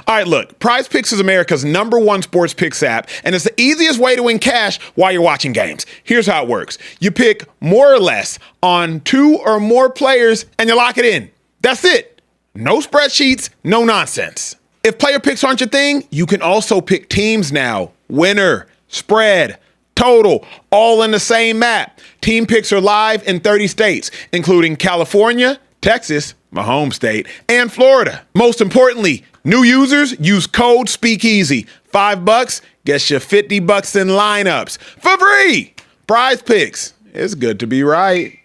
All right, look, PrizePicks is America's #1 sports picks app, and it's the easiest way to win cash while you're watching games. Here's how it works. You pick more or less on 2 or more players, and you lock it in. That's it. No spreadsheets, no nonsense. If player picks aren't your thing, you can also pick teams now. Winner, spread, total, all in the same app. Team picks are live in 30 states, including California, Texas, my home state, and Florida. Most importantly, new users use code Speakeasy. $5 gets you $50 in lineups for free. PrizePicks. It's good to be right.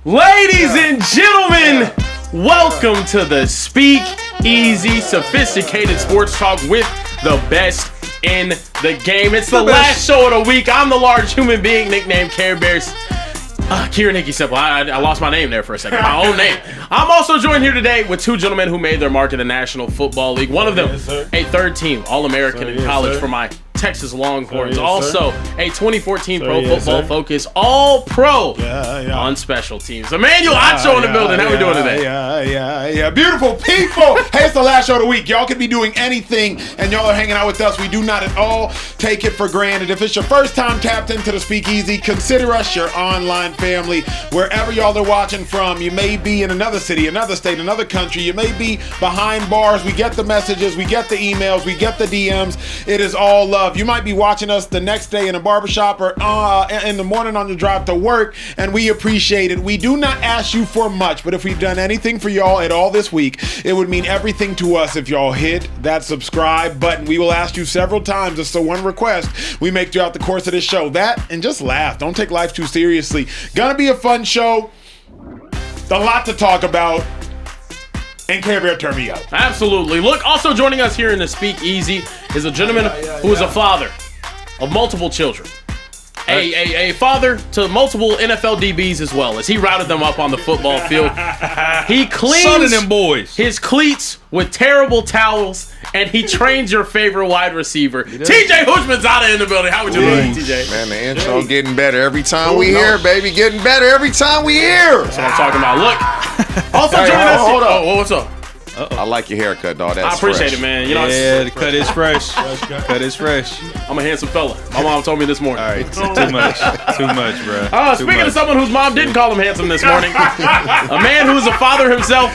Ladies and gentlemen, welcome to the Speakeasy, sophisticated sports talk with the best in the game. It's the last show of the week. I'm the large human being nicknamed Carebear. Kieran Hickey Simple. I lost my name there for a second. My own name. I'm also joined here today with 2 gentlemen who made their mark in the National Football League. One of them, a third-team All-American in college for my Texas Longhorns. Also, a 2014 Pro Football Focus All-Pro on special teams. Emmanuel Acho in the building. How we doing today? Yeah. Beautiful people. Hey, it's the last show of the week. Y'all could be doing anything, and y'all are hanging out with us. We do not at all take it for granted. If it's your first time tapped into the Speakeasy, consider us your online family. Wherever y'all are watching from, you may be in another city, another state, another country. You may be behind bars. We get the messages. We get the emails. We get the DMs. It is all love. You might be watching us the next day in a barbershop or in the morning on the drive to work, and we appreciate it. We do not ask you for much, but if we've done anything for y'all at all this week, it would mean everything to us if y'all hit that subscribe button. We will ask you several times. It's the one request we make throughout the course of this show. That and just laugh. Don't take life too seriously. Gonna be a fun show. A lot to talk about. And Carebear, turn me up. Absolutely. Look, also joining us here in the Speakeasy is a gentleman who is a father of multiple children. A father to multiple NFL DBs as well, as he routed them up on the football field. He cleans them boys. his cleats with terrible towels, and he trains your favorite wide receiver. TJ Hushmanzada in the building. How would you doing, TJ? Man, the intro getting better every time we hear, baby. Getting better every time we hear. That's what I'm talking about. Look, also joining us. Hold up. Oh, what's up? I like your haircut, dog. That's I appreciate fresh. it, man. You know, The cut is fresh. Cut is fresh. I'm a handsome fella. My mom told me this morning. All right, too much, bro. Speaking of someone whose mom didn't call him handsome this morning, a man who's a father himself,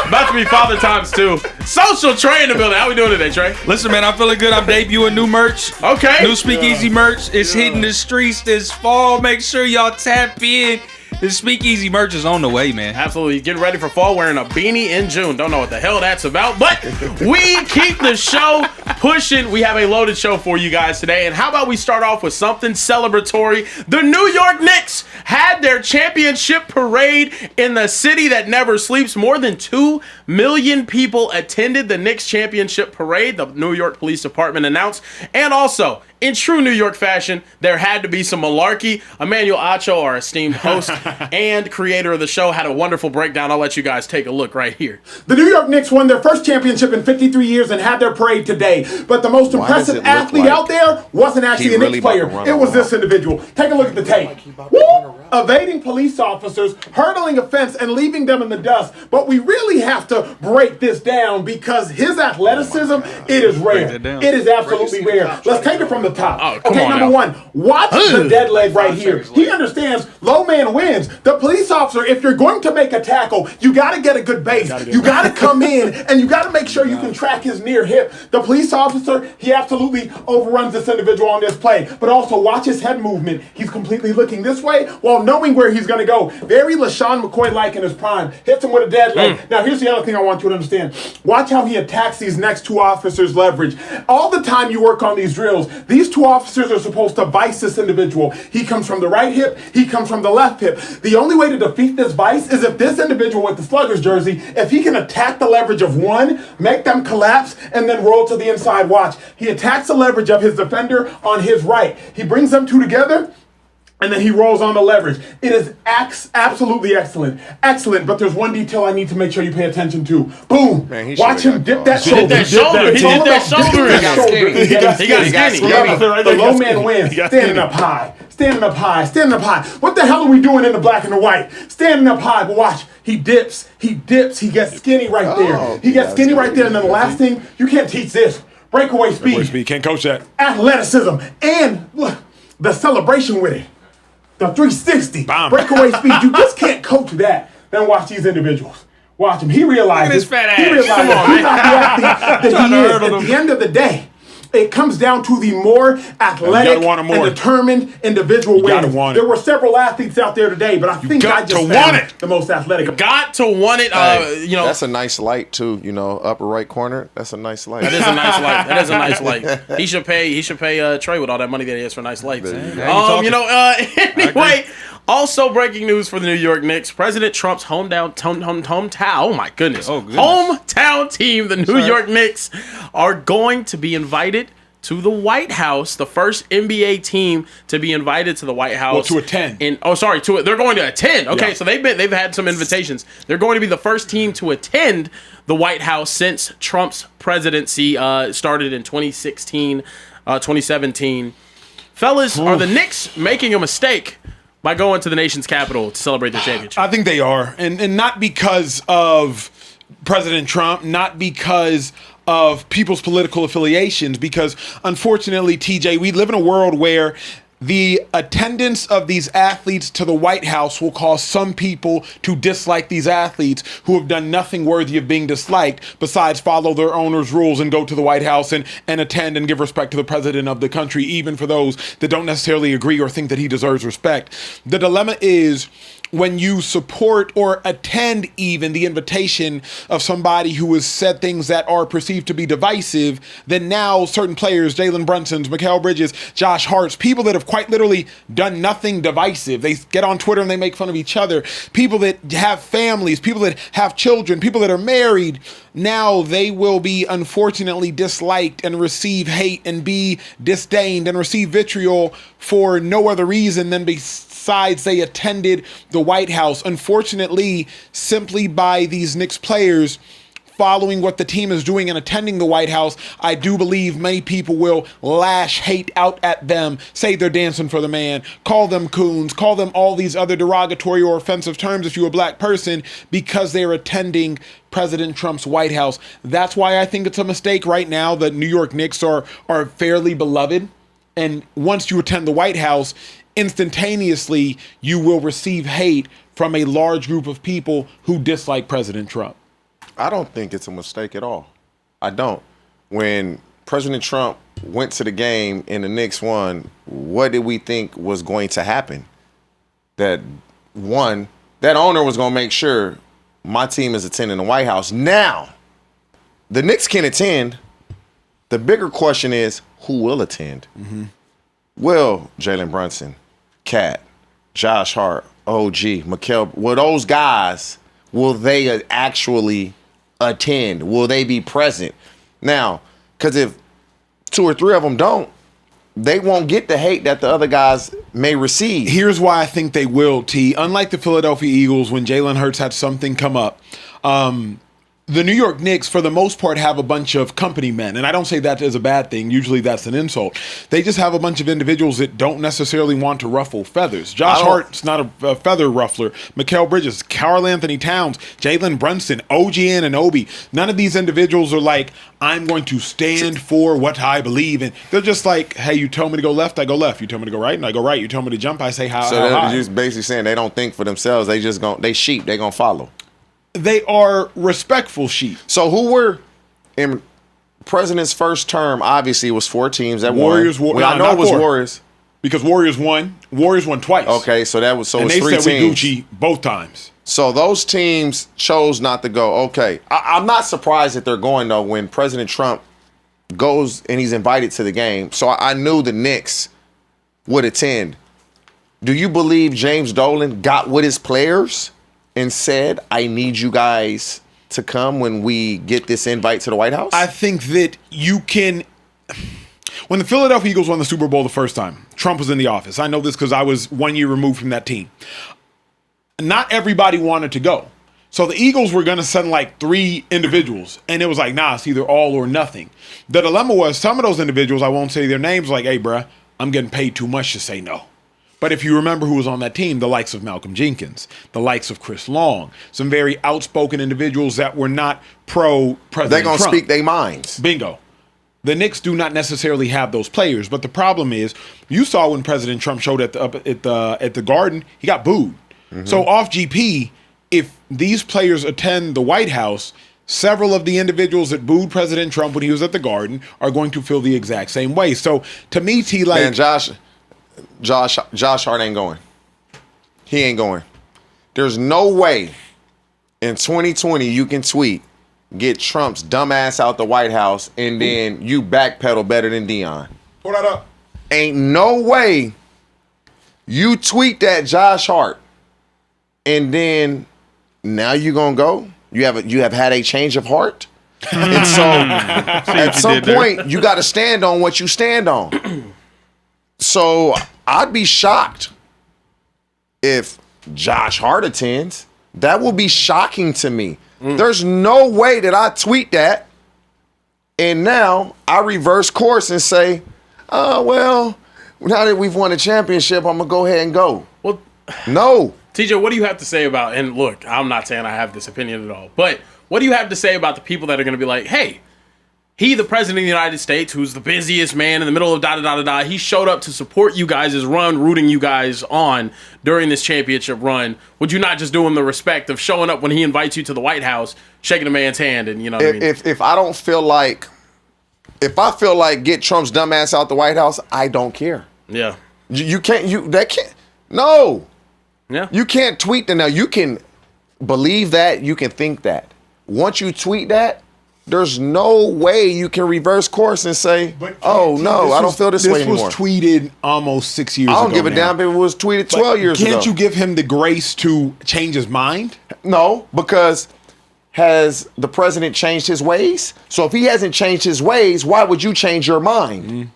about to be father times 2. Social Trey in the building. How we doing today, Trey? Listen, man, I'm feeling good. I'm debuting new merch. Okay. New Speakeasy merch. It's hitting the streets this fall. Make sure y'all tap in. The Speakeasy merch is on the way, man. Absolutely. Getting ready for fall, wearing a beanie in June. Don't know what the hell that's about, but we keep the show pushing. We have a loaded show for you guys today. And how about we start off with something celebratory? The New York Knicks had their championship parade in the city that never sleeps. More than 2 million people attended the Knicks championship parade, the New York Police Department announced. And also, in true New York fashion, there had to be some malarkey. Emmanuel Acho, our esteemed host and creator of the show, had a wonderful breakdown. I'll let you guys take a look right here. The New York Knicks won their first championship in 53 years and had their parade today. But the most impressive athlete out there wasn't actually a Knicks player. It was this individual. Take a look at the tape. Evading police officers, hurdling a fence, and leaving them in the dust. But we really have to break this down because his athleticism, it is rare. It is absolutely rare. Let's take it from the top. Okay, number one, watch the dead leg right here. He understands low man wins. The police officer, if you're going to make a tackle, you got to get a good base. You got to come in, and you got to make sure you can track his near hip. The police officer, he absolutely overruns this individual on this play. But also watch his head movement. He's completely looking this way while knowing where he's going to go. Very LaShawn McCoy-like in his prime. Hits him with a dead leg. Now, here's the other thing I want you to understand. Watch how he attacks these next 2 officers' leverage. All the time you work on these drills, these 2 officers are supposed to vice this individual. He comes from the right hip. He comes from the left hip. The only way to defeat this vice is if this individual with the Sluggers jersey, if he can attack the leverage of one, make them collapse, and then roll to the inside. Watch. He attacks the leverage of his defender on his right. He brings them 2 together. And then he rolls on the leverage. It is absolutely excellent. Excellent, but there's one detail I need to make sure you pay attention to. Boom. Man, watch him dip that shoulder. He did that shoulder. He got skinny. The low man wins. Standing up high. Standing up high. Standing up high. What the hell are we doing in the black and the white? Standing up high. But watch. He dips. He gets skinny right there. He gets skinny right there. And then the last thing, you can't teach this. Breakaway speed. Can't coach that. Athleticism. And look, the celebration with it. The 360. Breakaway speed. You just can't coach that. Then watch these individuals. Watch him. He realizes. his fat ass. He realizes he's not the athlete that he is. At the end of the day, it comes down to the more athletic and determined individual wins. There were several athletes out there today, but I think I just found the most athletic. Got to want it. That's a nice light too. Upper right corner. That's a nice light. That is a nice light. That is a nice light. He should pay Trey with all that money that he has for nice lights. Anyway. Also, breaking news for the New York Knicks: President Trump's hometown. Oh my goodness! Hometown team, the New York Knicks, are going to be invited to the White House. The first NBA team to be invited to the White House. Well, to attend. They're going to attend. Okay, so they've had some invitations. They're going to be the first team to attend the White House since Trump's presidency started in 2016, 2017. Fellas, are the Knicks making a mistake by going to the nation's capital to celebrate their championship? I think they are. And not because of President Trump, not because of people's political affiliations, because unfortunately, TJ, we live in a world where the attendance of these athletes to the White House will cause some people to dislike these athletes who have done nothing worthy of being disliked besides follow their owner's rules and go to the White House and attend and give respect to the president of the country, even for those that don't necessarily agree or think that he deserves respect. The dilemma is when you support or attend even the invitation of somebody who has said things that are perceived to be divisive, then now certain players, Jalen Brunson's, Mikal Bridges, Josh Hart's, people that have quite literally done nothing divisive. They get on Twitter and they make fun of each other. People that have families, people that have children, people that are married, now they will be unfortunately disliked and receive hate and be disdained and receive vitriol for no other reason than besides they attended the White House. Unfortunately, simply by these Knicks players following what the team is doing and attending the White House, I do believe many people will lash hate out at them, say they're dancing for the man, call them coons, call them all these other derogatory or offensive terms if you're a black person, because they're attending President Trump's White House. That's why I think it's a mistake right now. The New York Knicks are fairly beloved, and once you attend the White House, instantaneously you will receive hate from a large group of people who dislike President Trump. I don't think it's a mistake at all. I don't. When President Trump went to the game and the Knicks won, what did we think was going to happen? That owner was going to make sure my team is attending the White House. Now, the Knicks can attend. The bigger question is, who will attend? Mm-hmm. Will Jalen Brunson, Cat, Josh Hart, OG, Mikal, will those guys, will they actually attend? Will they be present? Now, because if 2 or 3 of them don't, they won't get the hate that the other guys may receive. Here's why I think they will, T. Unlike the Philadelphia Eagles, when Jalen Hurts had something come up, the New York Knicks, for the most part, have a bunch of company men. And I don't say that as a bad thing. Usually that's an insult. They just have a bunch of individuals that don't necessarily want to ruffle feathers. Josh Hart's not a feather ruffler. Mikal Bridges, Karl Anthony Towns, Jalen Brunson, OG Anunoby. None of these individuals are like, I'm going to stand for what I believe in. They're just like, hey, you told me to go left, I go left. You told me to go right, and I go right. You told me to jump, I say how So they're high. just basically saying they don't think for themselves. They just they sheep. They gonna follow. They are respectful sheep. So who were in president's first term? Obviously, it was 4 teams that Warriors. won. I know it was 4. Warriors because Warriors won. Warriors won twice. Okay, so that was and it's they 3 said teams. we Gucci both times. So those teams chose not to go. Okay, I'm not surprised that they're going though. When President Trump goes and he's invited to the game, so I knew the Knicks would attend. Do you believe James Dolan got with his players and said, I need you guys to come when we get this invite to the White House? I think that you can... When the Philadelphia Eagles won the Super Bowl the first time, Trump was in the office. I know this because I was 1 year removed from that team. Not everybody wanted to go. So the Eagles were going to send like 3 individuals, and it was like, nah, it's either all or nothing. The dilemma was some of those individuals, I won't say their names, like, hey, bruh, I'm getting paid too much to say no. But if you remember who was on that team, the likes of Malcolm Jenkins, the likes of Chris Long, some very outspoken individuals that were not pro-President Trump. They're going to speak their minds. Bingo. The Knicks do not necessarily have those players, but the problem is, you saw when President Trump showed at the Garden, he got booed. Mm-hmm. So off GP, if these players attend the White House, several of the individuals that booed President Trump when he was at the Garden are going to feel the exact same way. So to me, T, like, man, Josh Hart ain't going. He ain't going. There's no way in 2020 you can tweet, get Trump's dumbass out the White House, and then you backpedal better than Dion. Pull that up. Ain't no way you tweet that Josh Hart, and then now you gonna go. You have had a change of heart, and so at some point you got to stand on what you stand on. So I'd be shocked if Josh Hart attends. That will be shocking to me. There's no way that I tweet that and now I reverse course and say, oh, well, now that we've won a championship, I'm going to go ahead and go. Well, no. TJ, what do you have to say about, and look, I'm not saying I have this opinion at all, but what do you have to say about the people that are going to be like, hey, he, the president of the United States, who's the busiest man in the middle of da-da-da-da-da, he showed up to support you guys' run, rooting you guys on during this championship run. Would you not just do him the respect of showing up when he invites you to the White House, shaking a man's hand, and you know what I mean? If I don't feel like, get Trump's dumbass out the White House, I don't care. Yeah. No. Yeah. You can't tweet that now. You can believe that, you can think that. Once you tweet that, there's no way you can reverse course and say, oh, no, I don't feel this way anymore. This was tweeted almost 6 years ago. I don't give a damn if it was tweeted 12 years ago. Can't you give him the grace to change his mind? No, because has the president changed his ways? So if he hasn't changed his ways, why would you change your mind?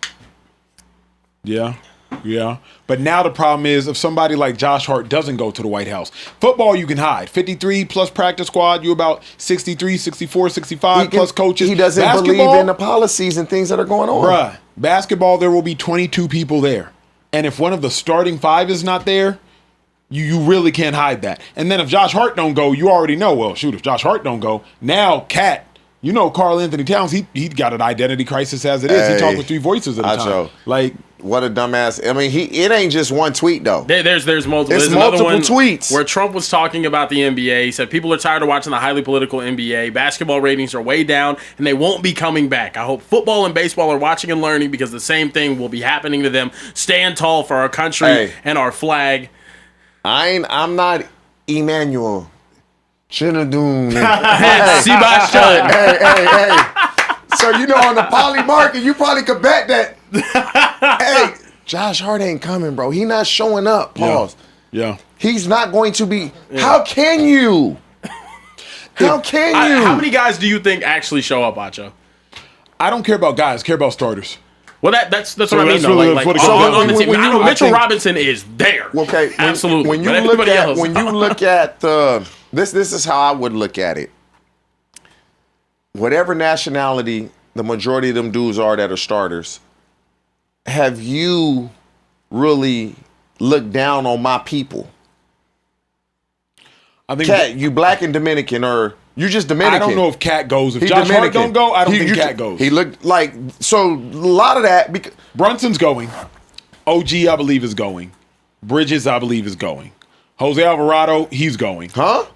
Yeah. But now the problem is if somebody like Josh Hart doesn't go to the White House, football you can hide. 53 plus practice squad, you about 63, 64, 65 plus coaches. He doesn't believe in the policies and things that are going on. Bruh, basketball, there will be 22 people there. And if one of the starting 5 is not there, you really can't hide that. And then if Josh Hart don't go, you already know, well, shoot, if Josh Hart don't go, now Cat, you know Karl Anthony Towns, he got an identity crisis as it is. He talked with 3 voices at a time. Acho. Like, what a dumbass. I mean, it ain't just one tweet, though. There's multiple. It's there's multiple another one tweets. where Trump was talking about the NBA. He said people are tired of watching the highly political NBA. Basketball ratings are way down, and they won't be coming back. I hope football and baseball are watching and learning because the same thing will be happening to them. Stand tall for our country and our flag. I'm not Emmanuel. Chinadoon. Sebastian. Hey. So, on the poly market, you probably could bet that. Hey, Josh Hart ain't coming, bro. He not showing up. Pause. Yeah. He's not going to be. Yeah. How can you? How many guys do you think actually show up, Acho? I don't care about guys. Care about starters. Well, that's what I mean. Though. Like on the team, I know Mitchell Robinson is there. Okay, absolutely. When you look at the this is how I would look at it. Whatever nationality the majority of them dudes are that are starters, have you really looked down on my people? I think Cat, you black and Dominican, or you just Dominican. I don't know if Cat goes. If Josh Hart don't go, I don't think Cat goes. He looked like, so a lot of that. Brunson's going. OG, I believe, is going. Bridges, I believe, is going. Jose Alvarado, he's going. Huh?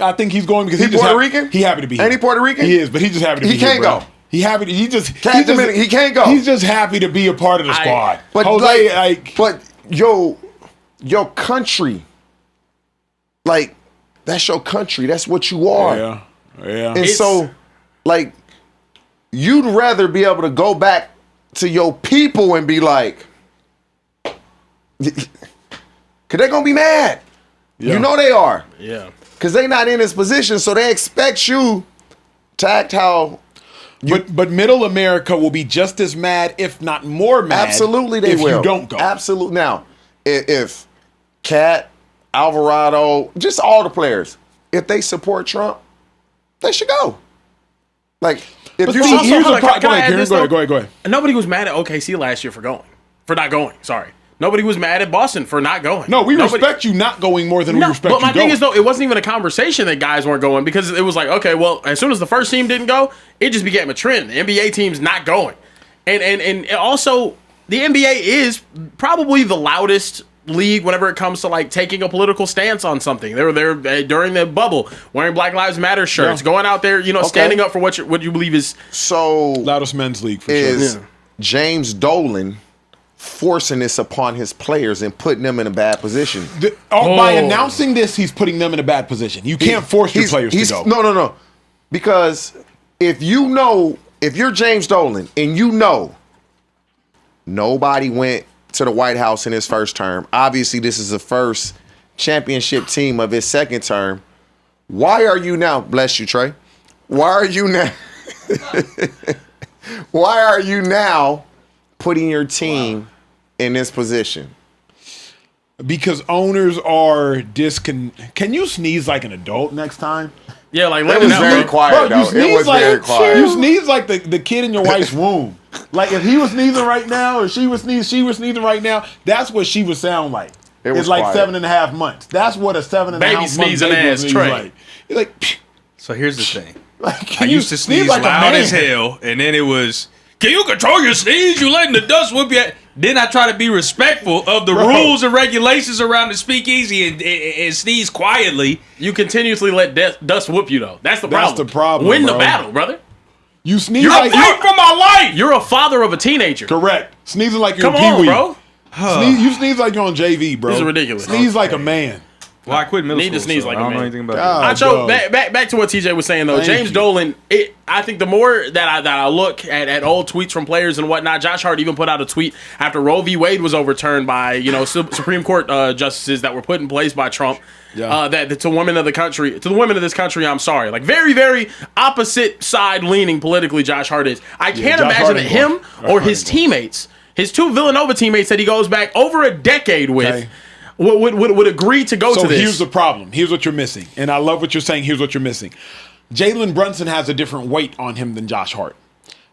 I think he's going because he's Puerto Rican. He happy to be here. Ain't he Puerto Rican? He is, but he just happy to be here. He can't go. He happy. He can't go. He's just happy to be a part of the squad. But Jose, but your country, like, that's your country. That's what you are. Yeah. And so, like, you'd rather be able to go back to your people and be like, because they're gonna be mad. Yeah. You know they are. Yeah. Because they not in this position, so they expect you to act how But middle America will be just as mad, if not more mad. Absolutely, they if will. you don't go. Absolutely. Now, if Cat, Alvarado, just all the players, if they support Trump, they should go. Like, if But you see, here's the Can I problem. add this, Go though? ahead. Nobody was mad at OKC last year for not going. Sorry. Nobody was mad at Boston for not going. No, we respect you not going more than we respect you but my going. thing is, though, it wasn't even a conversation that guys weren't going because it was like, okay, well, as soon as the first team didn't go, it just became a trend. The NBA team's not going. And also, the NBA is probably the loudest league whenever it comes to like taking a political stance on something. They were there during the bubble wearing Black Lives Matter shirts, going out there, standing up for what you believe is loudest men's league for sure. Yeah. James Dolan forcing this upon his players and putting them in a bad position. By announcing this, he's putting them in a bad position. You can't force your players to go. No. Because if you're James Dolan and you know nobody went to the White House in his first term, obviously this is the first championship team of his second term, why are you now, bless you, Trey, why are you now putting your team in this position? Because owners are Can you sneeze like an adult next time? Yeah, like it was very quiet. Bro, though. It was very quiet. You sneeze like the kid in your wife's womb. Like if he was sneezing right now, or she was sneezing right now, that's what she would sound like. It's like quiet. 7.5 months. That's what a 7.5 baby month sneezing baby ass sneeze Trey. like. It's like, So here's the thing. like I used to sneeze like a loud man. as hell, and then it was, can you control your sneeze? You letting the dust whoop you. Then I try to be respectful of the rules and regulations around the speakeasy and sneeze quietly. You continuously let dust whoop you, though. That's the problem. That's the problem, Win bro. the battle, brother. You sneeze You're like fighting for my life. You're a father of a teenager. correct. Sneezing like you're Come a on, peewee. bro. You sneeze like you're on JV, bro. This is ridiculous. Sneeze like a man. Well, I quit middle Need school, to sneeze so like I a don't know man. anything about God. that. Acho, dog. back to what TJ was saying though. Thank James you. Dolan, I think the more that I look at old tweets from players and whatnot, Josh Hart even put out a tweet after Roe v. Wade was overturned by Supreme Court justices that were put in place by Trump. Yeah. That to the women of this country, I'm sorry. Like very, very opposite side leaning politically, Josh Hart is. I can't Josh imagine Hart that ain't him going. or Josh his Hart ain't going. teammates, his two Villanova teammates that he goes back over a decade with. Okay. Would agree to go to this. So here's the problem. Here's what you're missing. And I love what you're saying. Here's what you're missing. Jalen Brunson has a different weight on him than Josh Hart.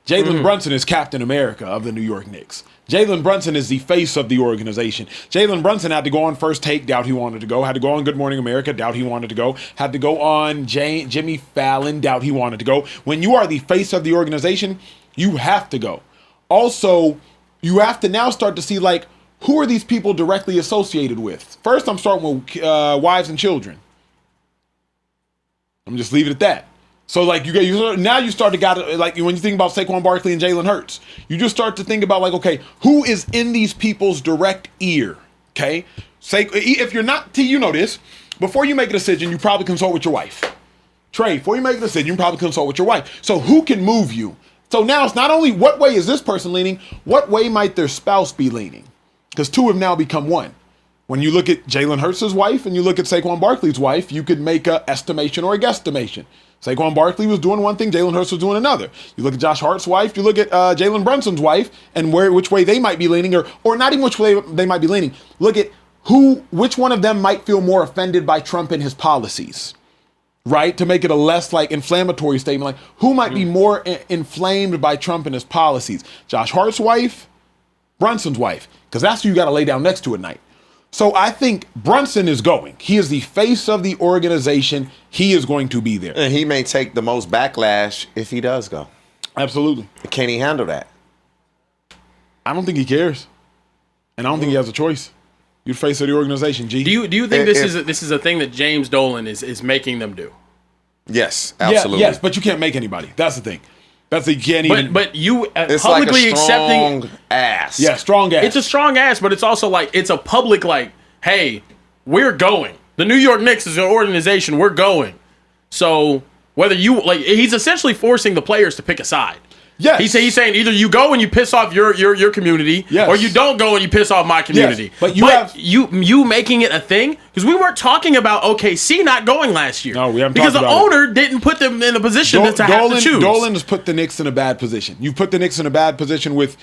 Jalen Brunson is Captain America of the New York Knicks. Jalen Brunson is the face of the organization. Jalen Brunson had to go on First Take, doubt he wanted to go. Had to go on Good Morning America, doubt he wanted to go. Had to go on Jimmy Fallon, doubt he wanted to go. When you are the face of the organization, you have to go. Also, you have to now start to see, like, who are these people directly associated with? First, I'm starting with wives and children. I'm just leaving it at that. So, like, now you start to like, when you think about Saquon Barkley and Jalen Hurts, you just start to think about, like, okay, who is in these people's direct ear? Okay? If you're not, you know this, before you make a decision, you probably consult with your wife. Trey, before you make a decision, you probably consult with your wife. So, who can move you? So, now it's not only what way is this person leaning, what way might their spouse be leaning? Because two have now become one. When you look at Jalen Hurts' wife and you look at Saquon Barkley's wife, you could make an estimation or a guesstimation. Saquon Barkley was doing one thing, Jalen Hurts was doing another. You look at Josh Hart's wife, you look at Jalen Brunson's wife, and which way they might be leaning, or not even which way they might be leaning. Look at which one of them might feel more offended by Trump and his policies, right? To make it a less like inflammatory statement, like who might be more inflamed by Trump and his policies? Josh Hart's wife, Brunson's wife, because that's who you got to lay down next to at night. So I think Brunson is going. He is the face of the organization. He is going to be there. And he may take the most backlash if he does go. Absolutely. Can he handle that? I don't think he cares. And I don't think he has a choice. You're the face of the organization, G. Do you think this is a thing that James Dolan is making them do? Yes, absolutely. Yes, but you can't make anybody. That's the thing. That's the you can't even. But you It's publicly like a strong accepting. ass. Yeah, strong ass. It's a strong ass, but it's also like it's a public like, hey, we're going. The New York Knicks is an organization. We're going. So whether you like, he's essentially forcing the players to pick a side. Yes. He's saying either you go and you piss off your community, Yes. or you don't go and you piss off my community. Yes. But you making it a thing, because we weren't talking about OKC not going last year. No, we haven't because talked the about owner didn't put them in a position to have to choose. Dolan has put the Knicks in a bad position. You've put the Knicks in a bad position with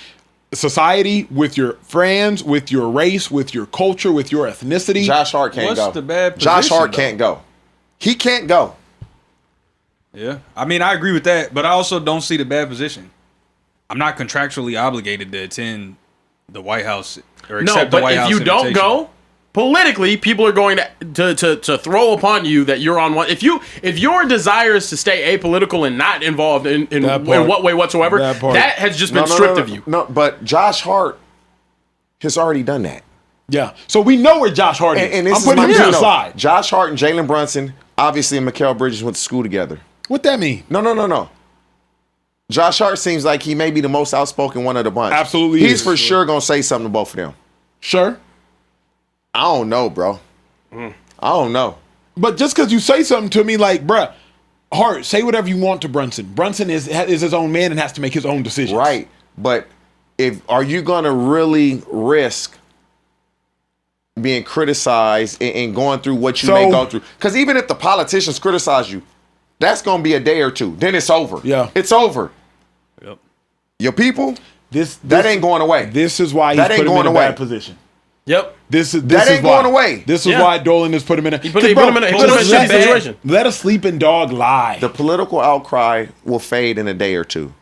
society, with your friends, with your race, with your culture, with your ethnicity. Josh Hart can't go. What's the bad Josh position, Hart though? can't go. He can't go. Yeah, I mean, I agree with that, but I also don't see the bad position. I'm not contractually obligated to attend the White House or accept the but White if House you don't invitation. go, politically, people are going to throw upon you that you're on one. If your desire is to stay apolitical and not involved in what way whatsoever, that has just been stripped of you. No, but Josh Hart has already done that. Yeah. So we know where Josh Hart is. And this I'm is putting my him to the no. side. Josh Hart and Jalen Brunson, obviously, and Mikal Bridges went to school together. What that mean? No. Josh Hart seems like he may be the most outspoken one of the bunch. Absolutely He's is. for sure going to say something to both of them. Sure. I don't know, bro. I don't know. But just because you say something to me like, bruh, Hart, say whatever you want to Brunson. Brunson is his own man and has to make his own decisions. Right. But are you going to really risk being criticized and going through what you may go through? Because even if the politicians criticize you, that's going to be a day or two. Then it's over. Yeah. It's over. Yep. Your people, This that ain't going away. This is why he's That put ain't him in going a away. bad position. Yep. This That is ain't why, going away. This is Yeah. why Dolan has put him in a. He put him in a shitty situation. Let a sleeping dog lie. The political outcry will fade in a day or two.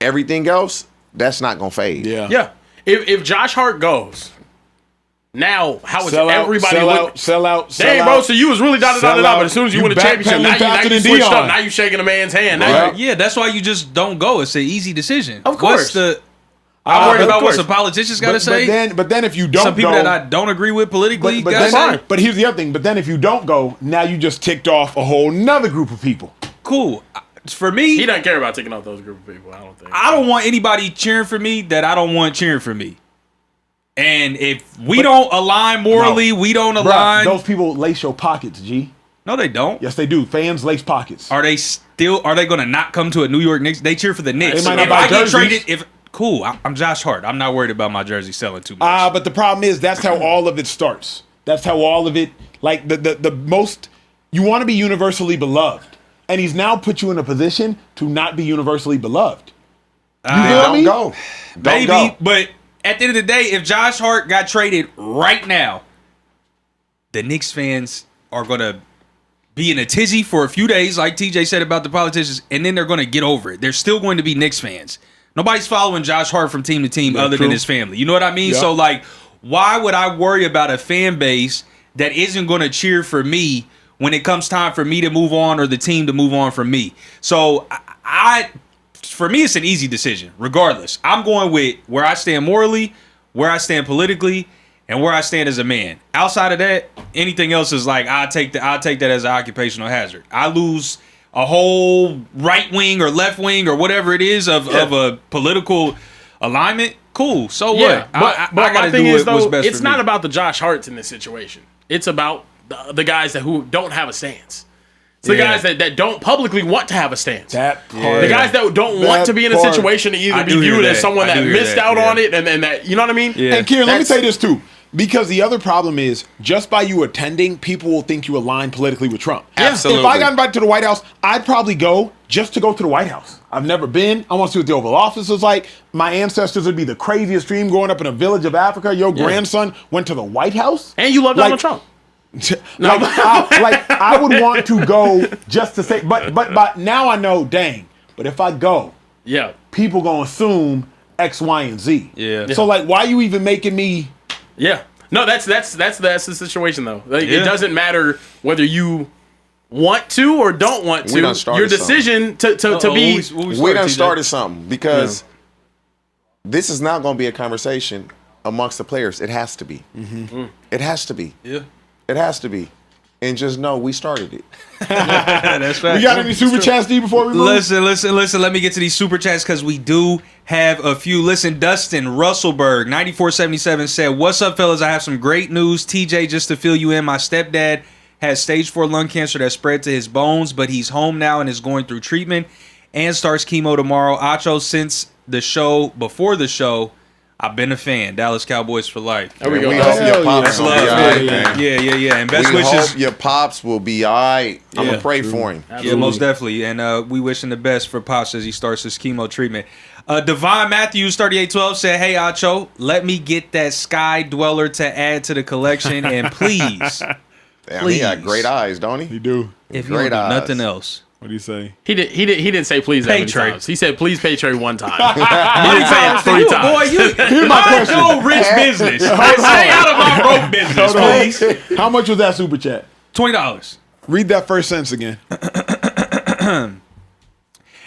Everything else, that's not going to fade. Yeah. Yeah. If Josh Hart goes, now how is Sell out, everybody sell out. Dang, bro, so you was really dotted Sell up, out. but as soon as you You win a championship, backpedaling now faster you than switched Dion. up. Now you shaking a man's hand. Now Right. Yeah, that's why you just don't go. It's an easy decision. Of course. I'm worried of about what course. some politicians got to say. But then if you don't Some people go, that I don't agree with politically but, got to then, say. but here's the other thing. But then if you don't go, now you just ticked off a whole nother group of people. Cool. For me, He doesn't care about taking off those group of people. I don't think. I don't want anybody cheering for me that I don't want cheering for me. And if we don't align morally, we don't Bruh, align. those people lace your pockets, G. No, they don't. Yes, they do. Fans lace pockets. Are they going to not come to a New York Knicks? They cheer for the Knicks. They might not If buy I get jerseys. traded, I'm Josh Hart. I'm not worried about my jersey selling too much. But the problem is that's how all of it starts. That's how all of it, like the most, you want to be universally beloved. And he's now put you in a position to not be universally beloved. You feel Don't me? go. Don't Maybe, go. but at the end of the day, if Josh Hart got traded right now, the Knicks fans are going to be in a tizzy for a few days, like TJ said about the politicians, and then they're going to get over it. They're still going to be Knicks fans. Nobody's following Josh Hart from team to team other true. than his family. You know what I mean? Yeah. So, like, why would I worry about a fan base that isn't going to cheer for me when it comes time for me to move on or the team to move on from me? So, for me, it's an easy decision, regardless. I'm going with where I stand morally, where I stand politically, and where I stand as a man. Outside of that, anything else is like I'll take that as an occupational hazard. I lose a whole right wing or left wing or whatever it is of a political alignment. Cool. So Yeah, what? but I my gotta thing do is what's though, best it's for not me. about the Josh Harts in this situation. It's about the guys who don't have a stance. It's the Yeah. guys that don't publicly want to have a stance. That part. The guys that don't want to be in a part. situation to either I be do hear viewed as that. someone I that do hear missed that, out yeah. on it and that, you know what I mean? Yeah. And Kieran, let me That's- say this too. Because the other problem is, just by you attending, people will think you align politically with Trump. Absolutely. If I got invited to the White House, I'd probably go just to go to the White House. I've never been. I want to see what the Oval Office is like. My ancestors would be the craziest dream growing up in a village of Africa. Your grandson went to the White House. And you love Donald Trump. I would want to go just to say, but now I know, dang. But if I go, Yeah. people gonna assume X, Y, and Z. Yeah. So like, why are you even making me? Yeah. No, that's the situation though. Like, Yeah. It doesn't matter whether you want to or don't want We done to. started Your decision to be We done started something because this is not going to be a conversation amongst the players. It has to be. It has to be. Yeah. It has to be. And just know we started it. That's right. We got any super chats, D, before we move? Listen. Let me get to these super chats because we do have a few. Listen, Dustin Russellberg, 9477 said, "What's up, fellas? I have some great news. TJ, just to fill you in, my stepdad has stage 4 lung cancer that spread to his bones, but he's home now and is going through treatment. and starts chemo tomorrow. Acho, since the show, before the show, I've been a fan. Dallas Cowboys for life. There we go. We hope your pops will be all right, man. Yeah. And best we wishes. Hope your pops will be all right. I'm going to pray for him. Absolutely. Yeah, most definitely. And we wish him the best for Pops as he starts his chemo treatment. Devon Matthews, 3812, said, hey, Acho, let me get that Sky Dweller to add to the collection. And please. Damn, he got great eyes, don't he? He do. If you don't do nothing else. What do you say? He didn't say please that many times. He said please pay Trey one time. He didn't say it 3 times. Boy, Here's my question. Your rich business. Stay out of my broke business, please. How much was that super chat? $20. Read that first sentence again.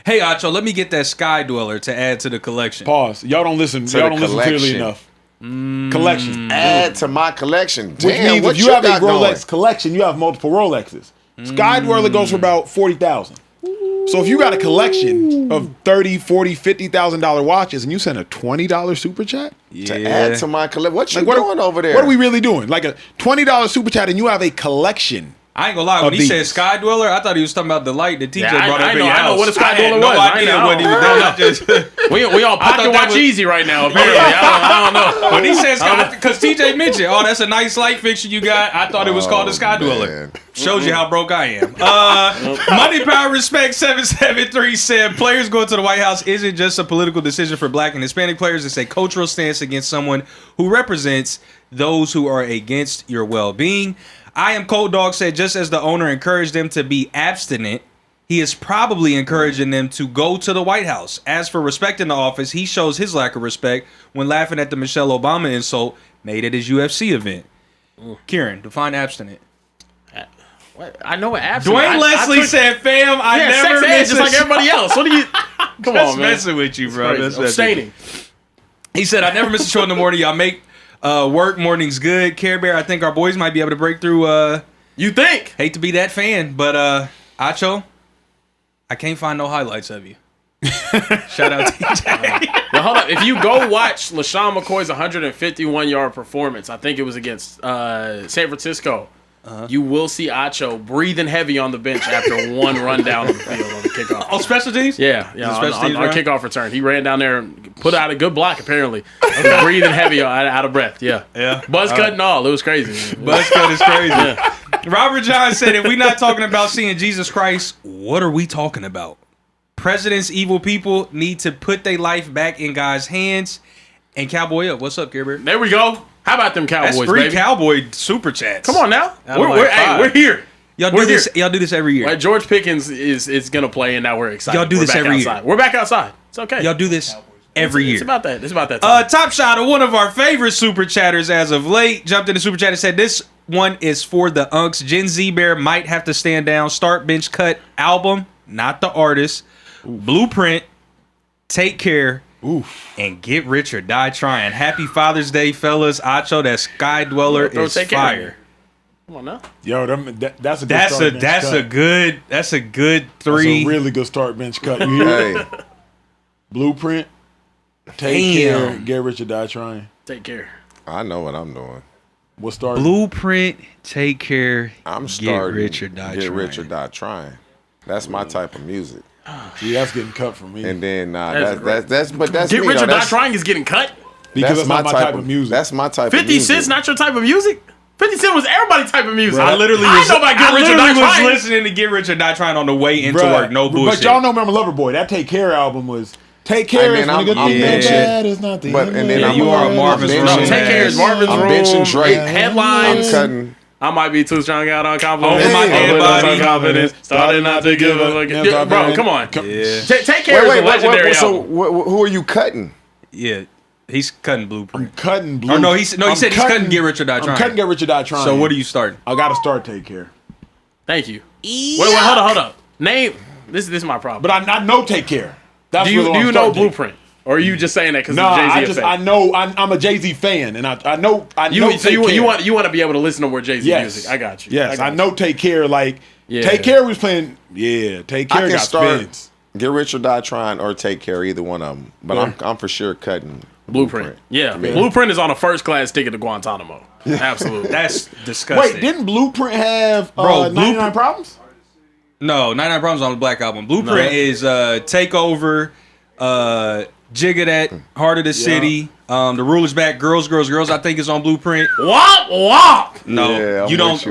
Hey, Acho, let me get that Sky Dweller to add to the collection. Pause. Y'all don't listen. Y'all don't listen clearly enough. Collection. Add to my collection. Damn, Which means what if you have a got Rolex going? collection, you have multiple Rolexes. Sky Dweller goes for about $40,000. So if you got a collection of $30,000, $40,000, $50,000 watches, and you send a $20 super chat to add to my collection, what you like, doing over there? What are we really doing? Like a $20 super chat, and you have a collection. I ain't gonna lie, when he said Sky Dweller, I thought he was talking about the light that TJ brought up in your house. I know what a Sky Dweller was. No idea what he was doing. We all pocket watch easy right now, apparently. I don't know. When he said Sky, because TJ mentioned, oh, that's a nice light fixture you got. I thought it was called a Sky Dweller. Shows you how broke I am. Money Power Respect 773 said, players going to the White House isn't just a political decision for Black and Hispanic players. It's a cultural stance against someone who represents those who are against your well-being. I Am Cold Dog said, just as the owner encouraged them to be abstinent, he is probably encouraging them to go to the White House. As for respecting the office, he shows his lack of respect when laughing at the Michelle Obama insult made at his UFC event. Kieran, define abstinent. I know what abstinent. Dwayne Leslie said, fam, I never miss just like everybody else. What do you... Come on, man. Messing with you, bro. Abstaining. He said, I never miss a show in the morning. Y'all make work mornings good. Carebear, I think our boys might be able to break through. You think? Hate to be that fan, but Acho, I can't find no highlights of you. Shout out TJ. Now, hold up. If you go watch LaShawn McCoy's 151-yard performance, I think it was against San Francisco, you will see Acho breathing heavy on the bench after one run down the field on the kickoff. On special teams? Yeah, on kickoff return. He ran down there and put out a good block, apparently. He was breathing heavy, out of breath, yeah. Buzz cut and all. It was crazy. Buzz cut is crazy. Yeah. Robert John said, if we're not talking about seeing Jesus Christ, what are we talking about? Presidents, evil people need to put their life back in God's hands. And Cowboy Up. What's up, Carebear? There we go. How about them Cowboys, That's 3 baby? Cowboy super chats. Come on now. We're here. Y'all do this. Y'all do this every year. Right, George Pickens is gonna play, and now we're excited. Y'all do this every year. We're back outside. It's okay. Y'all do this every year. It's about that. It's about that time. Top Shot, one of our favorite super chatters as of late, jumped in the super chat and said, this one is for the Unks. Gen Z Bear might have to stand down. Start, bench, cut, album, not the artist. Blueprint, take care. And get rich or die trying. Happy Father's Day, fellas. Acho, that Sky Dweller is fire. Come on now. Yo, that's a good start bench cut. That's a good 3. That's a really good start bench cut. You hear? Hey. Blueprint, take care, get rich or die trying. Take care. I know what I'm doing. We'll start. Blueprint, take care. I'm starting. Get rich or die trying. Get rich or die trying. That's my type of music. See, that's getting cut for me. And then that's Get Rich or Die Trying is getting cut because that's not my type of music. That's my type of 50 music. 50 Cent's not your type of music. 50 Cent was everybody's type of music. Bro, I literally was listening to Get Rich or Die Trying on the way into work. No bullshit. But y'all know, remember Loverboy? That Take Care album was Take Care is when you get that is not the end. And then you are Marvin's Room. Take Care is Marvin's Room. I'm benching Drake. Headlines. I'm cutting. I might be too strong out on confidence. Oh, my dead body. Confidence. Started not to give a bro, come on. Take Care is a legendary album. So who are you cutting? Yeah, he's cutting Blueprint. I'm cutting Blueprint. Or no, he said he's cutting Get Rich or Die Trying. I'm cutting Get Rich or Die Trying. So what are you starting? I got to start Take Care. Thank you. Wait, hold up. Name. This is my problem. But I know Take Care. Do you know Blueprint? Or are you just saying that because of Jay-Z? I know I'm a Jay-Z fan, and I know. So you want to be able to listen to more Jay-Z music. I got you. Yes, I know. Take Care, Take Care was playing. Yeah, Take Care got spins. Get Rich or Die Trying or Take Care, either one of them. But I'm for sure cutting Blueprint. Yeah, Blueprint is on a first class ticket to Guantanamo. Absolutely, that's disgusting. Wait, didn't Blueprint have 99 Problems? No, 99 Problems on the Black Album. Blueprint is Takeover, Jigga That, Heart of the City, The Ruler's Back, Girls, Girls, Girls, I think is on Blueprint. Wop, wop. No, Yeah, you don't.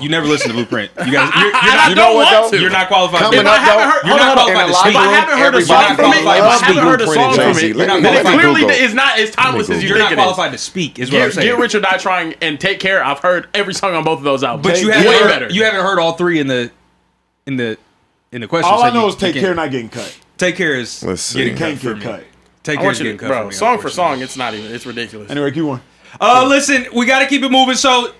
You never listen to Blueprint. You guys, I don't want to. You're not qualified. Coming to up, speak. You're not qualified to speak. If I haven't heard a song from it, then it clearly is not as timeless as you You're think not it qualified to speak. Is what I'm saying. Get Rich or Die Trying and Take Care. I've heard every song on both of those albums. But you haven't heard all three in the question. All I know is Take Care not getting cut. Take Care is getting Can't cut for get me. cut. Take I Care want is you getting to, cut bro, for me. song for song, it's not even. It's ridiculous. Anyway, keep going. Listen, we got to keep it moving. So,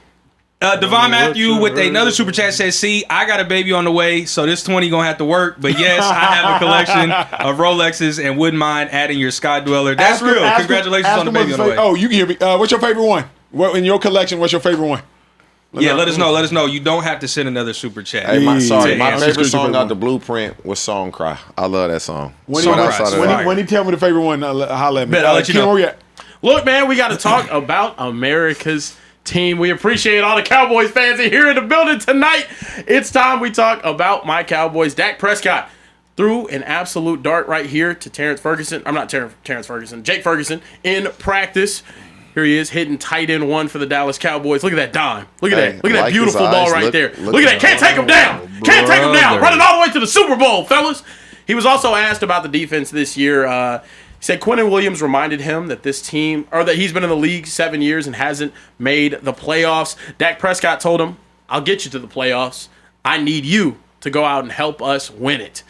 Devon Matthew with another super chat says, "See, I got a baby on the way, so this 20 gonna have to work. But yes, I have a collection of Rolexes and wouldn't mind adding your Sky Dweller. That's real. Congratulations on the baby on the way. Oh, you can hear me. What's your favorite one? What in your collection? What's your favorite one? Let us know. Let us know. You don't have to send another super chat. Hey, my Yeah. favorite song out the Blueprint was Song Cry. I love that song. When he tell me the favorite one, holla at me. I'll let you know. Where you at? Look, man, we got to talk about America's team. We appreciate all the Cowboys fans are here in the building tonight. It's time we talk about my Cowboys. Dak Prescott threw an absolute dart right here to Terrence Ferguson. I'm not Terrence Ferguson. Jake Ferguson in practice. Here he is hitting tight end one for the Dallas Cowboys. Look at that dime. Look at that. Look at that beautiful ball right there. Look at that. Can't take him down. Can't take him down. Running all the way to the Super Bowl, fellas. He was also asked about the defense this year. He said Quinnen Williams reminded him that this team, or that he's been in the league 7 years and hasn't made the playoffs. Dak Prescott told him, I'll get you to the playoffs. I need you to go out and help us win it.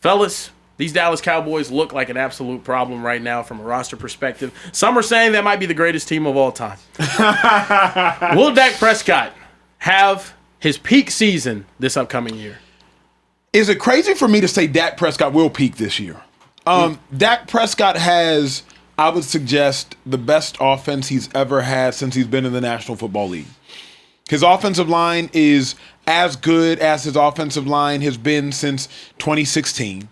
Fellas, these Dallas Cowboys look like an absolute problem right now from a roster perspective. Some are saying that might be the greatest team of all time. Will Dak Prescott have his peak season this upcoming year? Is it crazy for me to say Dak Prescott will peak this year? Dak Prescott has, I would suggest, the best offense he's ever had since he's been in the National Football League. His offensive line is as good as his offensive line has been since 2016,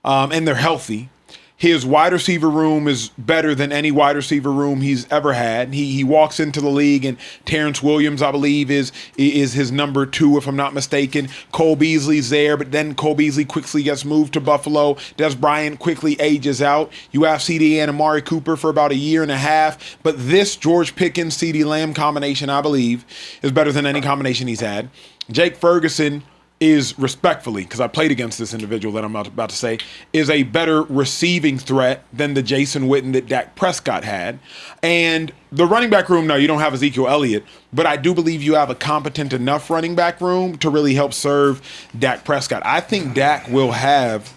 and they're healthy. His wide receiver room is better than any wide receiver room he's ever had. He walks into the league, and Terrence Williams, I believe, is his number 2, if I'm not mistaken. Cole Beasley's there, but then Cole Beasley quickly gets moved to Buffalo. Des Bryant quickly ages out. You have CeeDee and Amari Cooper for about a year and a half, but this George Pickens, CeeDee Lamb combination, I believe, is better than any combination he's had. Jake Ferguson is, respectfully, because I played against this individual that I'm about to say, is a better receiving threat than the Jason Witten that Dak Prescott had. And the running back room, no, you don't have Ezekiel Elliott, but I do believe you have a competent enough running back room to really help serve Dak Prescott. I think Dak will have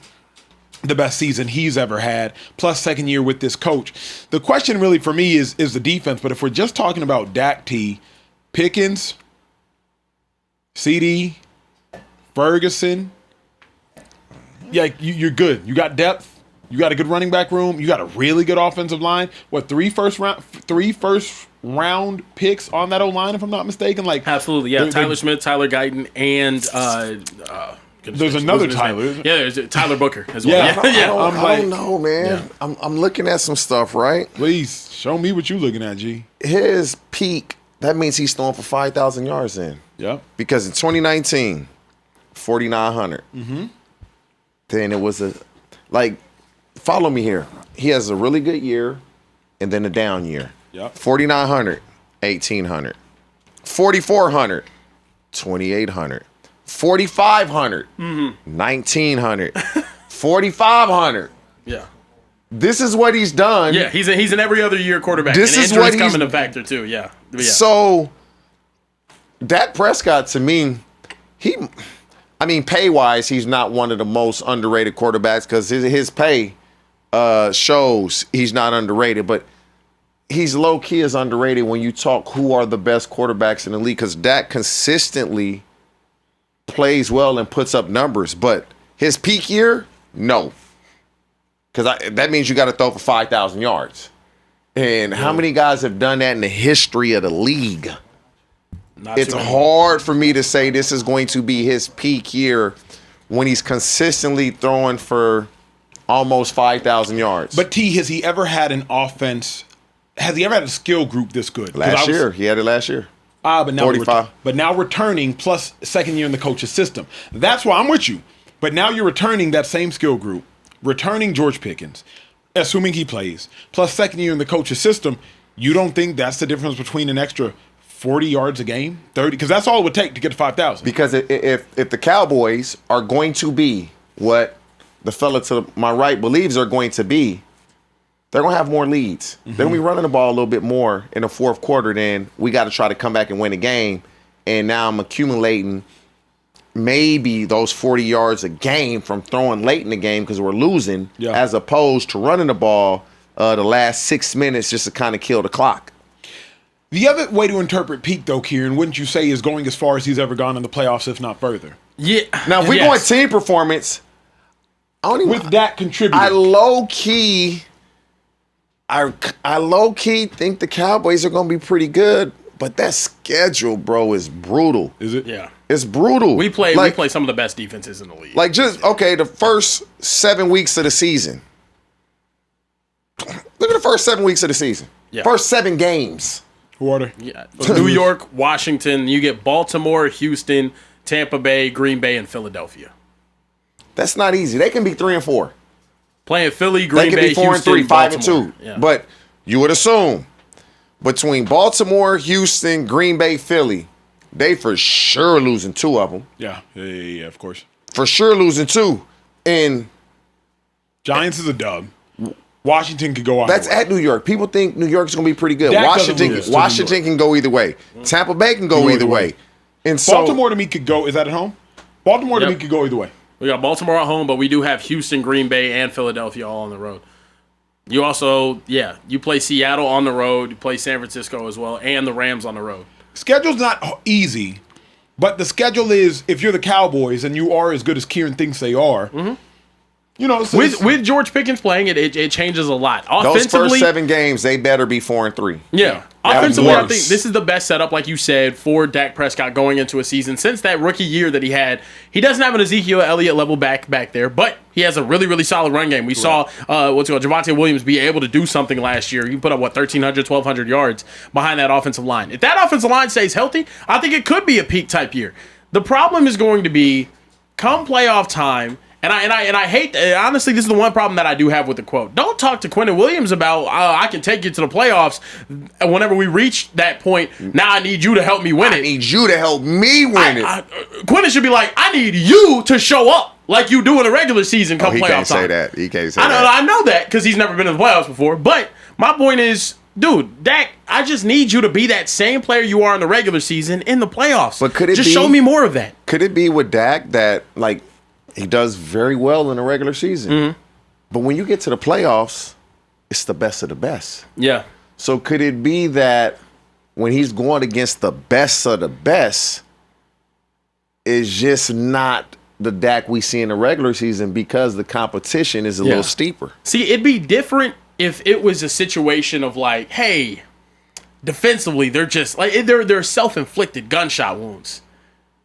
the best season he's ever had, plus second year with this coach. The question really for me is the defense, but if we're just talking about Dak T, Pickens, CD, Ferguson, yeah, you're good. You got depth. You got a good running back room. You got a really good offensive line. What, three first round picks on that O-line, if I'm not mistaken? Like, absolutely, yeah. Tyler Smith, Tyler Guyton, and there's another Tyler. Yeah, there's Tyler Booker as well. Yeah. I don't know, man. Yeah. I'm looking at some stuff, right? Please show me what you're looking at, G. His peak, that means he's throwing for 5,000 yards in. Yeah. Because in 2019, 4,900. Mm-hmm. Then it was follow me here. He has a really good year and then a down year. Yep. 4,900, 1,800. 4,400, 2,800. 4,500, 1,900. 4,500. Yeah. This is what he's done. Yeah, he's an every other year quarterback. This and is what he's coming a factor too. Yeah. So Dak Prescott, to me, pay-wise, he's not one of the most underrated quarterbacks because his pay shows he's not underrated, but he's low-key is underrated when you talk who are the best quarterbacks in the league because Dak consistently plays well and puts up numbers, but his peak year, no. Because that means you got to throw for 5,000 yards. And how many guys have done that in the history of the league? It's hard for me to say this is going to be his peak year when he's consistently throwing for almost 5,000 yards. But T, has he ever had an offense? Has he ever had a skill group this good? Last year. He had it last year. But now 45. but now returning plus second year in the coach's system. That's why I'm with you. But now you're returning that same skill group, returning George Pickens, assuming he plays, plus second year in the coach's system. You don't think that's the difference between an extra 40 yards a game, 30? Because that's all it would take to get to 5,000. Because if the Cowboys are going to be what the fella to my right believes they're going to be, they're going to have more leads. They're going to be running the ball a little bit more in the fourth quarter than we got to try to come back and win a game. And now I'm accumulating maybe those 40 yards a game from throwing late in the game because we're losing, as opposed to running the ball the last 6 minutes just to kind of kill the clock. The other way to interpret peak, though, Kieran, wouldn't you say, is going as far as he's ever gone in the playoffs, if not further? Yeah. Now, if we go on team performance, I don't even, with that contributing. I low key think the Cowboys are going to be pretty good, but that schedule, bro, is brutal. Is it? Yeah. It's brutal. We play some of the best defenses in the league. Like, the first 7 weeks of the season. Look at the first 7 weeks of the season. Yeah. First 7 games. Who are they? Yeah. New York, Washington, you get Baltimore, Houston, Tampa Bay, Green Bay, and Philadelphia. That's not easy. They can be 3-4. Playing Philly, Green They can Bay, be 4-3, Houston, 5-2. Yeah. But you would assume between Baltimore, Houston, Green Bay, Philly, they for sure losing 2 of them. Yeah, of course. For sure losing 2. And Giants is a dub. Washington could go out. that's at New York. People think New York's going to be pretty good. Dak Washington can go either way. Tampa Bay can go either way. And so Baltimore to me could go. Is that at home? Baltimore to me could go either way. We got Baltimore at home, but we do have Houston, Green Bay, and Philadelphia all on the road. You also, you play Seattle on the road. You play San Francisco as well, and the Rams on the road. Schedule's not easy, but the schedule is, if you're the Cowboys and you are as good as Kieran thinks they are, you know, with George Pickens playing, it changes a lot. Those first 7 games, they better be 4-3. Yeah. Offensively, I think this is the best setup, like you said, for Dak Prescott going into a season. Since that rookie year that he had, he doesn't have an Ezekiel Elliott level back there, but he has a really, really solid run game. We saw Javonte Williams be able to do something last year. He put up, 1,300, 1,200 yards behind that offensive line. If that offensive line stays healthy, I think it could be a peak type year. The problem is going to be come playoff time. And I hate, honestly, this is the one problem that I do have with the quote. Don't talk to Quentin Williams about, I can take you to the playoffs whenever we reach that point. Now I need you to help me win it. I need you to help me win it. Quentin should be like, I need you to show up like you do in a regular season come playoff time. He can't say that. He can't say that. I know that because he's never been in the playoffs before. But my point is, dude, Dak, I just need you to be that same player you are in the regular season in the playoffs. But could it just be, show me more of that. Could it be with Dak that, like, he does very well in the regular season, but when you get to the playoffs, it's the best of the best. Yeah. So could it be that when he's going against the best of the best, it's just not the Dak we see in the regular season because the competition is a little steeper? See, it'd be different if it was a situation of like, hey, defensively, they're just like they're self-inflicted gunshot wounds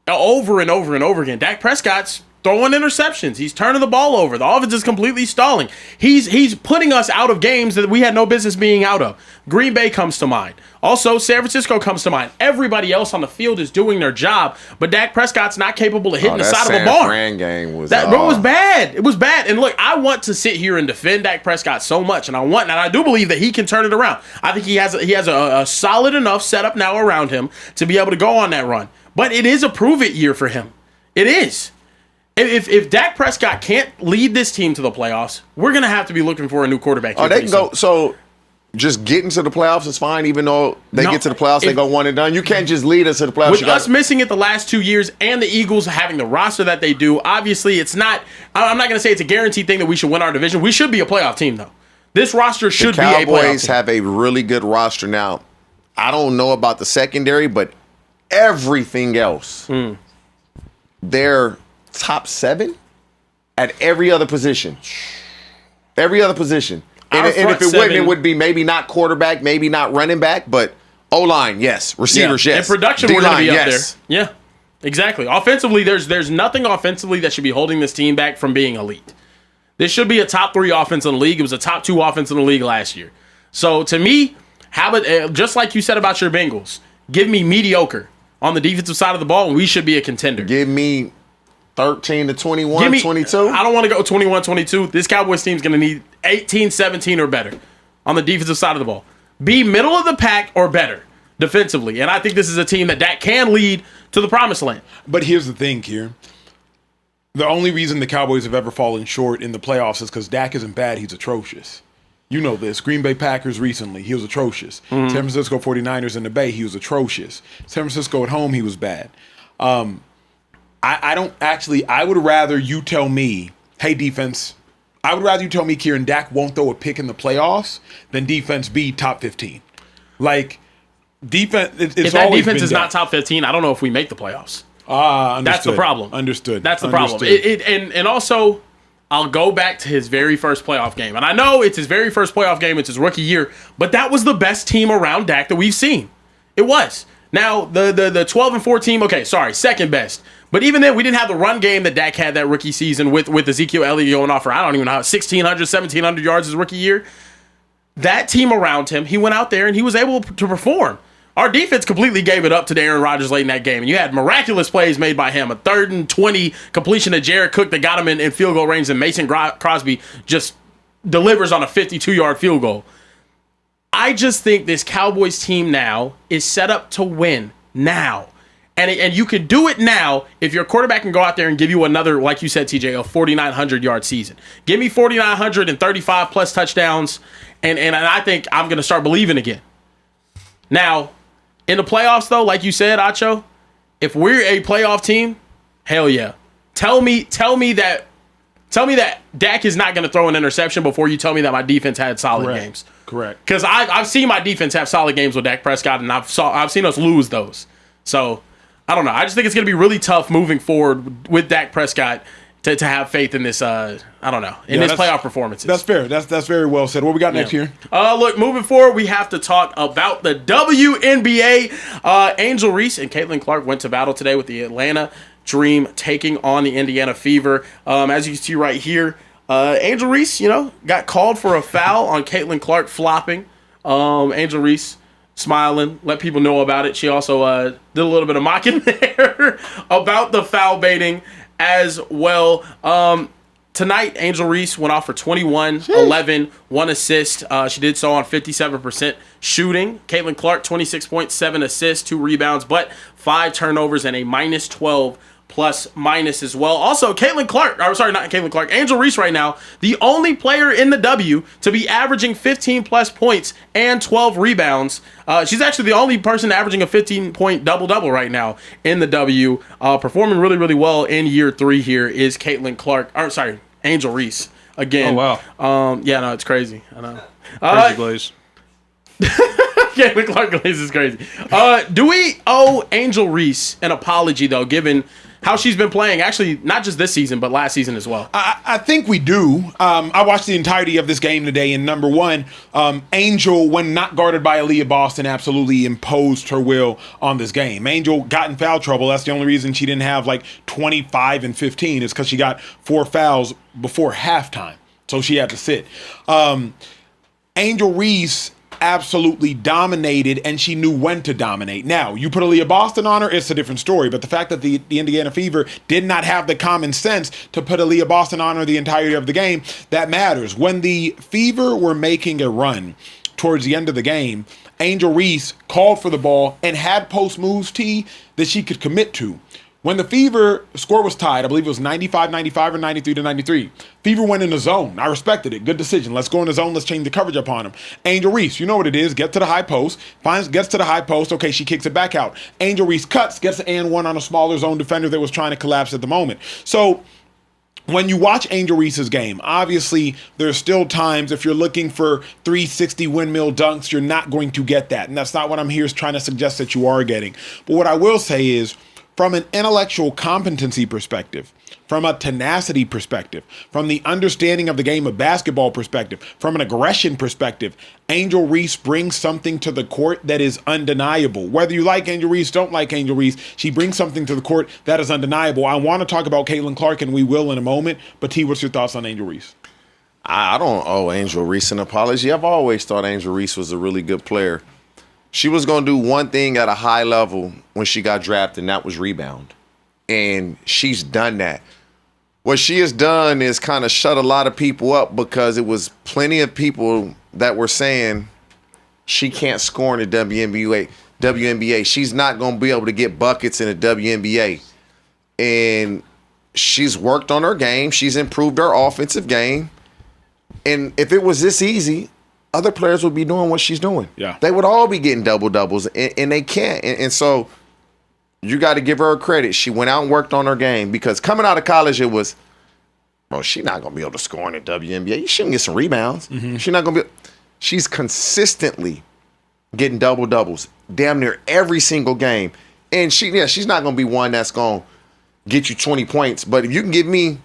over and over and over again. Dak Prescott's throwing interceptions. He's turning the ball over. The offense is completely stalling. He's putting us out of games that we had no business being out of. Green Bay comes to mind. Also, San Francisco comes to mind. Everybody else on the field is doing their job, but Dak Prescott's not capable of hitting the side of a barn. Fran game was That was bad. It was bad. And look, I want to sit here and defend Dak Prescott so much, and I do believe that he can turn it around. I think he has a solid enough setup now around him to be able to go on that run. But it is a prove-it year for him. It is. If Dak Prescott can't lead this team to the playoffs, we're going to have to be looking for a new quarterback. They can go. So just getting to the playoffs is fine, even though they get to the playoffs, they go one and done. You can't just lead us to the playoffs. With us missing it the last 2 years and the Eagles having the roster that they do, obviously it's not. I'm not going to say it's a guaranteed thing that we should win our division. We should be a playoff team, though. This roster should be a playoff team. The Cowboys have a really good roster now. I don't know about the secondary, but everything else, they're top 7 at every other position. Every other position. And if it wouldn't, it would be maybe not quarterback, maybe not running back, but O-line, yes. Receivers, yes. And production, D-line, we're going to be up yes. there. Yeah, exactly. Offensively, there's nothing offensively that should be holding this team back from being elite. This should be a top 3 offense in the league. It was a top 2 offense in the league last year. So to me, just like you said about your Bengals, Give me mediocre on the defensive side of the ball, and we should be a contender. Give me 13 to 21, 22. I don't want to go 21, 22. This Cowboys team's going to need 18, 17 or better on the defensive side of the ball. Be middle of the pack or better defensively. And I think this is a team that can lead to the promised land. But here's the thing, Kier. The only reason the Cowboys have ever fallen short in the playoffs is because Dak isn't bad. He's atrocious. You know this. Green Bay Packers recently, he was atrocious. San Francisco 49ers in the Bay, he was atrocious. San Francisco at home, he was bad. I would rather you tell me, hey, defense, I would rather you tell me Kieran Dak won't throw a pick in the playoffs than defense be top 15. Like, defense, if that defense is not top 15, I don't know if we make the playoffs. That's the problem. Understood. That's the problem. And also, I'll go back to his very first playoff game. And I know it's his very first playoff game. It's his rookie year. But that was the best team around Dak that we've seen. It was. Now, the 12-4 team, okay, sorry, second best. But even then, we didn't have the run game that Dak had that rookie season with Ezekiel Elliott going off for, I don't even know how, 1,600, 1,700 yards his rookie year. That team around him, he went out there and he was able to perform. Our defense completely gave it up to Aaron Rodgers late in that game. And you had miraculous plays made by him. A 3rd and 20 completion to Jared Cook that got him in field goal range. And Mason Crosby just delivers on a 52-yard field goal. I just think this Cowboys team now is set up to win now. And you can do it now if your quarterback can go out there and give you another, like you said, TJ, a 4,900-yard season. Give me 4,935 plus touchdowns, and I think I'm going to start believing again. Now, in the playoffs, though, like you said, Acho, if we're a playoff team, hell yeah. Tell me that Dak is not going to throw an interception before you tell me that my defense had solid games. Correct. Because I've seen my defense have solid games with Dak Prescott, and I've seen us lose those. So, I don't know. I just think it's going to be really tough moving forward with Dak Prescott to have faith in this, this playoff performances. That's fair. That's very well said. What we got next here? Look, moving forward, we have to talk about the WNBA. Angel Reese and Caitlin Clark went to battle today with the Atlanta Dream taking on the Indiana Fever. As you can see right here, Angel Reese, got called for a foul on Caitlin Clark flopping. Angel Reese smiling, let people know about it. She also did a little bit of mocking there about the foul baiting as well. Tonight, Angel Reese went off for 21, 11, 1 assist. She did so on 57% shooting. Caitlin Clark, 26.7 assists, 2 rebounds, but 5 turnovers and a minus 12 plus minus as well. Also, Angel Reese right now, the only player in the W to be averaging 15 plus points and 12 rebounds. She's actually the only person averaging a 15-point double-double right now in the W. Performing really, really well in year 3 here is Angel Reese again. Oh, wow. It's crazy. I know. Crazy Glaze. Caitlin Clark Glaze is crazy. Do we owe Angel Reese an apology, though, given how she's been playing, actually, not just this season, but last season as well? I think we do. I watched the entirety of this game today, and number one, Angel, when not guarded by Aaliyah Boston, absolutely imposed her will on this game. Angel got in foul trouble. That's the only reason she didn't have like 25 and 15 is because she got 4 fouls before halftime, so she had to sit. Angel Reese absolutely dominated, and she knew when to dominate. Now, you put Aaliyah Boston on her, it's a different story, but the fact that the Indiana Fever did not have the common sense to put Aaliyah Boston on her the entirety of the game, that matters. When the Fever were making a run towards the end of the game, Angel Reese called for the ball and had post moves, that she could commit to. When the Fever score was tied, I believe it was 95-95 or 93-93, Fever went in the zone. I respected it. Good decision. Let's go in the zone. Let's change the coverage upon him. Angel Reese, you know what it is. Get to the high post. Gets to the high post. Okay, she kicks it back out. Angel Reese cuts, gets the and one on a smaller zone defender that was trying to collapse at the moment. So when you watch Angel Reese's game, obviously there's still times if you're looking for 360 windmill dunks, you're not going to get that. And that's not what I'm here is trying to suggest that you are getting. But what I will say is, from an intellectual competency perspective, from a tenacity perspective, from the understanding of the game of basketball perspective, from an aggression perspective, Angel Reese brings something to the court that is undeniable. Whether you like Angel Reese, don't like Angel Reese, she brings something to the court that is undeniable. I want to talk about Caitlin Clark, and we will in a moment, but T, what's your thoughts on Angel Reese? I don't owe Angel Reese an apology. I've always thought Angel Reese was a really good player. She was going to do one thing at a high level when she got drafted, and that was rebound. And she's done that. What she has done is kind of shut a lot of people up because it was plenty of people that were saying she can't score in the WNBA. She's not going to be able to get buckets in the WNBA. And she's worked on her game. She's improved her offensive game. And if it was this easy, other players would be doing what she's doing. Yeah. They would all be getting double-doubles, and they can't. And so you got to give her credit. She went out and worked on her game because coming out of college, it was, she's not going to be able to score in the WNBA. She can get some rebounds. Mm-hmm. She's not going to be. She's consistently getting double-doubles damn near every single game. And she's not going to be one that's going to get you 20 points. But if you can give me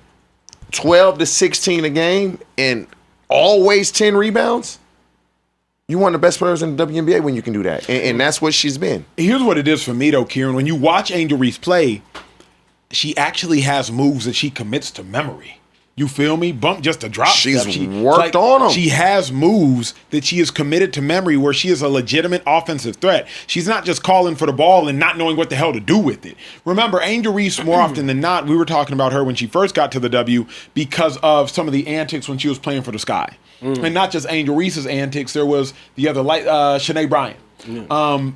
12 to 16 a game and always 10 rebounds, you're one of the best players in the WNBA when you can do that. And that's what she's been. Here's what it is for me, though, Kieran. When you watch Angel Reese play, she actually has moves that she commits to memory. You feel me? Bump just a drop. She's worked on them. She has moves that she is committed to memory where she is a legitimate offensive threat. She's not just calling for the ball and not knowing what the hell to do with it. Remember, Angel Reese, more often than not, we were talking about her when she first got to the W because of some of the antics when she was playing for the Sky. And not just Angel Reese's antics. There was the other, Shanae Bryant.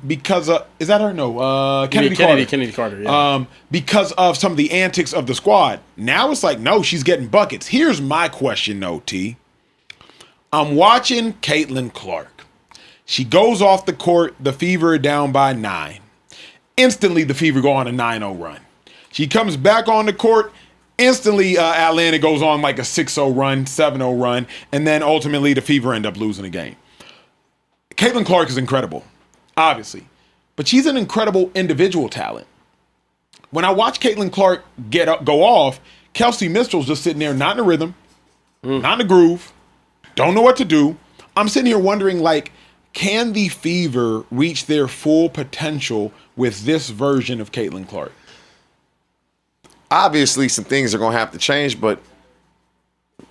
Because is that her? No, Kennedy Carter. Kennedy Carter. Yeah. Because of some of the antics of the squad. Now it's like, no, she's getting buckets. Here's my question, though, T. I'm watching Caitlin Clark. She goes off the court. The Fever are down by 9. Instantly, the Fever go on a 9-0 run. She comes back on the court. Instantly, Atlanta goes on like a 6-0 run, 7-0 run, and then ultimately the Fever end up losing the game. Caitlin Clark is incredible, obviously, but she's an incredible individual talent. When I watch Caitlin Clark go off, Kelsey Mitchell's just sitting there, not in the rhythm, not in the groove, don't know what to do. I'm sitting here wondering, can the Fever reach their full potential with this version of Caitlin Clark? Obviously, some things are going to have to change, but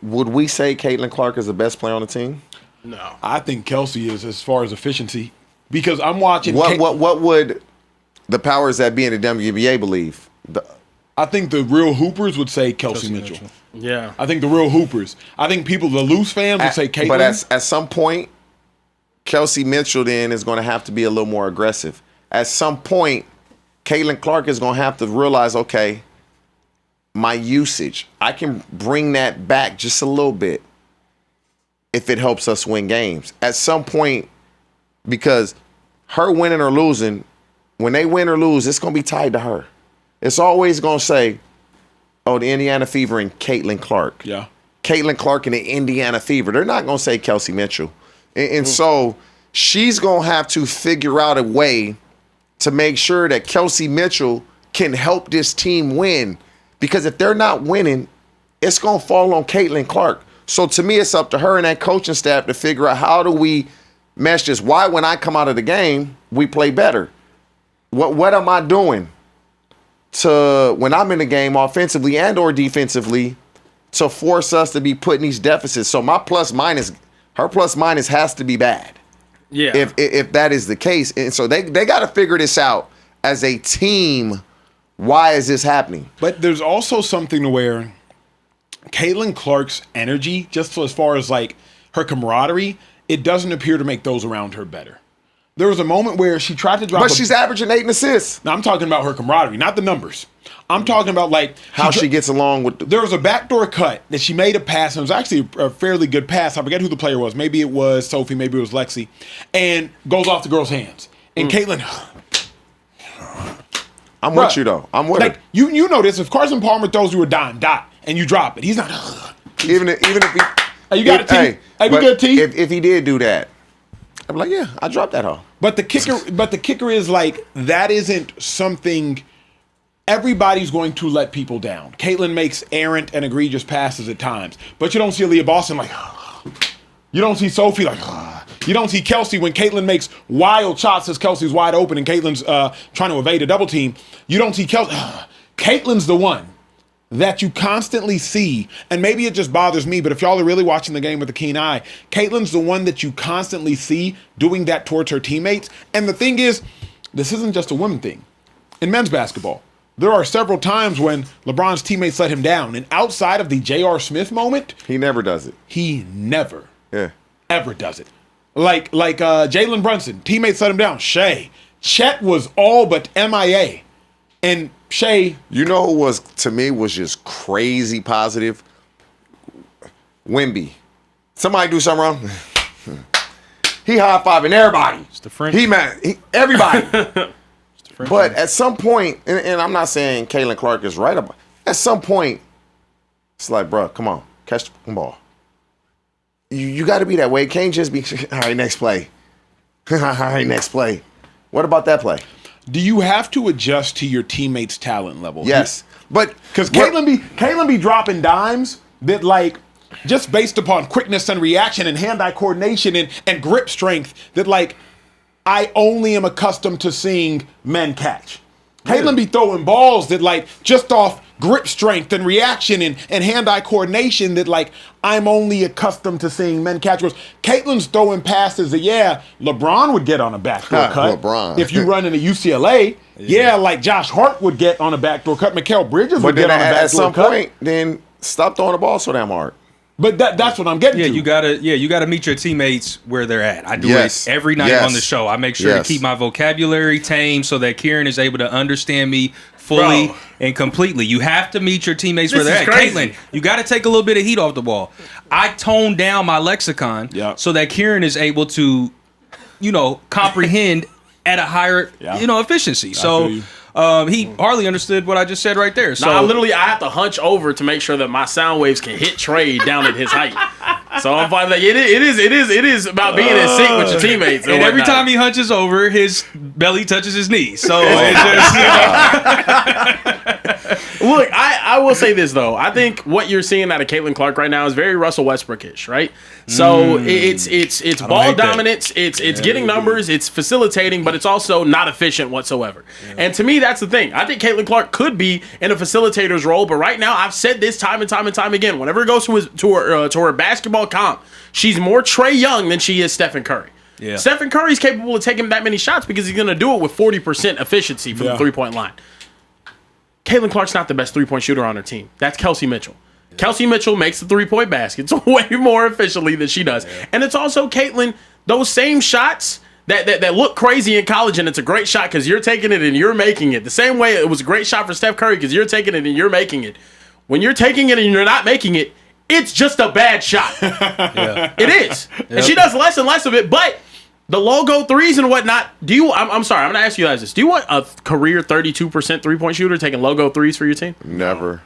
would we say Caitlin Clark is the best player on the team? No. I think Kelsey is as far as efficiency because I'm watching. What would the powers that be in the WNBA believe? I think the real hoopers would say Kelsey Mitchell. Yeah. I think the real hoopers. I think the loose fans would say Caitlin. But at some point, Kelsey Mitchell then is going to have to be a little more aggressive. At some point, Caitlin Clark is going to have to realize, okay, my usage, I can bring that back just a little bit if it helps us win games. At some point, because her winning or losing, when they win or lose, it's going to be tied to her. It's always going to say, oh, the Indiana Fever and Caitlin Clark. Yeah. Caitlin Clark and the Indiana Fever. They're not going to say Kelsey Mitchell. And so she's going to have to figure out a way to make sure that Kelsey Mitchell can help this team win. Because if they're not winning, it's going to fall on Caitlin Clark. So to me, it's up to her and that coaching staff to figure out how do we mesh this. Why, when I come out of the game, we play better? What am I doing to when I'm in the game offensively and or defensively to force us to be putting these deficits? So my plus minus, her plus minus has to be bad. Yeah. If that is the case. And so they got to figure this out as a team. Why is this happening? But there's also something to where Caitlin Clark's energy, just as far as her camaraderie, it doesn't appear to make those around her better. There was a moment where she tried to drop. But she's averaging 8 assists. Now I'm talking about her camaraderie, not the numbers. I'm talking about how she gets along with. There was a backdoor cut that she made a pass, and it was actually a fairly good pass. I forget who the player was. Maybe it was Sophie, maybe it was Lexi, and goes off the girl's hands. And Caitlin. I'm with you though. I'm with her. You know this. If Carson Palmer throws you a dime dot and you drop it, he's not. Even if he. Hey, you got a T. Hey, we good T. If he did do that, I'm like, yeah, I dropped that off. But the kicker is that isn't something everybody's going to let people down. Caitlin makes errant and egregious passes at times, but you don't see Aaliyah Boston you don't see Sophie you don't see Kelsey when Caitlin makes wild shots as Kelsey's wide open and Caitlin's trying to evade a double team. You don't see Kelsey. Caitlin's the one that you constantly see, and maybe it just bothers me, but if y'all are really watching the game with a keen eye, Caitlin's the one that you constantly see doing that towards her teammates. And the thing is, this isn't just a women thing. In men's basketball, there are several times when LeBron's teammates let him down, and outside of the J.R. Smith moment, he never does it. He never, ever does it. Like Jalen Brunson, teammates let him down. Chet was all but MIA. And Shea, you know who was, to me, was just crazy positive? Wemby. Somebody do something wrong. He high-fiving everybody. It's the French. Everybody. But at some point, and I'm not saying Caitlin Clark is right about, at some point, it's like, bro, come on, catch the fucking ball. You got to be that way. It can't just be, all right, next play. All right, next play. What about that play? Do you have to adjust to your teammates' talent level? Yes, but because Caitlin be dropping dimes that, like, just based upon quickness and reaction and hand-eye coordination and grip strength, that, like, I only am accustomed to seeing men catch. Caitlin be throwing balls that, like, just off grip strength and reaction and hand-eye coordination that, like, I'm only accustomed to seeing men catch. Caitlin's throwing passes that, LeBron would get on a backdoor cut. LeBron. If you run into UCLA, like Josh Hart would get on a backdoor cut. Mikal Bridges would get on a backdoor cut. At some point, then stop throwing the ball so damn hard. But that's what I'm getting to. You gotta meet your teammates where they're at. I do it every night on the show. I make sure to keep my vocabulary tame so that Kieran is able to understand me fully and completely. You have to meet your teammates where they're at. Caitlin, you got to take a little bit of heat off the ball. I toned down my lexicon so that Kieran is able to, comprehend at a higher, efficiency. So he hardly understood what I just said right there. So I have to hunch over to make sure that my sound waves can hit Trey down at his height. So I'm fine. Like, it is about being in sync with your teammates. And every time he hunches over, his belly touches his knees. So it's just. Look, I will say this though. I think what you're seeing out of Caitlin Clark right now is very Russell Westbrook-ish, right? So it's ball dominance, it's getting numbers, it's facilitating, but it's also not efficient whatsoever. Yeah. And to me, that's the thing. I think Caitlin Clark could be in a facilitator's role, but right now, I've said this time and time and time again. Whenever it goes to her basketball comp, she's more Trae Young than she is Stephen Curry. Yeah. Stephen Curry's capable of taking that many shots because he's going to do it with 40% efficiency from the three-point line. Caitlin Clark's not the best three-point shooter on her team. That's Kelsey Mitchell. Yeah. Kelsey Mitchell makes the three-point baskets way more efficiently than she does. Yeah. And it's also, Caitlin, those same shots that look crazy in college, and it's a great shot because you're taking it and you're making it. The same way it was a great shot for Steph Curry because you're taking it and you're making it. When you're taking it and you're not making it, it's just a bad shot. It is. Yep. And she does less and less of it, but the logo threes and whatnot. I'm sorry, I'm going to ask you guys this. Do you want a career 32% three-point shooter taking logo threes for your team? Never.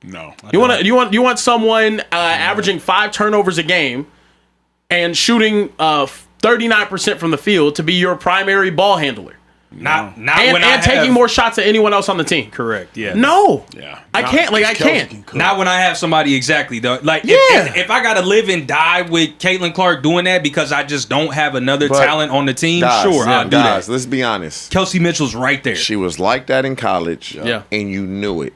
No. You want someone averaging 5 turnovers a game and shooting 39% from the field to be your primary ball handler? And taking more shots than anyone else on the team. Correct. Yeah. No. Yeah. I can't. I can't. Not when I have somebody exactly though. Like if I gotta live and die with Caitlin Clark doing that because I just don't have another talent on the team, I'll do that. Let's be honest. Kelsey Mitchell's right there. She was like that in college. Yeah. And you knew it.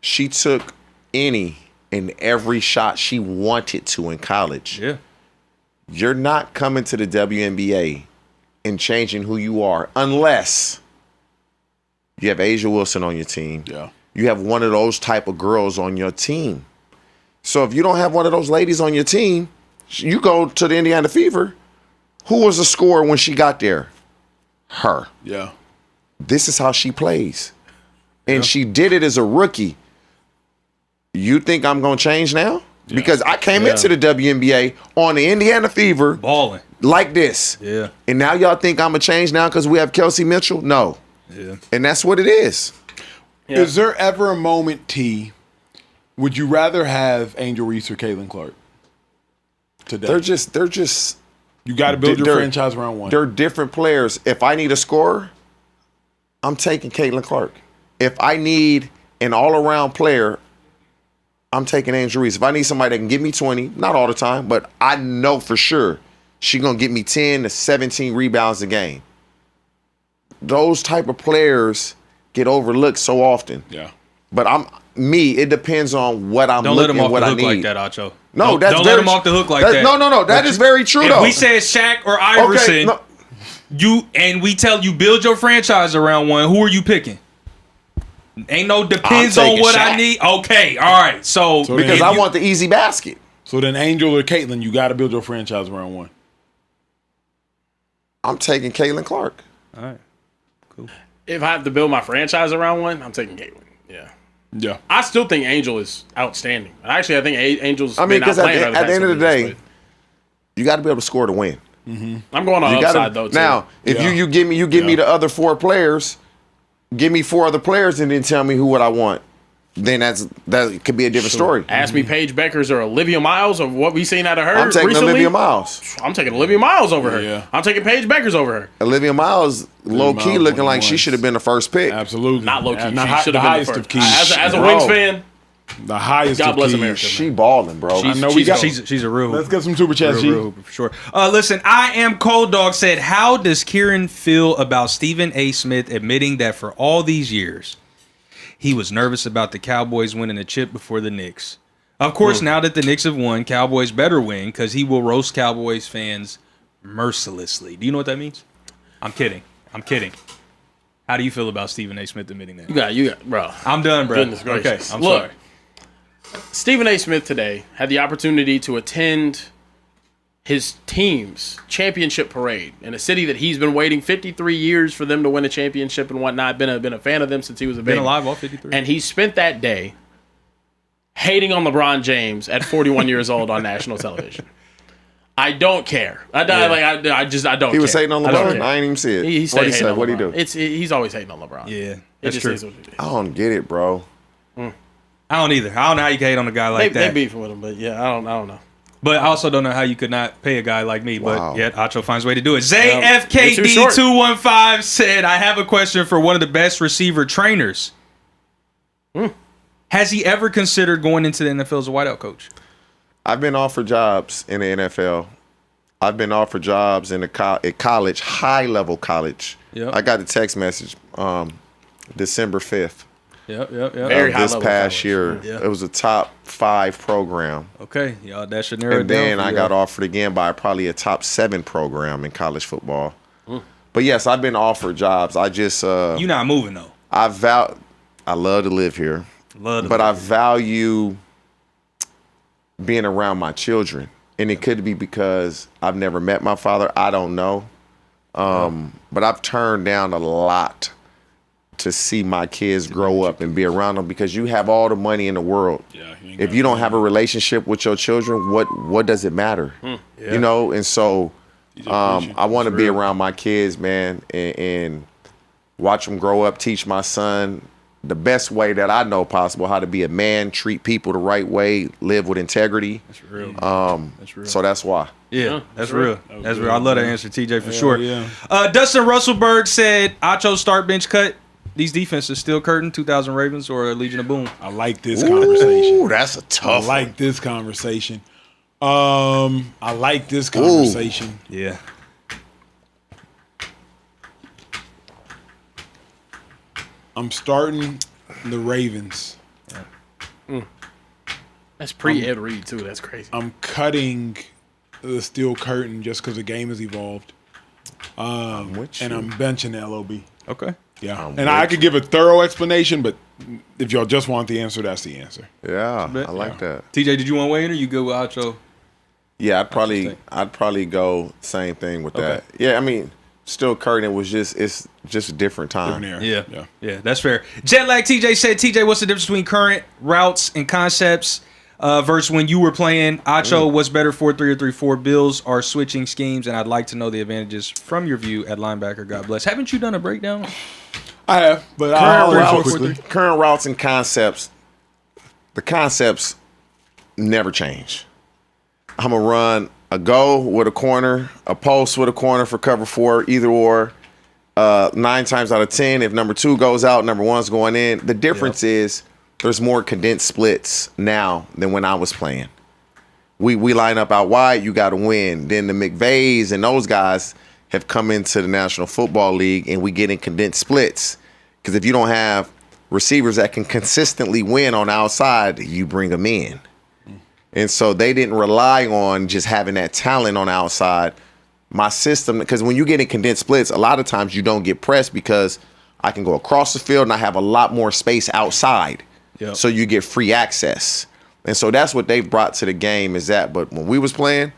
She took any and every shot she wanted to in college. Yeah. You're not coming to the WNBA and changing who you are unless you have Asia Wilson on your team. Yeah. You have one of those type of girls on your team. So if you don't have one of those ladies on your team, you go to the Indiana Fever. Who was the scorer when she got there? Her. Yeah. This is how she plays. And she did it as a rookie. You think I'm going to change now? Yeah. Because I came into the WNBA on the Indiana Fever. Balling. Like this. Yeah. And now y'all think I'm going to change now because we have Kelsey Mitchell? No. Yeah. And that's what it is. Yeah. Is there ever a moment, T, would you rather have Angel Reese or Caitlin Clark today? They're just. You got to build your franchise around one. They're different players. If I need a scorer, I'm taking Caitlin Clark. If I need an all-around player, I'm taking Angel Reese. If I need somebody that can give me 20, not all the time, but I know for sure she's going to get me 10 to 17 rebounds a game. Those type of players get overlooked so often. Yeah. But it depends on what I'm Don't let him looking off what the I hook need. like that, Acho. No, don't let him off the hook like that. No, that is very true, If though. we said Shaq or Iverson, Okay, and we tell you build your franchise around one, who are you picking? Ain't no depends on what Shaq. I need. Okay, all right. So because I want the easy basket. So then Angel or Caitlin, you got to build your franchise around one. I'm taking Caitlin Clark. All right, cool. If I have to build my franchise around one, I'm taking Caitlin. Yeah. Yeah. I still think Angel is outstanding. Actually, I think Angel's. I mean, because at the end of the day, you got to be able to score to win. I'm going on the upside though. Too. Now, if you give me the other 4 players, give me 4 other players, and then tell me what I want. Then that could be a different story. Ask me Paige Beckers or Olivia Miles of what we seen out of her. I'm taking recently. Olivia Miles. I'm taking Olivia Miles over her. Yeah. I'm taking Paige Beckers over her. Olivia Miles, low key, Miles looking like won she once. should have been the first pick. Absolutely. Not low key. Not She should the have been highest the of first. keys. As a Bro. Wings fan, The highest God of bless keys. America. She balling, bro. I know we got. She's a real hooper. Let's get some super chats, G. Real hooper, for sure. Listen, I am Cold Dog said, how does Kieran feel about Stephen A. Smith admitting that for all these years he was nervous about the Cowboys winning a chip before the Knicks? Of course, now that the Knicks have won, Cowboys better win because he will roast Cowboys fans mercilessly. Do you know what that means? I'm kidding. How do you feel about Stephen A. Smith admitting that? you got, bro. I'm done, bro. Goodness gracious. Okay, I'm Look, sorry. Stephen A. Smith today had the opportunity to attend his team's championship parade in a city that he's been waiting 53 years for them to win a championship and whatnot. Been a fan of them since he was a baby. Been alive all 53. And he spent that day hating on LeBron James at 41 years old on national television. I don't care. I don't. He was care. hating on I don't LeBron. care. I ain't even see it. He's What he hating say? on What he do? LeBron. He's always hating on LeBron. Yeah, It that's just true. is what it is. I don't get it, bro. I don't either. I don't know how you can hate on a guy like They that. beefing with him, but yeah, I don't know. But I also don't know how you could not pay a guy like me. Wow. But yet, Acho finds a way to do it. you're too short. ZFKD215 said, I have a question for one of the best receiver trainers. Has he ever considered going into the NFL as a wideout coach? I've been offered jobs in the NFL. I've been offered jobs in at college, high-level college. Yep. I got the text message December 5th. Yep. Very of high this level past college. year. Yeah. It was a top 5 program. Okay. Y'all, that should narrow it And down. then for I you. got offered again by probably a top 7 program in college football. But yes, I've been offered jobs. I just You not moving, though. I love to live here. But I value being around my children. And it could be because I've never met my father. I don't know. But I've turned down a lot to see my kids grow up and be around them because you have all the money in the world. Yeah, If you don't have a relationship with your children, what does it matter? You know, and so I want to be around my kids, man, and watch them grow up, teach my son the best way that I know possible, how to be a man, treat people the right way, live with integrity. That's real. That's real. So that's why. Yeah, that's real. That's real. I love that answer, TJ, for sure. Yeah. Dustin Russellberg said, Acho start bench cut. These defenses still curtain, 2,000 Ravens or Legion of Boom. I like this conversation. Ooh, that's a tough I like this conversation. I like this conversation. Yeah. I'm starting the Ravens. That's pre-Ed Reed, too. That's crazy. I'm cutting the steel curtain just because the game has evolved. And I'm benching the LOB. Okay. Yeah. And I could give a thorough explanation, but if y'all just want the answer, that's the answer. Yeah, I like that. TJ, did you want to weigh in or you good with Acho? Yeah, I'd probably go same thing with that. Yeah, I mean, still curtain was it's just a different time. Different era. Yeah, that's fair. Jetlag TJ said, TJ, what's the difference between current routes and concepts versus when you were playing? Acho, what's better, 4-3 or 3-4? Bills are switching schemes, and I'd like to know the advantages from your view at linebacker. God bless. Haven't you done a breakdown? I have, but I'll quickly. Current routes and concepts. The concepts never change. I'm gonna run a go with a corner, a post with a corner for cover 4, either or. 9 times out of 10, if number 2 goes out, number 1's going in. The difference is there's more condensed splits now than when I was playing. We line up out wide, you got to win. Then the McVays and those guys have come into the National Football League, and we get in condensed splits. Because if you don't have receivers that can consistently win on the outside, you bring them in. And so they didn't rely on just having that talent on the outside. My system, because when you get in condensed splits, a lot of times you don't get pressed because I can go across the field and I have a lot more space outside. Yep. So you get free access. And so that's what they've brought to the game is that. But when we was playing,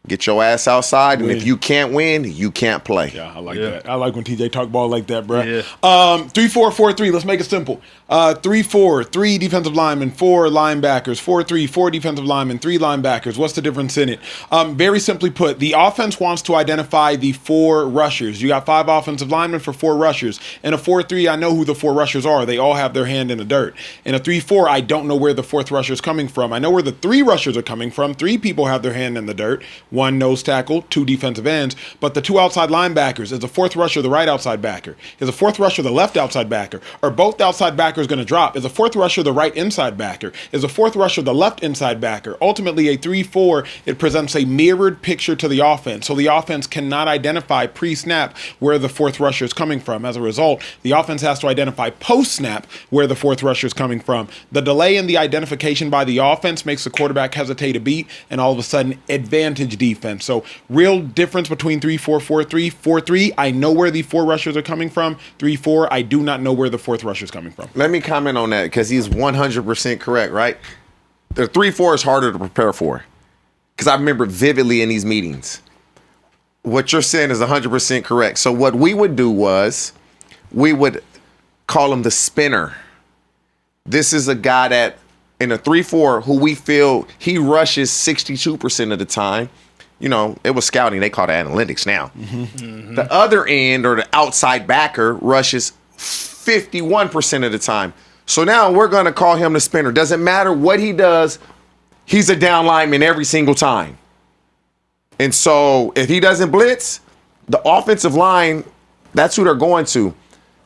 get your ass outside, and if you can't win, you can't play. Yeah, I like that. I like when TJ talk ball like that, bro. Yeah. 3-4-4-3. Let's make it simple. 3-4, 3 defensive linemen, 4 linebackers. 4-3, 4 defensive linemen, 3 linebackers. What's the difference in it? Very simply put, the offense wants to identify the 4 rushers. You got 5 offensive linemen for 4 rushers. In a 4-3, I know who the 4 rushers are. They all have their hand in the dirt. In a 3-4, I don't know where the 4th rusher is coming from. I know where the 3 rushers are coming from. 3 people have their hand in the dirt. 1 nose tackle, 2 defensive ends, but the 2 outside linebackers, is the 4th rusher the right outside backer? Is the 4th rusher the left outside backer? Are both outside backers going to drop? Is the 4th rusher the right inside backer? Is the 4th rusher the left inside backer? Ultimately, a 3-4, it presents a mirrored picture to the offense, so the offense cannot identify pre-snap where the 4th rusher is coming from. As a result, the offense has to identify post-snap where the 4th rusher is coming from. The delay in the identification by the offense makes the quarterback hesitate a beat, and all of a sudden, advantage defense. So real difference between 3-4-4-3. 4-3, I know where the 4 rushers are coming from. 3-4, I do not know where the 4th rusher is coming from. Let me comment on that because he's 100% correct, right? The 3-4 is harder to prepare for because I remember vividly in these meetings. What you're saying is 100% correct. So what we would do was we would call him the spinner. This is a guy that in a 3-4 who we feel he rushes 62% of the time. You know, it was scouting. They call it analytics now. Mm-hmm. Mm-hmm. The other end or the outside backer rushes 51% of the time. So now we're going to call him the spinner. Doesn't matter what he does. He's a down lineman every single time. And so if he doesn't blitz, the offensive line, that's who they're going to.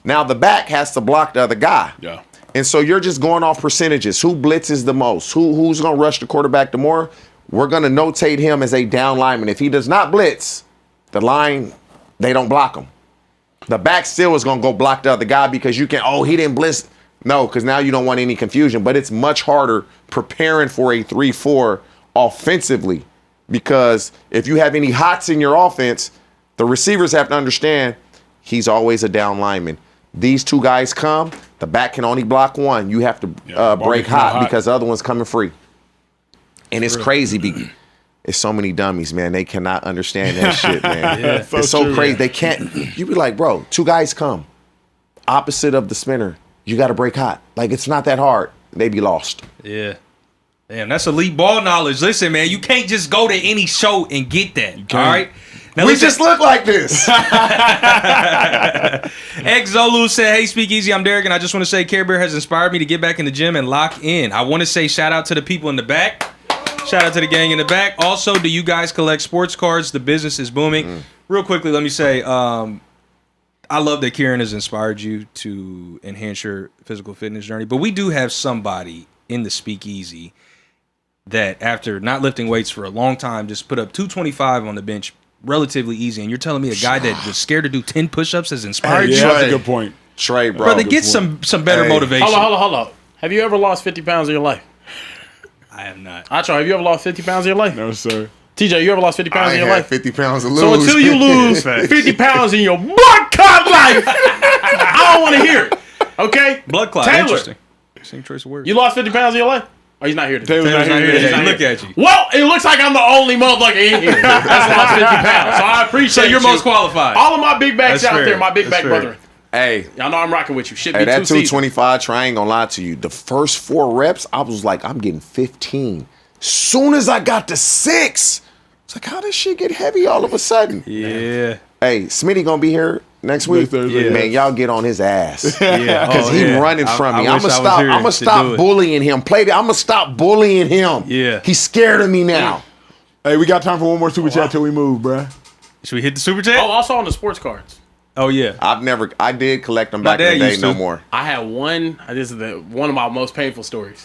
Now the back has to block the other guy. Yeah. And so you're just going off percentages. Who blitzes the most? Who's going to rush the quarterback the more? We're going to notate him as a down lineman. If he does not blitz, the line, they don't block him. The back still is going to go block the other guy because you can, he didn't blitz. No, because now you don't want any confusion. But it's much harder preparing for a 3-4 offensively because if you have any hots in your offense, the receivers have to understand he's always a down lineman. These 2 guys come, the back can only block 1. You have to break hot because the other one's coming free. And it's crazy. It's so many dummies, man. They cannot understand that shit, man. Yeah. It's so crazy. They can't. You be like, bro, 2 guys come. Opposite of the spinner. You got to break hot. Like, it's not that hard. They be lost. Yeah. Damn, that's elite ball knowledge. Listen, man, you can't just go to any show and get that. All right? Now, we just look like this. X Zolu said, hey, Speakeasy, I'm Derek, and I just want to say Carebear has inspired me to get back in the gym and lock in. I want to say shout out to the people in the back. Shout out to the gang in the back. Also, do you guys collect sports cards? The business is booming. Real quickly, let me say, I love that Kieran has inspired you to enhance your physical fitness journey. But we do have somebody in the Speakeasy that, after not lifting weights for a long time, just put up 225 on the bench relatively easy. And you're telling me a guy that was scared to do 10 push-ups has inspired you? Yeah, that's a good point. Trey, bro. Brother, get some better motivation. Hold on. Have you ever lost 50 pounds in your life? I have not. Acho, have you ever lost 50 pounds in your life? No, sir. TJ, you ever lost 50 pounds in your life? 50 pounds to lose. So until you lose 50 pounds in your blood clot life, I don't want to hear it. Okay? Blood clot. Taylor, Interesting. Same choice of words. You lost 50 pounds in your life? Oh, he's not here today. Taylor's not here today. Look at you. Well, it looks like I'm the only motherfucker in here that's lost 50 pounds. So I appreciate you're most qualified. All of my big backs That's out fair. there, my big That's back fair. brethren. Hey, Y'all know I'm rocking with you. Shit be that 2 seasons. 225, I ain't gonna lie to you. The first 4 reps, I was like, I'm getting 15. Soon as I got to 6, it's like, how does shit get heavy all of a sudden? Yeah. Hey, Smitty gonna be here next week. Thursday. Man, y'all get on his ass. Yeah. Because he running from me. I'm gonna stop bullying him. I'm gonna stop bullying him. Yeah. He's scared of me now. Hey, we got time for one more super chat till we move, bruh. Should we hit the super chat? Oh, also on the sports cards. Oh, yeah. I did collect them back in the day, no more. I had one. This is one of my most painful stories.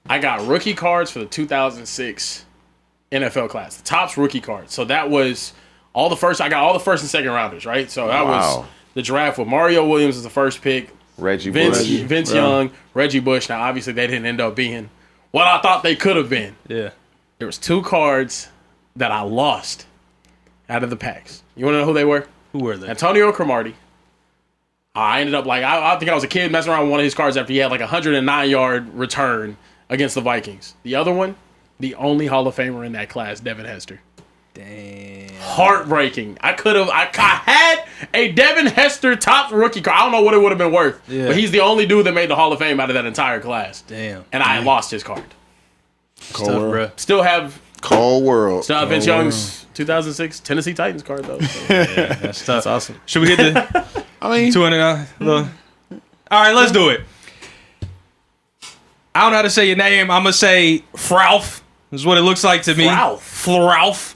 I got rookie cards for the 2006 NFL class, the Topps rookie cards. So that was I got all the first and second rounders, right? So that was the draft with Mario Williams as the first pick, Vince Young, Reggie Bush. Now, obviously, they didn't end up being what I thought they could have been. Yeah. There was 2 cards that I lost out of the packs. You want to know who they were? Who were they? Antonio Cromartie. I ended up I think I was a kid messing around with one of his cards after he had like a 109-yard return against the Vikings. The other one, the only Hall of Famer in that class, Devin Hester. Damn. Heartbreaking. I had a Devin Hester top rookie card. I don't know what it would have been worth, but he's the only dude that made the Hall of Fame out of that entire class. Damn. And I lost his card. Cold world. Still have Vince Young's 2006 Tennessee Titans card though. So. Yeah, that's tough. That's awesome. Should we hit the I mean, 200? All right, let's do it. I don't know how to say your name. I'm gonna say Fralf. This is what it looks like to me. Fralf.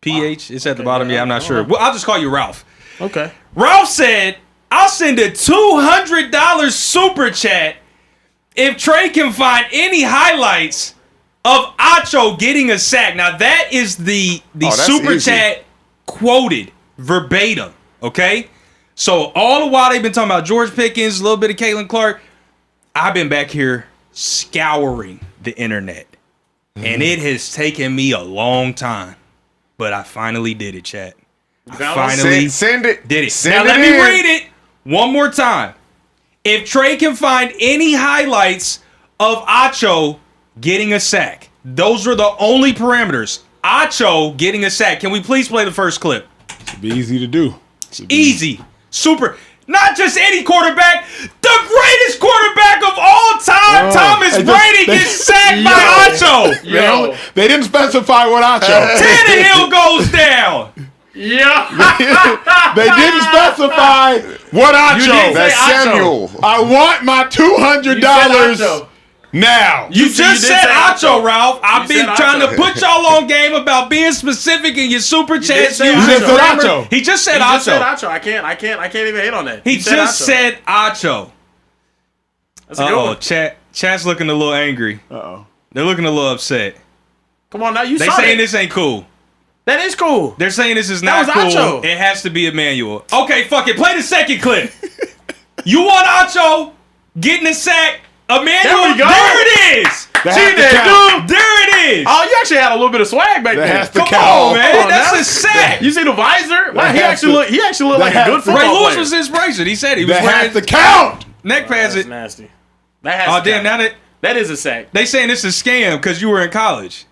PH. It's at the bottom. Yeah, I'm not sure. Well, I'll just call you Ralph. Okay. Ralph said, "I'll send a $200 super chat if Trey can find any highlights of Acho getting a sack." Now that is the super easy. chat quoted verbatim. Okay, so all the while they've been talking about George Pickens, a little bit of Caitlin Clark, I've been back here scouring the internet, and it has taken me a long time, but I finally did it, chat. I finally send it. did it. Send now it let me in. read it one more time. If Trey can find any highlights of Acho getting a sack, those are the only parameters. Acho getting a sack. Can we please play the first clip? It'd be easy to do. Easy. Super. Not just any quarterback. The greatest quarterback of all time, Thomas Brady, gets sacked by Acho. They didn't specify what Acho. Tannehill goes down. Yeah. They didn't specify what Acho. didn't say That's Acho. Samuel. I want my $200 now. You just did said say Acho, Acho. Ralph. I've You been said trying Acho. to put y'all on game about being specific in your super chats. say using Acho. grammar. Acho. He just said He just said Acho. Acho. I can't even hate on that. He said just Acho. said Acho. That's a good one. Chat's looking a little angry. They're looking a little upset. Come on now, you They saw saying it. this ain't cool. That is cool. They're saying this is That not was cool. Acho. It has to be Emmanuel. Okay, fuck it. Play the second clip. You want Acho getting a sack? Emmanuel, There we go. there it is. That See has to that, count. dude? There it is. Oh, you actually had a little bit of swag back That there. has to Come count. on, man. Come on, That's now. a sack. You see the visor? Wow, he has actually to- looked like a that good has to- Ray football Lewis player. was inspiration. He said he was That wearing has to count. neck pads. That's nasty. That has Oh to damn! count. Now That is a sack. they saying this is a scam because you were in college.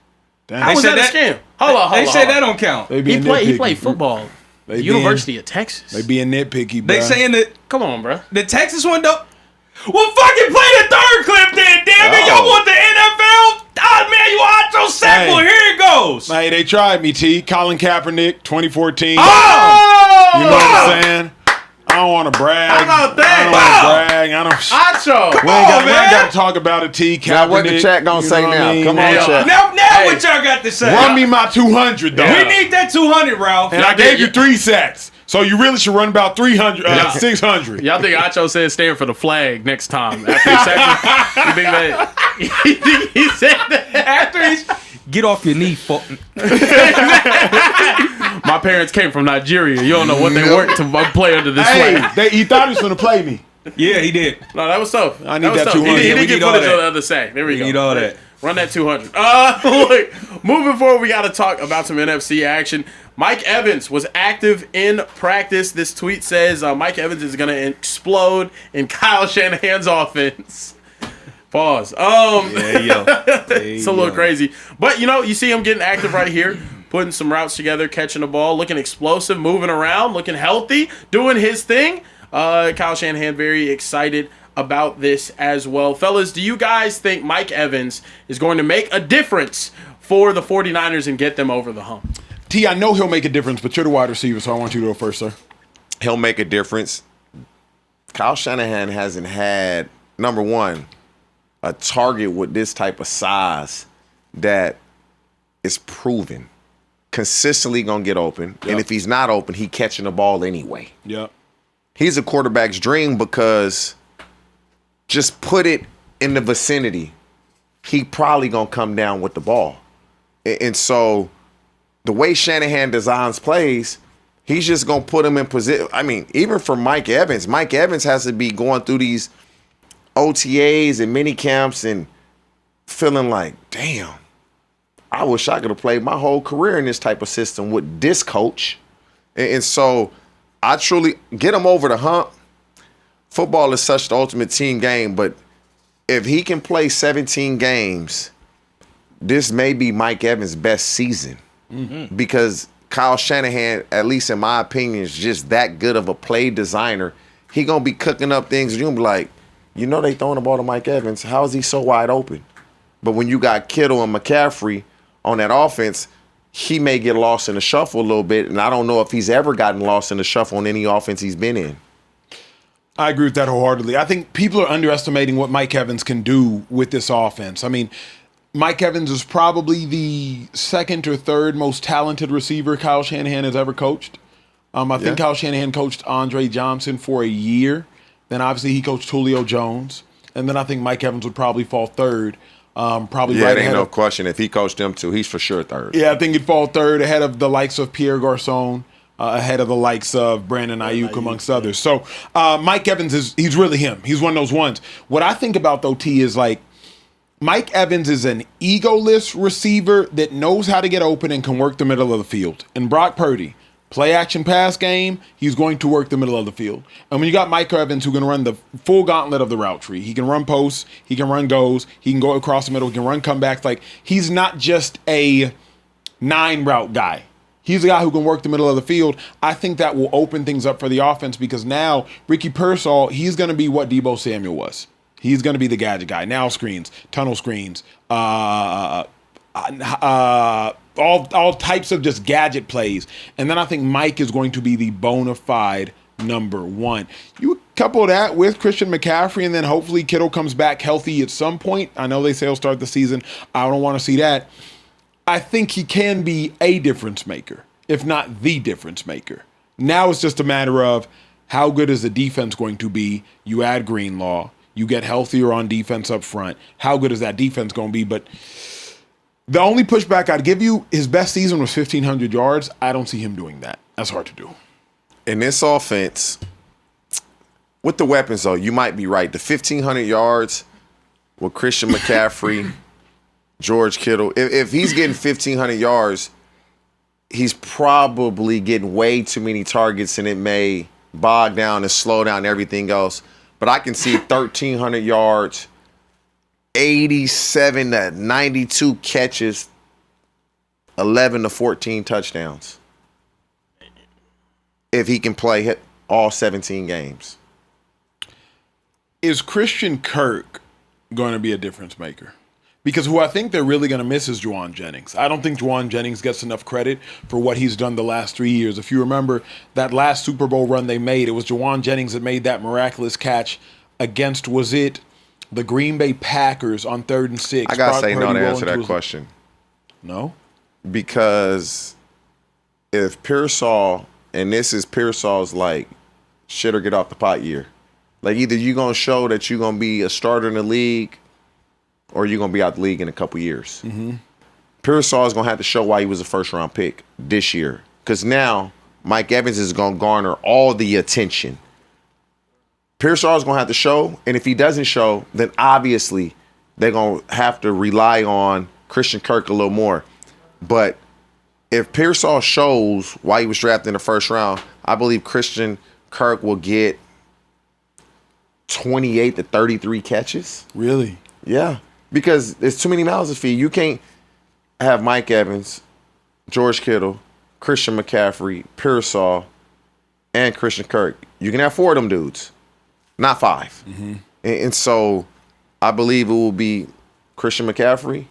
How was said that a that- scam? Hold on. They said that don't count. They He being played nitpicky. football. They The University of Texas. They being nitpicky, bro. They saying that Come on, bro. the Texas one don't. Well, fucking play the third clip then, damn it! Y'all want the NFL? Oh man, you Acho sack. Hey. Well, here it goes. Hey, they tried me, T. Colin Kaepernick, 2014. Oh! You know what I'm saying? I don't want to brag. How about that? I don't want to brag. I don't. Acho. We ain't man. got to talk about it, T. Kaepernick. Now what the chat gonna you say know what now? I mean? Come on, Hey, chat. Now what y'all got to say? Run me my 200, though. We need that 200, Ralph. And I gave you 3 sacks. So you really should run about 300, 600. Y'all think Acho said stand for the flag next time after he sacked him? You think that? You think he said that? After he's get off your knee, fuck. My parents came from Nigeria. You don't know what they worked to play under this Hey, flag. he thought he was going to play me. Yeah, he did. No, that was tough. I need was that tough. 200. He Yeah, we didn't need get all footage that. of the other sack. There we go. need all that. Run that 200. Look, moving forward, we got to talk about some NFC action. Mike Evans was active in practice. This tweet says Mike Evans is going to explode in Kyle Shanahan's offense. Pause. It's a little crazy. But, you see him getting active right here, putting some routes together, catching the ball, looking explosive, moving around, looking healthy, doing his thing. Kyle Shanahan very excited about this as well. Fellas, do you guys think Mike Evans is going to make a difference for the 49ers and get them over the hump? T, I know he'll make a difference, but you're the wide receiver, so I want you to go first, sir. He'll make a difference. Kyle Shanahan hasn't had, number one, a target with this type of size that is proven. Consistently going to get open. Yep. And if he's not open, he catching the ball anyway. Yep. He's a quarterback's dream because just put it in the vicinity, he probably going to come down with the ball. And so the way Shanahan designs plays, He's just going to put him in position. I mean, even for Mike Evans has to be going through these OTAs and mini camps and feeling like, damn, I wish I could have played my whole career in this type of system with this coach. And so I truly get him over the hump. Football is such the ultimate team game, but if he can play 17 games, this may be Mike Evans' best season because Kyle Shanahan, at least in my opinion, is just that good of a play designer. He going to be cooking up things and you're going to be like, you know they throwing the ball to Mike Evans. How is he so wide open? But when you got Kittle and McCaffrey on that offense, he may get lost in the shuffle a little bit, and I don't know if he's ever gotten lost in the shuffle on any offense he's been in. I agree with that wholeheartedly. I think people are underestimating what Mike Evans can do with this offense. I mean, Mike Evans is probably the second or third most talented receiver Kyle Shanahan has ever coached. I think Kyle Shanahan coached Andre Johnson for a year. Then obviously he coached Julio Jones. And then I think Mike Evans would probably fall third. Probably right ain't ahead no question. If he coached them two, he's for sure third. Yeah, I think he'd fall third ahead of the likes of Pierre Garçon, ahead of the likes of Brandon Ayuk, amongst others. So Mike Evans he's really him. He's one of those ones. What I think about, though, T, is like Mike Evans is an egoless receiver that knows how to get open and can work the middle of the field. And Brock Purdy, play action pass game, he's going to work the middle of the field. And when you got Mike Evans who can run the full gauntlet of the route tree, he can run posts, he can run goes, he can go across the middle, he can run comebacks. Like, he's not just a 9-route guy. He's a guy who can work the middle of the field. I think that will open things up for the offense because now Ricky Pearsall, he's going to be what Deebo Samuel was. He's going to be the gadget guy. Now screens, tunnel screens, all types of just gadget plays. And then I think Mike is going to be the bona fide number one. You couple that with Christian McCaffrey, and then hopefully Kittle comes back healthy at some point. I know they say he'll start the season. I don't want to see that. I think he can be a difference maker, if not the difference maker. Now it's just a matter of how good is the defense going to be. You add Greenlaw. You get healthier on defense up front. How good is that defense going to be? But the only pushback I'd give you, his best season was 1,500 yards. I don't see him doing that. That's hard to do. In this offense, with the weapons, though, you might be right. The 1,500 yards with Christian McCaffrey, George Kittle, if he's getting 1,500 yards, he's probably getting way too many targets, and it may bog down and slow down everything else. But I can see 1,300 yards, 87 to 92 catches, 11 to 14 touchdowns. If he can play all 17 games. Is Christian Kirk going to be a difference maker? Because who I think they're really going to miss is Juwan Jennings. I don't think Juwan Jennings gets enough credit for what he's done the last 3 years. If you remember that last Super Bowl run they made, it was Juwan Jennings that made that miraculous catch against, was it the Green Bay Packers on 3rd and 6? I got to say no to answer that question. No? Because if Pearsall, and this is Pearsall's like shit or get off the pot year, like either you're going to show that you're going to be a starter in the league or you're going to be out the league in a couple years. Mm-hmm. Pearsall is going to have to show why he was a first-round pick this year. Because now Mike Evans is going to garner all the attention. Pearsall is going to have to show, and if he doesn't show, then obviously they're going to have to rely on Christian Kirk a little more. But if Pearsall shows why he was drafted in the first round, I believe Christian Kirk will get 28 to 33 catches. Really? Yeah. Because there's too many mouths to feed. You can't have Mike Evans, George Kittle, Christian McCaffrey, Pearsall, and Christian Kirk. You can have 4 of them dudes, not 5. Mm-hmm. And so I believe it will be Christian McCaffrey,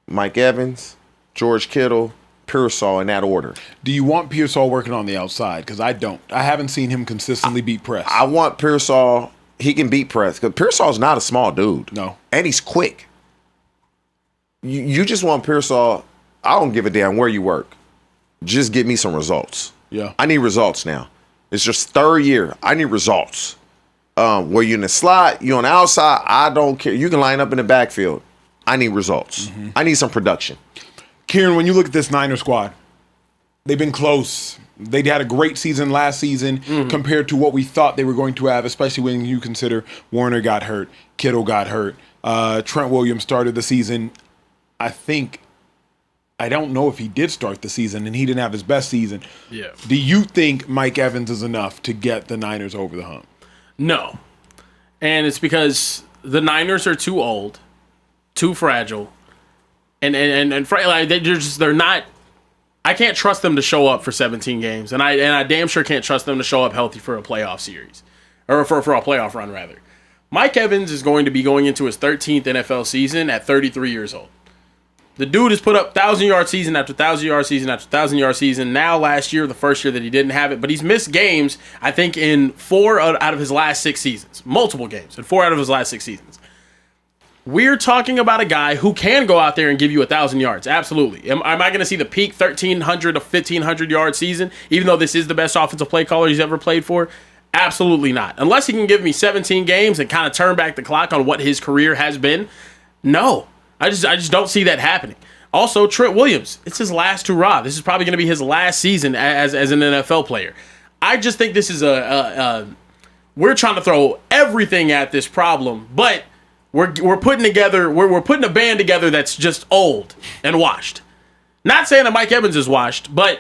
Mike Evans, George Kittle, Pearsall in that order. Do you want Pearsall working on the outside? Because I don't. I haven't seen him consistently beat press. I want Pearsall. He can beat press because Pearsall's not a small dude. No. And he's quick. You just want Pearsall. I don't give a damn where you work. Just give me some results. Yeah. I need results now. It's just 3rd year. I need results. Where you in the slot, you on the outside, I don't care. You can line up in the backfield. I need results. Mm-hmm. I need some production. Kieran, when you look at this Niner squad, they've been close They had a great season last season compared to what we thought they were going to have, especially when you consider Warner got hurt, Kittle got hurt, Trent Williams started the season. I don't know if he did start the season, and he didn't have his best season. Yeah. Do you think Mike Evans is enough to get the Niners over the hump? No. And it's because the Niners are too old, too fragile, and like they're not. I can't trust them to show up for 17 games, and I damn sure can't trust them to show up healthy for a playoff series, or for a playoff run rather. Mike Evans is going to be going into his 13th NFL season at 33 years old. The dude has put up 1,000-yard season after 1,000-yard season after 1,000-yard season. Now, last year, the first year that he didn't have it, but he's missed games, I think, in 4 out of his last 6 seasons. Multiple games in 4 out of his last 6 seasons. We're talking about a guy who can go out there and give you 1,000 yards. Absolutely. Am I going to see the peak 1,300 to 1,500-yard season, even though this is the best offensive play caller he's ever played for? Absolutely not. Unless he can give me 17 games and kind of turn back the clock on what his career has been, no. I just don't see that happening. Also, Trent Williams, it's his last hurrah. This is probably going to be his last season as an NFL player. I just think this is we're trying to throw everything at this problem, but we're putting together we're putting a band together that's just old and washed. Not saying that Mike Evans is washed, but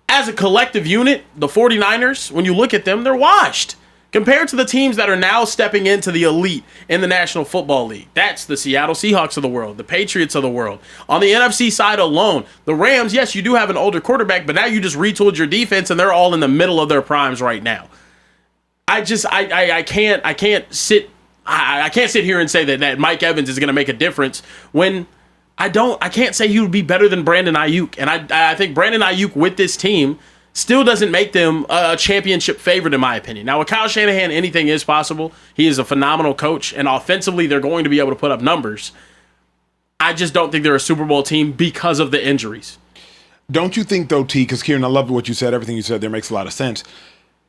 as a collective unit, the 49ers, when you look at them, they're washed. Compared to the teams that are now stepping into the elite in the National Football League. That's the Seattle Seahawks of the world, the Patriots of the world. On the NFC side alone, the Rams, yes, you do have an older quarterback, but now you just retooled your defense and they're all in the middle of their primes right now. I can't sit here and say that Mike Evans is going to make a difference when I can't say he would be better than Brandon Ayuk. And I think Brandon Ayuk with this team still doesn't make them a championship favorite, in my opinion. Now, with Kyle Shanahan, anything is possible. He is a phenomenal coach, and offensively, they're going to be able to put up numbers. I just don't think they're a Super Bowl team because of the injuries. Don't you think, though, T, because Kieran, I love what you said. Everything you said there makes a lot of sense.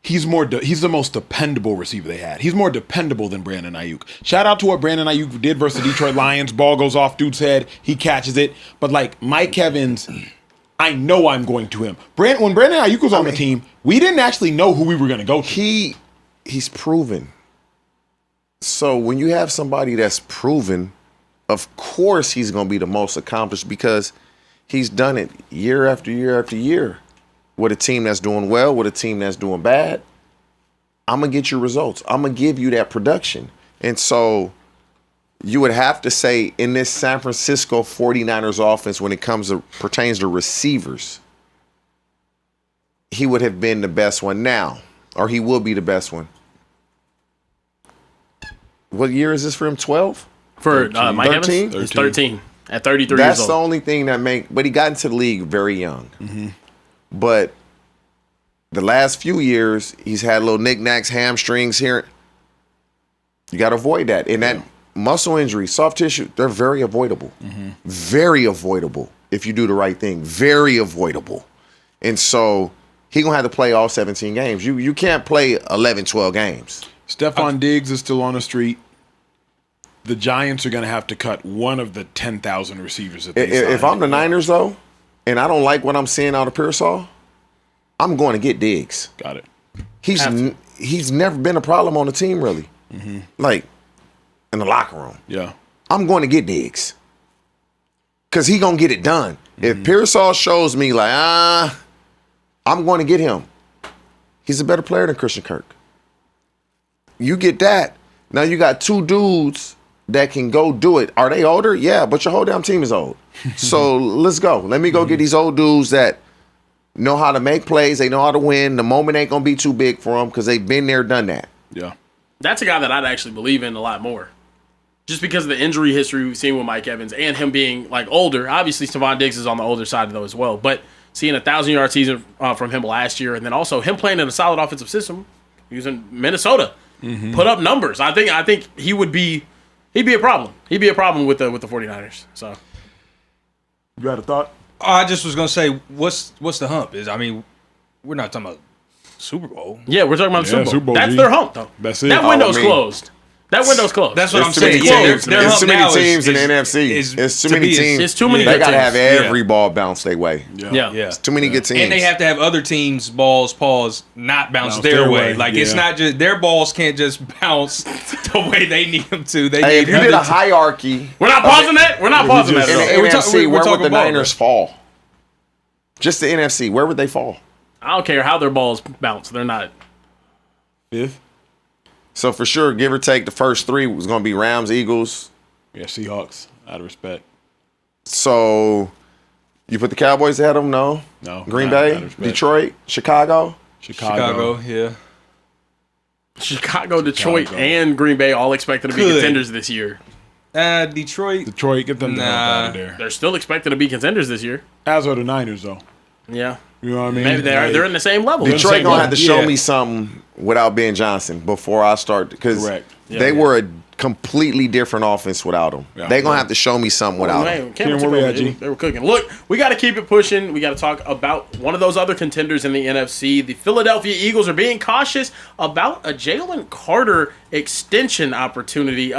He's the most dependable receiver they had. He's more dependable than Brandon Ayuk. Shout out to what Brandon Ayuk did versus the Detroit Lions. Ball goes off dude's head. He catches it. But, like, Mike Evans, I know I'm going to him. When Brandon Ayuk was on the team, we didn't actually know who we were going to go to. He's proven. So when you have somebody that's proven, of course he's going to be the most accomplished because he's done it year after year after year. With a team that's doing well, with a team that's doing bad, I'm going to get you results. I'm going to give you that production. And so you would have to say in this San Francisco 49ers offense, when it pertains to receivers, he would have been the best one now, or he will be the best one. What year is this for him? 12? For Mike Evans? He's 13 at 33 years old. That's the only thing but he got into the league very young. Mm-hmm. But the last few years, he's had little knickknacks, hamstrings here. You got to avoid that. And that muscle injury, soft tissue, they're very avoidable. Mm-hmm. Very avoidable if you do the right thing. Very avoidable. And so he's going to have to play all 17 games. You can't play 11, 12 games. Stephon Diggs is still on the street. The Giants are going to have to cut one of the 10,000 receivers that they signed. If I'm the Niners, though, and I don't like what I'm seeing out of Pearsall, I'm going to get Diggs. Got it. He's never been a problem on the team, really. Mm-hmm. Like, in the locker room. Yeah. I'm going to get Diggs. Because he's going to get it done. Mm-hmm. If Pearsall shows me, like, I'm going to get him. He's a better player than Christian Kirk. You get that. Now you got two dudes that can go do it. Are they older? Yeah, but your whole damn team is old. So let's go. Let me go get these old dudes that know how to make plays. They know how to win. The moment ain't going to be too big for them because they've been there, done that. Yeah. That's a guy that I'd actually believe in a lot more. Just because of the injury history we've seen with Mike Evans and him being like older. Obviously, Stephon Diggs is on the older side though as well. But seeing a 1,000-yard season from him last year and then also him playing in a solid offensive system, he was in Minnesota. Mm-hmm. Put up numbers. I think he'd be a problem. He'd be a problem with the 49ers. So you had a thought? I just was gonna say, what's the hump? We're not talking about Super Bowl. Yeah, we're talking about the Super Bowl. Super Bowl. That's their hump though. That's it. That window's closed. That window's closed. That's what I'm It's too saying. many Yeah, teams. their It's hump too many now teams in the is- NFC. is It's too to many me, teams. it's too many They good gotta have teams. every ball bounce their way. Yeah. Yeah. Too many good teams. And they have to have other teams' balls, not bounce their way. Like it's not just their balls can't just bounce the way they need them to. They Hey, need if you did other a hierarchy We're not pausing that. We're not pausing that in at the all. We're NFC, we're where would talking the ball, Niners fall? Just the NFC, where would they fall? I don't care how their balls bounce. They're not. Fifth. So for sure, give or take, the first three was going to be Rams, Eagles. Yeah, Seahawks. Out of respect. So you put the Cowboys ahead of them? No. No, Green not out Bay, of respect. Detroit, Chicago. Chicago, yeah. Chicago, Detroit, and Green Bay all expected to be Could. contenders this year. Detroit. Detroit, get them the hell Nah. out of there. They're still expected to be contenders this year. As are the Niners, though. Yeah. You know what I mean? Maybe they are. Like, They're in the same level. Detroit same going to level. have to show Yeah. me something without Ben Johnson before I start. Because Correct. they were a completely different offense without him. Yeah. They're going to have to show me something without him. Man, Ken, where we at, G? they were cooking. Look, we got to keep it pushing. We got to talk about one of those other contenders in the NFC. The Philadelphia Eagles are being cautious about a Jalen Carter extension opportunity.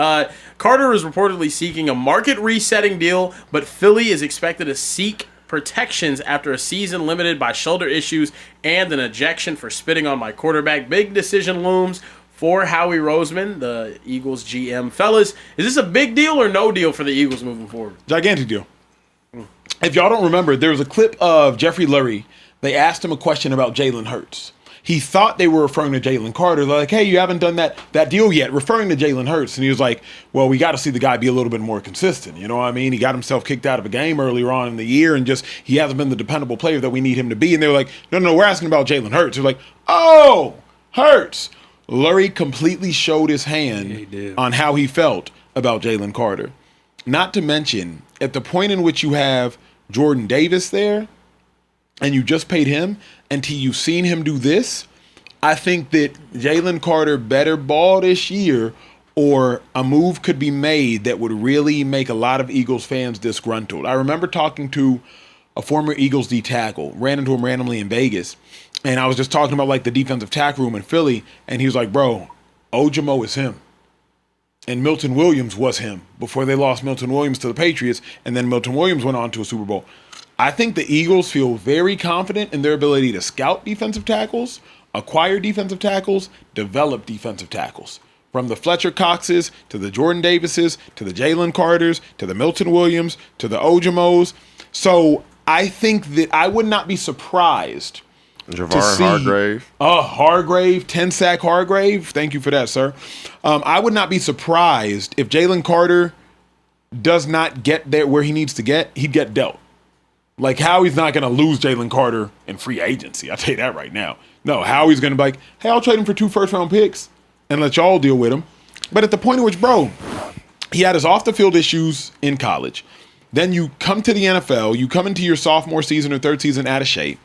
Carter is reportedly seeking a market resetting deal, but Philly is expected to seek protections after a season limited by shoulder issues and an ejection for spitting on my quarterback. Big decision looms for Howie Roseman, the Eagles GM. Fellas, is this a big deal or no deal for the Eagles moving forward? Gigantic deal. If y'all don't remember, there was a clip of Jeffrey Lurie. They asked him a question about Jalen Hurts. He thought they were referring to Jalen Carter. They're like, hey, you haven't done that deal yet, referring to Jalen Hurts. And he was like, well, we got to see the guy be a little bit more consistent. You know what I mean? He got himself kicked out of a game earlier on in the year and just he hasn't been the dependable player that we need him to be. And they were like, no, we're asking about Jalen Hurts. They're like, oh, Hurts. Lurie completely showed his hand on how he felt about Jalen Carter. Not to mention, at the point in which you have Jordan Davis there, and you just paid him, until you've seen him do this, I think that Jalen Carter better ball this year, or a move could be made that would really make a lot of Eagles fans disgruntled. I remember talking to a former Eagles D tackle, ran into him randomly in Vegas, and I was just talking about like the defensive tackle room in Philly, and he was like, bro, Ojimo is him. And Milton Williams was him before they lost Milton Williams to the Patriots, and then Milton Williams went on to a Super Bowl. I think the Eagles feel very confident in their ability to scout defensive tackles, acquire defensive tackles, develop defensive tackles. From the Fletcher Coxes to the Jordan Davises to the Jalen Carters to the Milton Williams to the Ojimos. So I think that I would not be surprised to see Hargrave. Hargrave, 10-sack Hargrave. Thank you for that, sir. I would not be surprised if Jalen Carter does not get there where he needs to get. He'd get dealt. Like, Howie's not going to lose Jalen Carter in free agency. I'll tell you that right now. No, Howie's going to be like, hey, I'll trade him for 2 first-round picks and let y'all deal with him. But at the point at which, bro, he had his off-the-field issues in college. Then you come to the NFL. You come into your sophomore season or third season out of shape.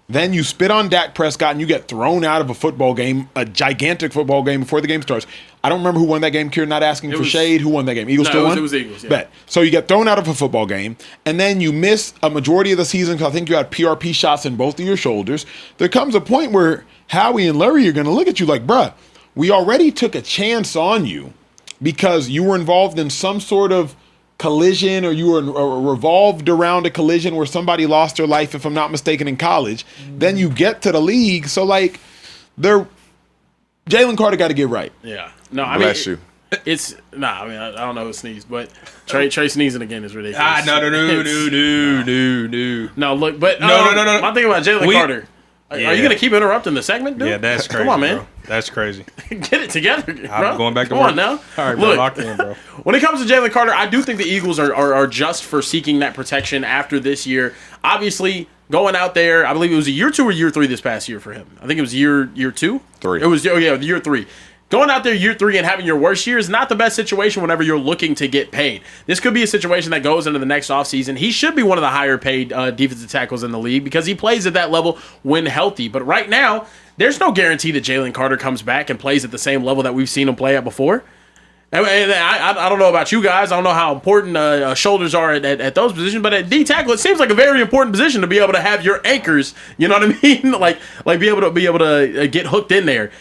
Then you spit on Dak Prescott and you get thrown out of a football game, a gigantic football game before the game starts. I don't remember who won that game. Kieran, not asking for shade. Who won that game? Eagles still won? It was Eagles, yeah. Bet. So you get thrown out of a football game, and then you miss a majority of the season because I think you had PRP shots in both of your shoulders. There comes a point where Howie and Larry are going to look at you like, bruh, we already took a chance on you because you were involved in some sort of collision or you were revolved around a collision where somebody lost their life, if I'm not mistaken, in college. Then you get to the league. So, like, Jalen Carter got to get right. Yeah. No, I Bless mean, you. it's I mean, I don't know who sneezed, but Trey sneezing again is ridiculous. No. No, look, but No. I'm thinking about Jalen Carter. Are Yeah. you gonna keep interrupting the segment, dude? Yeah, that's crazy. Come on, man. Bro. That's crazy. Get it together, bro. I'm going back to Come work. on now. All right, bro. Look, Lock in, bro. when it comes to Jalen Carter, I do think the Eagles are just for seeking that protection after this year. Obviously, going out there, I believe it was a year 2 or year 3 this past year for him. I think it was year 2. 3. It was year 3. Going out there year 3 and having your worst year is not the best situation whenever you're looking to get paid. This could be a situation that goes into the next offseason. He should be one of the higher paid defensive tackles in the league because he plays at that level when healthy. But right now, there's no guarantee that Jalen Carter comes back and plays at the same level that we've seen him play at before. And I don't know about you guys. I don't know how important shoulders are at those positions, but at D tackle, it seems like a very important position to be able to have your anchors. You know what I mean? like be able to get hooked in there.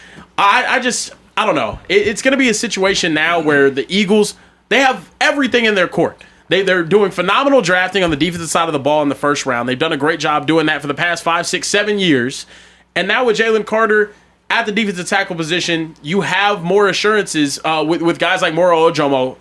I don't know. It's going to be a situation now where the Eagles, they have everything in their court. They're doing phenomenal drafting on the defensive side of the ball in the first round. They've done a great job doing that for the past 5, 6, 7 years. And now with Jalen Carter at the defensive tackle position, you have more assurances with guys like Moro Ojomo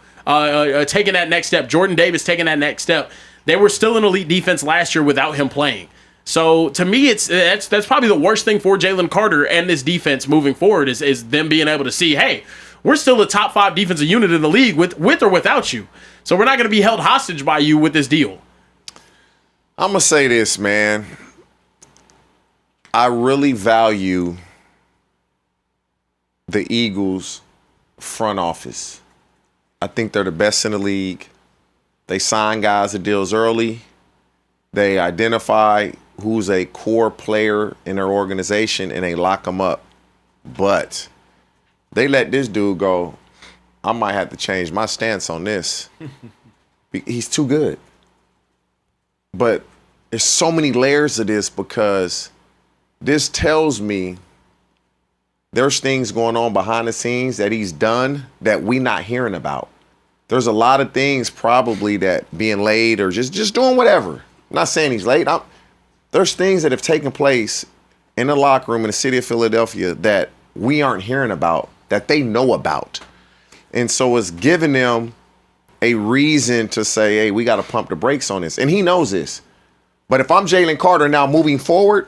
taking that next step, Jordan Davis taking that next step. They were still an elite defense last year without him playing. So to me, that's probably the worst thing for Jalen Carter and this defense moving forward is them being able to see, hey, we're still a top 5 defensive unit in the league with or without you. So we're not going to be held hostage by you with this deal. I'm going to say this, man. I really value the Eagles front office. I think they're the best in the league. They sign guys to deals early. They identify who's a core player in their organization, and they lock them up. But they let this dude go. I might have to change my stance on this. He's too good. But there's so many layers of this because this tells me there's things going on behind the scenes that he's done that we not hearing about. There's a lot of things probably that being late or just doing whatever. I'm not saying he's late. There's things that have taken place in the locker room in the city of Philadelphia that we aren't hearing about, that they know about. And so it's giving them a reason to say, hey, we got to pump the brakes on this. And he knows this. But if I'm Jalen Carter now moving forward,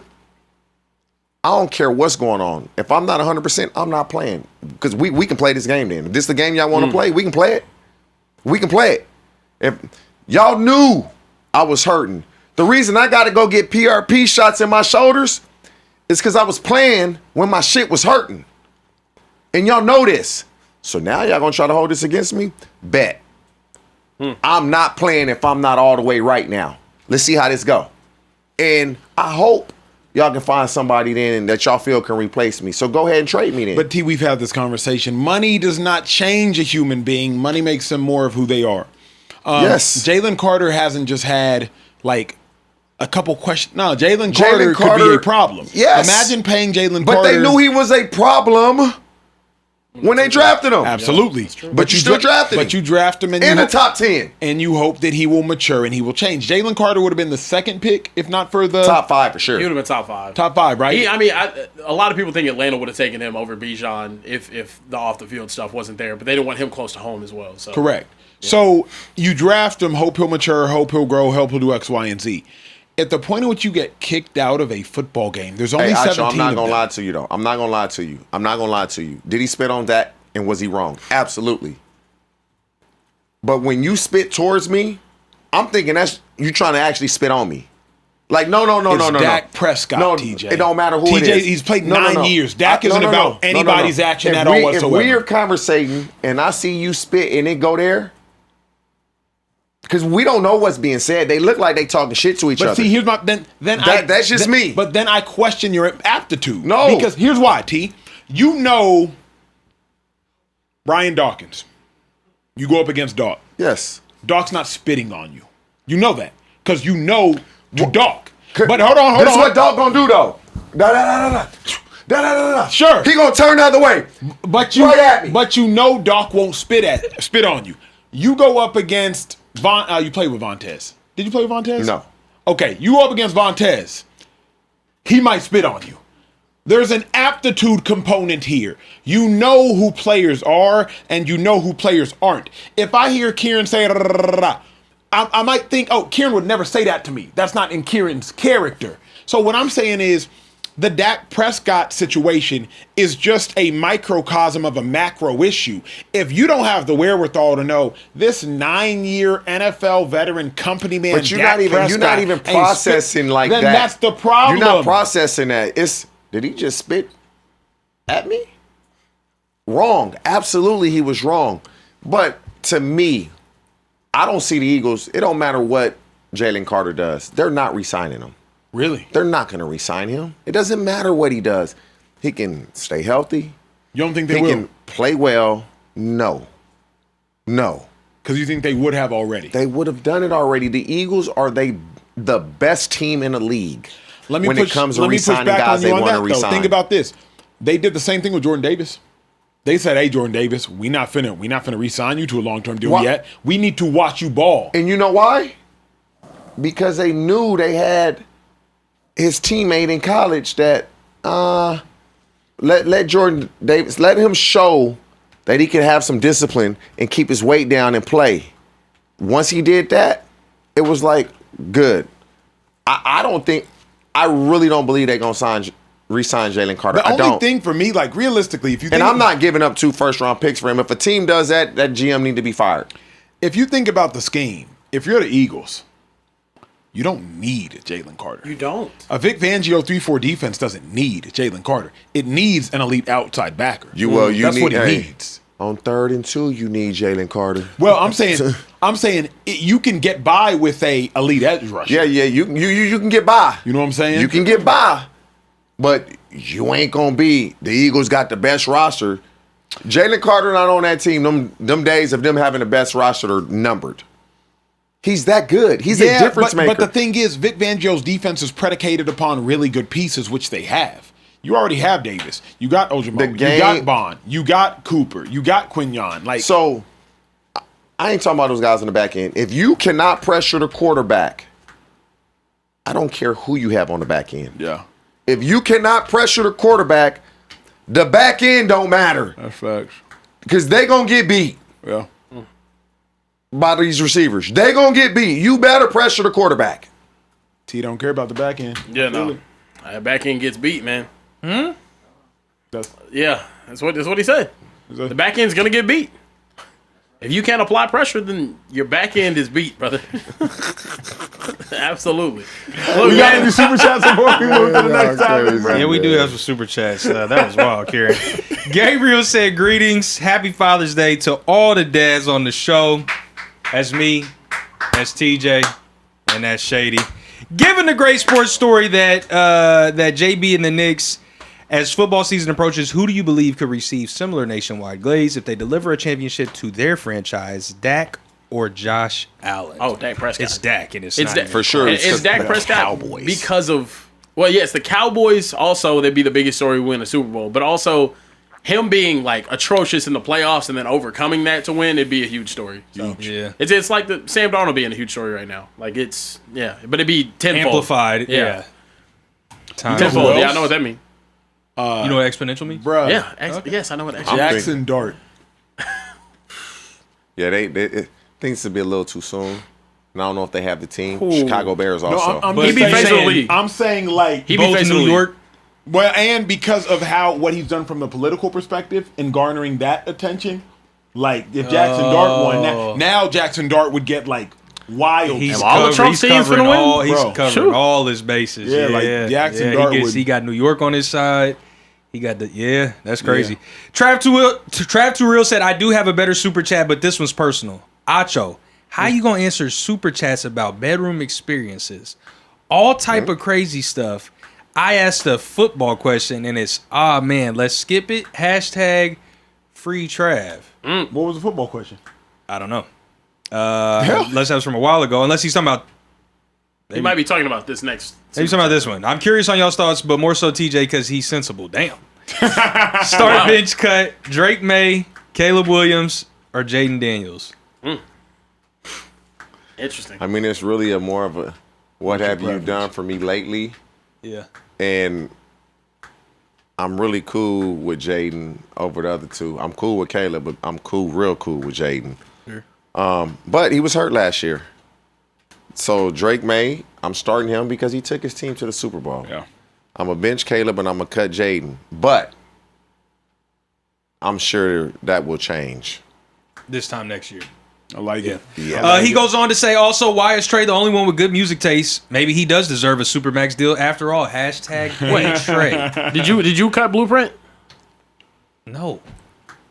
I don't care what's going on. If I'm not 100%, I'm not playing. Because we can play this game then. If this is the game y'all want to play, we can play it. We can play it. If y'all knew I was hurting, the reason I got to go get PRP shots in my shoulders is because I was playing when my shit was hurting. And y'all know this. So now y'all going to try to hold this against me? Bet. I'm not playing if I'm not all the way right now. Let's see how this go. And I hope y'all can find somebody then that y'all feel can replace me. So go ahead and trade me then. But T, we've had this conversation. Money does not change a human being. Money makes them more of who they are. Yes. Jalen Carter hasn't just had like a couple questions. No, Jalen Carter could be a problem. Yes. Imagine paying Jalen But Carter. they knew he was a problem when they drafted him. Absolutely. But you still drafted him. But you draft him in the top 10. And you hope that he will mature and he will change. Jalen Carter would have been the second pick, if not for the top 5 for sure. He would have been top 5. Top 5, right? A lot of people think Atlanta would have taken him over Bijan if the off the field stuff wasn't there, but they didn't want him close to home as well. So correct. Yeah. So you draft him, hope he'll mature, hope he'll grow, hope he'll do X, Y, and Z. At the point at which you get kicked out of a football game, there's only 17 Acho, I'm not going to lie lie to you, though. I'm not going to lie to you. Did he spit on that? And was he wrong? Absolutely. But when you spit towards me, I'm thinking that's you trying to actually spit on me. Like, no. Dak Prescott, no, TJ. It don't matter who it is. He's played 9 years. Dak isn't about anybody's action at all whatsoever. If we're conversating and I see you spit and it go there, because we don't know what's being said. They look like they talking shit to each other. But see, here's my that's just me. But then I question your aptitude. No. Because here's why, T. You know Brian Dawkins. You go up against Doc. Yes. Doc's not spitting on you. You know that. Because you know Doc. But hold on. This is what Doc gonna do, though. Da. Sure. He gonna turn the other way. But you, right at me. But you know Doc won't spit on you. You go up against you play with Vontaze. Did you play with Vontaze? No. Okay, you go up against Vontaze. He might spit on you. There's an aptitude component here. You know who players are and you know who players aren't. If I hear Kieran say, I might think, oh, Kieran would never say that to me. That's not in Kieran's character. So what I'm saying is the Dak Prescott situation is just a microcosm of a macro issue. If you don't have the wherewithal to know this 9-year NFL veteran company man, but you're not even processing like that. Then that's the problem. You're not processing that. Did he just spit at me? Wrong. Absolutely, he was wrong. But to me, I don't see the Eagles. It don't matter what Jalen Carter does. They're not re-signing him. Really? They're not going to re-sign him. It doesn't matter what he does. He can stay healthy. You don't think they will? He will? Can play well. No. Because you think they would have already? They would have done it already. The Eagles are the best team in the league. When it comes to re-signing guys they want to re-sign. Think about this. They did the same thing with Jordan Davis. They said, "Hey, Jordan Davis, we not finna re-sign you to a long-term deal yet. We need to watch you ball." And you know why? Because they knew they had his teammate in college that let Jordan Davis, let him show that he can have some discipline and keep his weight down and play. Once he did that, it was like good. I really don't believe they're gonna re-sign Jalen Carter. The only thing for me, like realistically, if you think, and I'm not giving up 2 first-round picks for him. If a team does that, that GM need to be fired. if you think about the scheme, if you're the Eagles, you don't need Jalen Carter. You don't. A Vic Fangio 3-4 defense doesn't need Jalen Carter. It needs an elite outside backer. You That's need, what it needs. On 3rd and 2, you need Jalen Carter. Well, I'm saying you can get by with a elite edge rusher. Yeah, you can get by. You know what I'm saying? You can get by, but you ain't gonna be. The Eagles got the best roster. Jalen Carter not on that team. Them days of them having the best roster are numbered. He's that good. He's a difference maker. But the thing is, Vic Fangio's defense is predicated upon really good pieces, which they have. You already have Davis. You got Ojimo. You got Bond. You got Cooper. You got Quignon. So, I ain't talking about those guys in the back end. If you cannot pressure the quarterback, I don't care who you have on the back end. Yeah. If you cannot pressure the quarterback, the back end don't matter. That's facts. Because they going to get beat. Yeah. By these receivers. They going to get beat. You better pressure the quarterback. T don't care about the back end. Yeah, no. Back end gets beat, man. That's what he said. The back end's gonna get beat. If you can't apply pressure, then your back end is beat, brother. Absolutely. Look, We got any super chats before we move to the next topic, bro? Yeah, we do have some super chats. That was wild, Karen. Gabriel said, "Greetings, happy Father's Day to all the dads on the show. That's me, that's TJ, and that's Shady. Given the great sports story that JB and the Knicks, as football season approaches, who do you believe could receive similar nationwide glaze if they deliver a championship to their franchise, Dak or Josh Allen?" Oh, Dak Prescott. It's Dak, and it's Dak. For sure. It's Dak Prescott Cowboys. because of, well, yes, the Cowboys also, they'd be the biggest story to win a Super Bowl, but also him being like atrocious in the playoffs and then overcoming that to win, it'd be a huge story. So, Yeah. It's like the Sam Darnold being a huge story right now. Like but it'd be tenfold. amplified. Yeah. Time. Tenfold. Yeah, I know what that means. You know what exponential means? Bruh. Yeah. Yes, I know what that means. Jackson Dart. Yeah, they things to be a little too soon. And I don't know if they have the team. Ooh. Chicago Bears No, also. I'm He just be face of the saying, league. I'm saying like He be Both facing New the league. York. well, and because of what he's done from the political perspective in garnering that attention, like if Jackson Dart won, now Jackson Dart would get like wild. He's all the Trump he's teams covering finna win? all. He's Bro, covering shoot. all his bases. Yeah, like Jackson Dart he got New York on his side. He got that's crazy. Yeah. Trav Too Real said, "I do have a better super chat, but this one's personal. Acho, how you gonna answer super chats about bedroom experiences, all type of crazy stuff? I asked a football question and it's man, let's skip it. # free Trav. What was the football question? I don't know. Unless that was from a while ago. Unless he's talking about." He might be talking about this next. Maybe talking about this one. I'm curious on y'all's thoughts, but more so TJ because he's sensible. Damn. Start bench cut: Drake May, Caleb Williams, or Jaden Daniels. Interesting. I mean, it's really a more of a what have you done for me lately? Yeah. And I'm really cool with Jaden over the other two. I'm cool with Caleb, but I'm real cool with Jaden. Sure. But he was hurt last year. So Drake May, I'm starting him because he took his team to the Super Bowl. Yeah. I'm a bench Caleb and I'm a cut Jaden. But I'm sure that will change. This time next year. I like it. Yeah. He goes on to say also, why is Trey the only one with good music taste? Maybe he does deserve a Supermax deal after all. # wait, Trey. Did you cut Blueprint? No.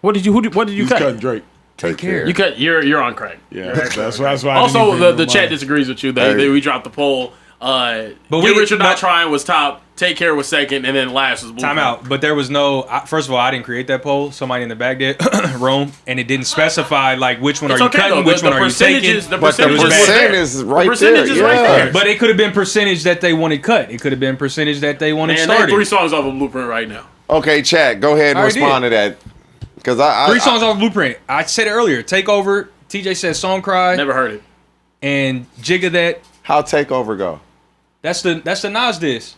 What did you He's cut? cutting Drake. Take care. You cut. You're on crack. Yeah, that's why. I Also, didn't the even chat mind. disagrees with you. Hey. We dropped the poll. But we- Richard but- Not Trying was top. Take Care was second, and then last was Blueprint. Time out. But there was no. First of all, I didn't create that poll. Somebody in the back did. Rome, and it didn't specify like which one It's are you okay, cutting, though. which The one are you taking. percentages- the But the percentages was percent there. is right The percentage there. is right yeah. there. But it could have been percentage that they wanted cut. It could have been percentage that they wanted Man, they have started. 3 songs off of Blueprint right now. Okay, chat. Go ahead and I already respond to that. Because 3 songs off Blueprint. I said it earlier. Takeover. TJ said Song Cry. Never heard it. And Jigga That. How Takeover go? That's the Nas diss.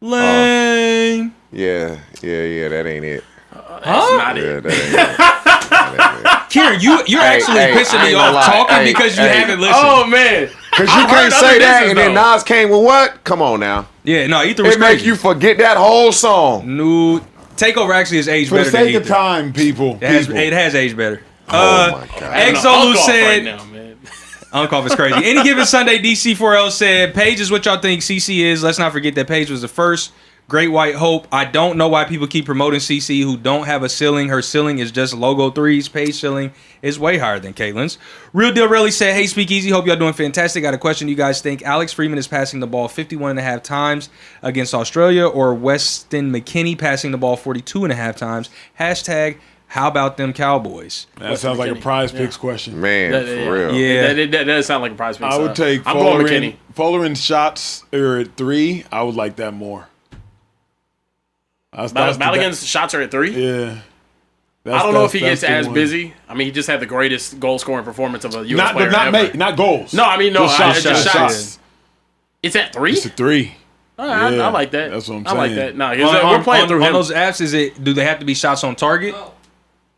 Lame. Yeah, that ain't it. That's not Yeah, it. that ain't it. That ain't it. Kieran, you're actually pissing I me ain't off gonna lie. talking because you haven't listened. Oh, man. Because you I've can't heard say other that, disses, and then though. Nas came with what? Come on now. Yeah, no, Ether It was make crazy. you forget that whole song. No, Takeover actually is aged For the better than sake of Ether. time, people. It has aged better. Oh my God. Exolu said, right now, man. Uncough is crazy. Any given Sunday, DC4L said, Paige is what y'all think CC is. Let's not forget that Paige was the first Great White Hope. I don't know why people keep promoting CC who don't have a ceiling. Her ceiling is just logo threes. Paige ceiling is way higher than Caitlin's. Real Deal Really said, hey, Speakeasy, hope y'all doing fantastic. Got a question. Do you guys think Alex Freeman is passing the ball 51.5 times against Australia or Weston McKennie passing the ball 42.5 times? Hashtag, how about them Cowboys? That sounds like a prize picks question. Man, for real. Yeah. That does sound like a prize pick. I would take I'm going Fullerin. McKinney. Fullerin shots are at 3. I would like that more. Madigan's shots are at 3. Yeah. I don't know if he gets that's the as one. busy. I mean, he just had the greatest goal scoring performance of a U.S. player ever. Not goals. No, I mean, no, Just just shots. shots. It's at 3? It's a 3. I Yeah, like that. that's what I'm I like saying. that. No, we're playing through on him. those apps, do they have to be shots on target?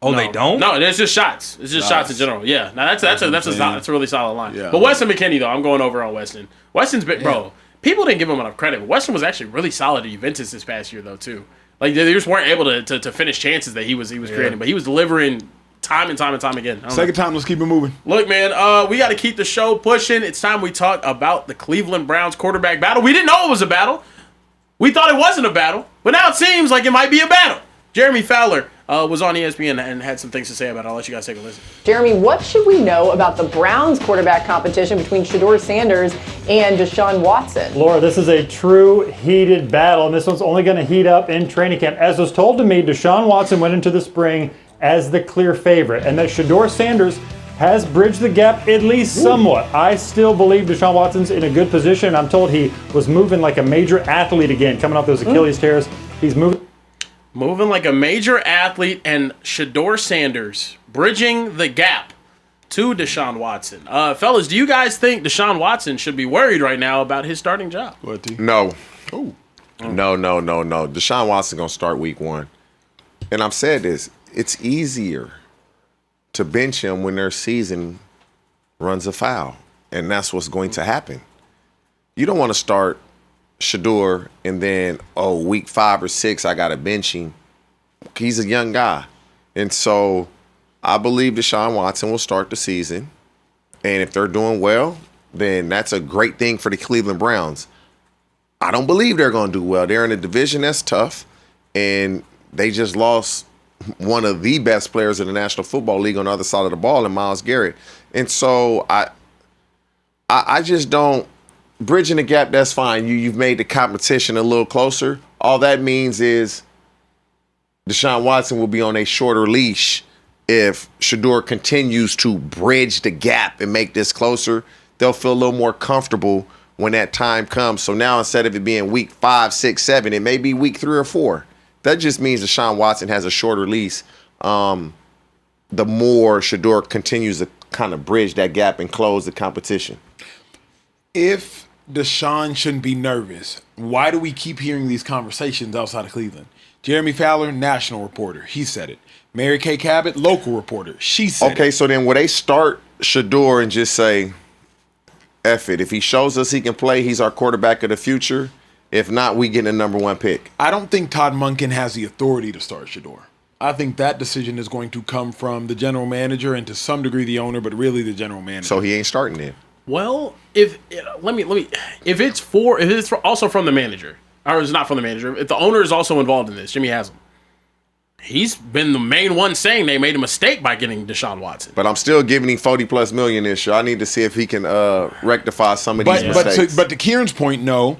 Oh, they don't? No, it's just shots. It's just shots in general. Yeah, no, that's a really solid line. Yeah. But Weston McKennie though, I'm going over on Weston. Weston's been, bro. People didn't give him enough credit. But Weston was actually really solid at Juventus this past year though too. Like they just weren't able to finish chances that he was creating, but he was delivering time and time again. Second time, let's keep it moving. Look, man, we got to keep the show pushing. It's time we talk about the Cleveland Browns quarterback battle. We didn't know it was a battle. We thought it wasn't a battle, but now it seems like it might be a battle. Jeremy Fowler was on ESPN and had some things to say about it. I'll let you guys take a listen. Jeremy, what should we know about the Browns quarterback competition between Shedeur Sanders and Deshaun Watson? Laura, this is a true heated battle, and this one's only going to heat up in training camp. As was told to me, Deshaun Watson went into the spring as the clear favorite, and that Shedeur Sanders has bridged the gap at least somewhat. I still believe Deshaun Watson's in a good position. I'm told he was moving like a major athlete again, coming off those Achilles tears. He's moving like a major athlete, and Shedeur Sanders bridging the gap to Deshaun Watson. Fellas, do you guys think Deshaun Watson should be worried right now about his starting job? No. No. Deshaun Watson going to start week 1. And I've said this. It's easier to bench him when their season runs afoul. And that's what's going to happen. You don't want to start Shedeur and then, week 5 or 6, I got to bench him. He's a young guy. And so I believe Deshaun Watson will start the season. And if they're doing well, then that's a great thing for the Cleveland Browns. I don't believe they're going to do well. They're in a division that's tough. And they just lost one of the best players in the National Football League on the other side of the ball in Myles Garrett. And so I just don't. Bridging the gap, that's fine. You've made the competition a little closer. All that means is Deshaun Watson will be on a shorter leash if Shedeur continues to bridge the gap and make this closer. They'll feel a little more comfortable when that time comes. So now instead of it being week 5, 6, 7, it may be week 3 or 4. That just means Deshaun Watson has a shorter leash. The more Shedeur continues to kind of bridge that gap and close the competition. If Deshaun shouldn't be nervous, why do we keep hearing these conversations outside of Cleveland? Jeremy Fowler, national reporter, he said it. Mary Kay Cabot, local reporter, she said it. Okay, so then will they start Shedeur and just say, F it. If he shows us he can play, he's our quarterback of the future. If not, we get a number 1 pick. I don't think Todd Monken has the authority to start Shedeur. I think that decision is going to come from the general manager and to some degree the owner, but really the general manager. So he ain't starting then. Well, if it's also from the manager, or it's not from the manager, if the owner is also involved in this, Jimmy Haslam, he's been the main one saying they made a mistake by getting Deshaun Watson. But I'm still giving him $40+ million this year. I need to see if he can rectify some of these mistakes. But to Kieran's point, no.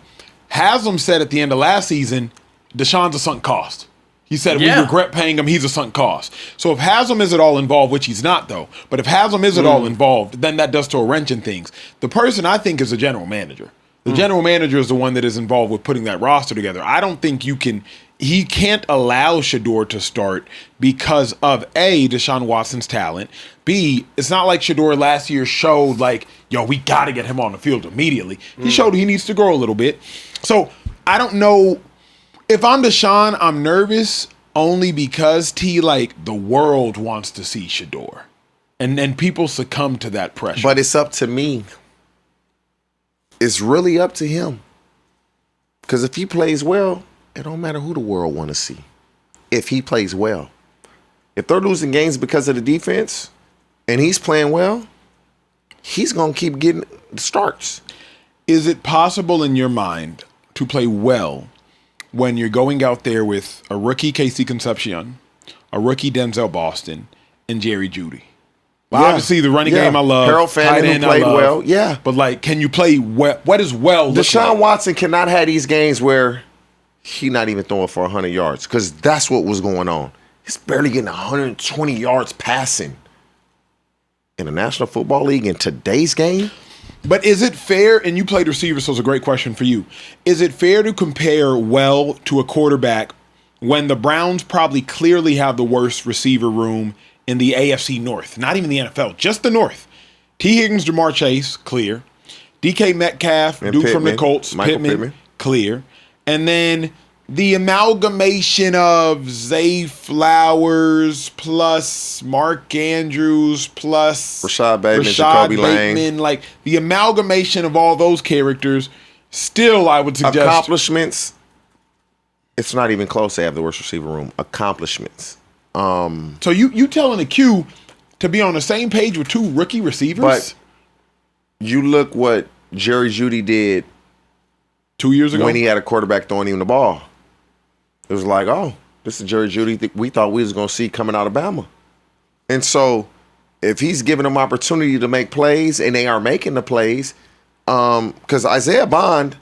Haslam said at the end of last season, Deshaun's a sunk cost. He said, we regret paying him. He's a sunk cost. So if Haslam is at all involved, which he's not, though, but if Haslam is at all involved, then that does throw a wrench in things. The person I think is the general manager. The general manager is the one that is involved with putting that roster together. I don't think you can he can't allow Shedeur to start because of A, Deshaun Watson's talent. B, it's not like Shedeur last year showed like, yo, we got to get him on the field immediately. He showed he needs to grow a little bit. So I don't know. If I'm Deshaun, I'm nervous only because like the world wants to see Shedeur. And then people succumb to that pressure. But it's up to me. It's really up to him. Because if he plays well, it don't matter who the world want to see. If he plays well. If they're losing games because of the defense and he's playing well, he's going to keep getting starts. Is it possible in your mind to play well when you're going out there with a rookie Casey Concepcion, a rookie Denzel Boston, and Jerry Jeudy? Well, obviously, the running game I love. Harold Fannin, who played well. Yeah. But, like, can you play well? What is well look Deshaun like? Watson cannot have these games where he not even throwing for 100 yards because that's what was going on. He's barely getting 120 yards passing. In the National Football League in today's game? But is it fair, and you played receiver, so it's a great question for you. Is it fair to compare well to a quarterback when the Browns probably clearly have the worst receiver room in the AFC North? Not even the NFL, just the North. T. Higgins, Jamar Chase, clear. DK Metcalf, And dude from the Pittman, Colts, Michael Pittman, clear. And then the amalgamation of Zay Flowers plus Mark Andrews plus Rashad Bateman, Jacoby Lane. Like the amalgamation of all those characters, still I would suggest accomplishments. It's not even close to have the worst receiver room. Accomplishments. So you telling the Q to be on the same page with two rookie receivers? But you look what Jerry Jeudy did 2 years ago when he had a quarterback throwing him the ball. It was like, oh, this is Jerry Jeudy that we thought we was going to see coming out of Bama. And so if he's giving them opportunity to make plays and they are making the plays, because Isaiah Bond,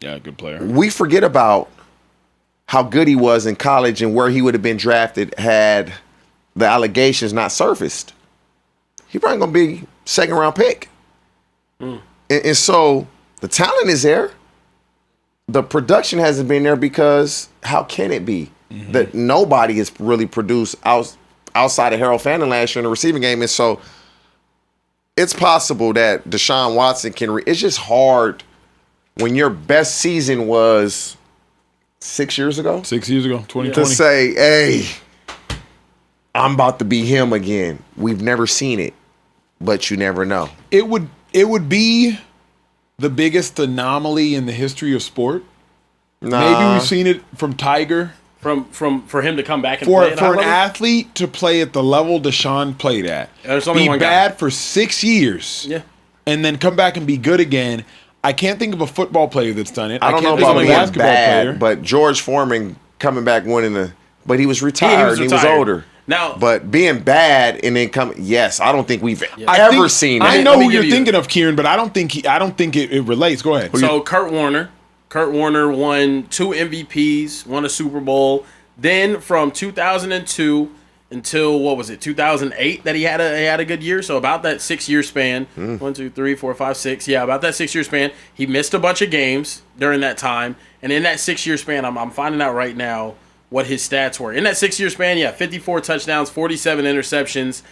good player. we forget about how good he was in college and where he would have been drafted had the allegations not surfaced. He probably going to be second-round pick. And so the talent is there. The production hasn't been there because how can it be that nobody has really produced outside of Harold Fannin last year in the receiving game? And so it's possible that Deshaun Watson can it's just hard when your best season was 6 years ago. 6 years ago, 2020. To say, hey, I'm about to be him again. We've never seen it, but you never know. It would be the biggest anomaly in the history of sport. Maybe we've seen it from Tiger. For him to come back and For play at an athlete to play at the level Deshaun played at, There's only be one guy. bad for 6 years, and then come back and be good again. I can't think of a football player that's done it. I don't know can't think about of a being basketball bad, player. but George Foreman coming back winning but he was retired and he was retired. older. Now, but being bad and then coming, yes, I don't think we've I ever think- seen that. I know Let me who you're give you- thinking of, Kieran, but I don't think it relates. Go ahead. So Kurt Warner won 2 MVPs, won a Super Bowl. Then from 2002 until 2008 that he had a good year. So about that 6 year span, 1, 2, 3, 4, 5, 6. Yeah, about that 6 year span, he missed a bunch of games during that time. And in that 6 year span, I'm finding out right now what his stats were. In that 6 year span, 54 touchdowns, 47 interceptions,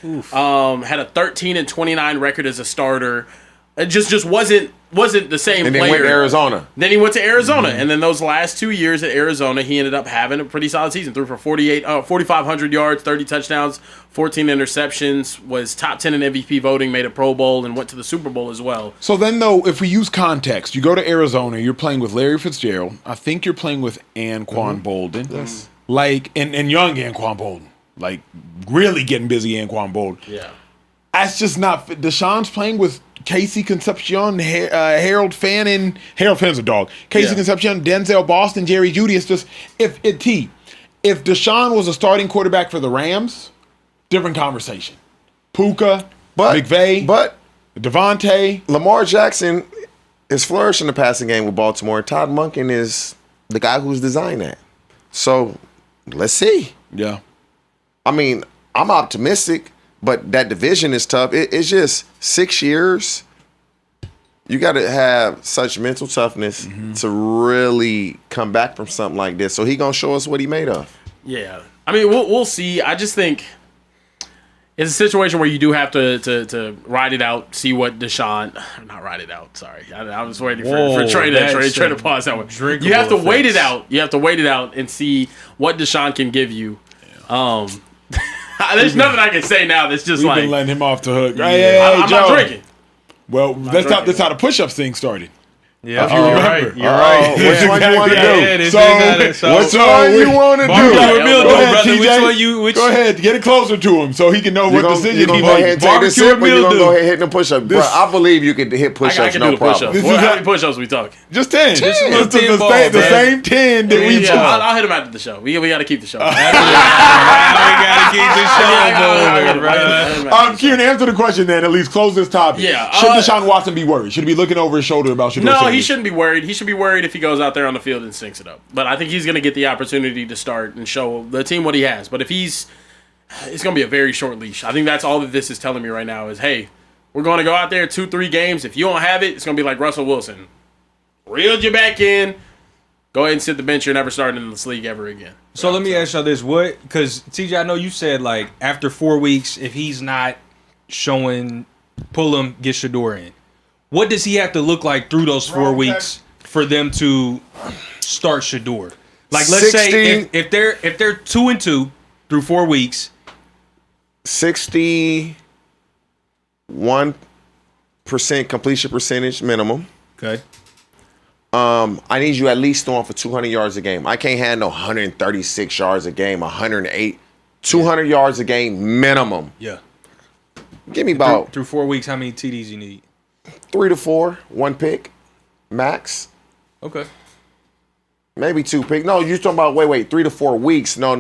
had a 13-29 record as a starter. It just wasn't the same and player. then went to Arizona. Then he went to Arizona, and then those last 2 years at Arizona, he ended up having a pretty solid season. Threw for 4,500 yards, 30 touchdowns, 14 interceptions, was top 10 in MVP voting, made a Pro Bowl, and went to the Super Bowl as well. So then, though, if we use context, you go to Arizona, you're playing with Larry Fitzgerald. I think you're playing with Anquan Bolden. Yes. Like, and young Anquan Bolden. Like, really getting busy Anquan Bolden. Yeah. That's just not fit. Deshaun's playing with Casey Concepcion, Harold Fannin. Harold Fann's a dog. Casey Concepcion, Denzel Boston, Jerry Jeudy. It's just, if Deshaun was a starting quarterback for the Rams, different conversation. Puka, McVay, Devontae. Lamar Jackson is flourishing the passing game with Baltimore. Todd Monken is the guy who's designed that. So let's see. Yeah. I mean, I'm optimistic, but that division is tough. It's just 6 years. You got to have such mental toughness to really come back from something like this. So he gonna show us what he made of. Yeah, I mean, we'll see. I just think it's a situation where you do have to ride it out, see what Deshaun. Not ride it out. Sorry, I was waiting for Trey to pause that one. You have to wait it out. You have to wait it out and see what Deshaun can give you. Yeah. There's nothing I can say now. That's just We've like been letting him off the hook. Yeah. Hey, I'm not drinking. Well, that's how the push-ups thing started. Yeah, if you remember. You're right. Which one you want to do? Which one you want to do? Go ahead, get it closer to him so he can know what decision he makes. Go ahead and take this sip, or you gonna go ahead and hit the push-up. Bro, I believe you can hit push-ups, no problem. How many push-ups we talking? Just 10. Just the same 10 that we took. I'll hit him after the show. We got to keep the show. We got to keep the show. Kieran, answer the question then. At least close this topic. Yeah. Should Deshaun Watson be worried? Should he be looking over his shoulder about Shedeur? No, he shouldn't be worried. He should be worried if he goes out there on the field and stinks it up. But I think he's going to get the opportunity to start and show the team what he has. But if it's going to be a very short leash. I think that's all that this is telling me right now is, hey, we're going to go out there 2-3 games. If you don't have it, it's going to be like Russell Wilson. Reeled you back in. Go ahead and sit the bench. You're never starting in this league ever again. So let me ask y'all this. Because, TJ, I know you said, like, after 4 weeks, if he's not showing, pull him, get Shedeur in. What does he have to look like through those 4 weeks for them to start Shedeur? Like, let's say if they're 2-2 through 4 weeks, 61% completion percentage minimum. Okay. I need you at least throwing for 200 yards a game. I can't handle 136 yards a game, 108, 200 yards a game minimum. Yeah. Give me about through 4 weeks. How many TDs you need? 3 to 4, 1 pick, max. Okay. Maybe 2 pick. No, you're talking about wait, 3 to 4 weeks. No.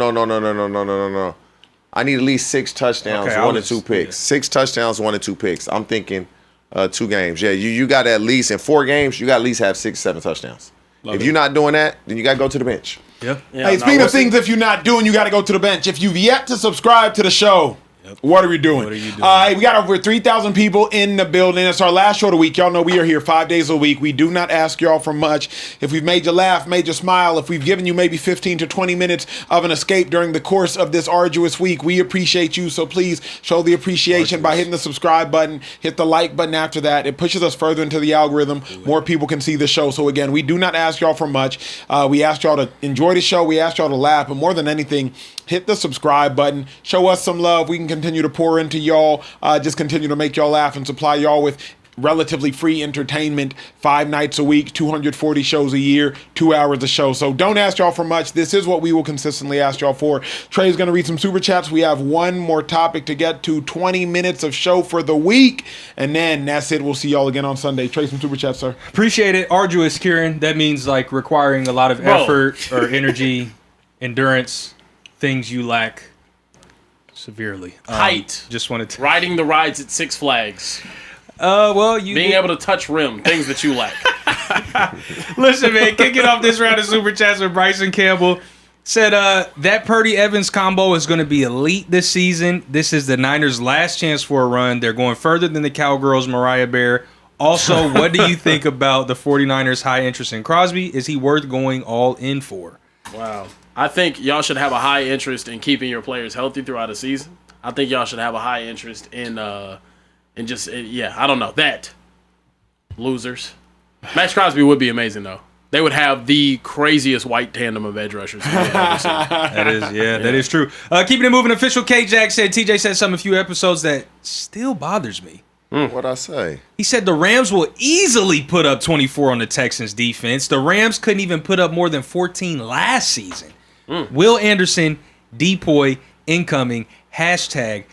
I need at least 6 touchdowns, 1 to 2 picks. 6 touchdowns, 1 to 2 picks. I'm thinking 2 games. Yeah, you got to at least in 4 games, you got to at least have 6-7 touchdowns. If you're not doing that, then you got to go to the bench. Yeah. Hey, speaking of things, if you're not doing, you got to go to the bench. If you've yet to subscribe to the show, what are we doing? What are you doing? We got over 3,000 people in the building. It's our last show of the week. Y'all know we are here 5 days a week. We do not ask y'all for much. If we've made you laugh, made you smile, if we've given you maybe 15 to 20 minutes of an escape during the course of this arduous week, we appreciate you. So please show the appreciation by hitting the subscribe button, hit the like button after that. It pushes us further into the algorithm. More people can see the show. So again, we do not ask y'all for much. We ask y'all to enjoy the show. We ask y'all to laugh. But more than anything, hit the subscribe button. Show us some love. We can continue to pour into y'all. Just continue to make y'all laugh and supply y'all with relatively free entertainment 5 nights a week, 240 shows a year, 2 hours a show. So don't ask y'all for much. This is what we will consistently ask y'all for. Trey's going to read some super chats. We have one more topic to get to, 20 minutes of show for the week. And then that's it. We'll see y'all again on Sunday. Trey, some super chats, sir. Appreciate it. Arduous, Kieran. That means like requiring a lot of effort or energy, endurance, things you lack severely. Height. Just wanted to riding the rides at Six Flags. Being able to touch rim, things that you lack. Listen, man, kicking off this round of super chats with Bryson Campbell said that Purdy Evans combo is going to be elite this season. This is the Niners' last chance for a run. They're going further than the Cowgirls' Mariah Bear. Also, what do you think about the 49ers' high interest in Crosby? Is he worth going all in for? Wow. I think y'all should have a high interest in keeping your players healthy throughout the season. I think y'all should have a high interest in just I don't know that losers. Max Crosby would be amazing though. They would have the craziest white tandem of edge rushers. That is true. Keeping it moving, official K-Jack said TJ said something a few episodes that still bothers me. What'd I say? He said the Rams will easily put up 24 on the Texans defense. The Rams couldn't even put up more than 14 last season. Will Anderson, Depoy, incoming, #pay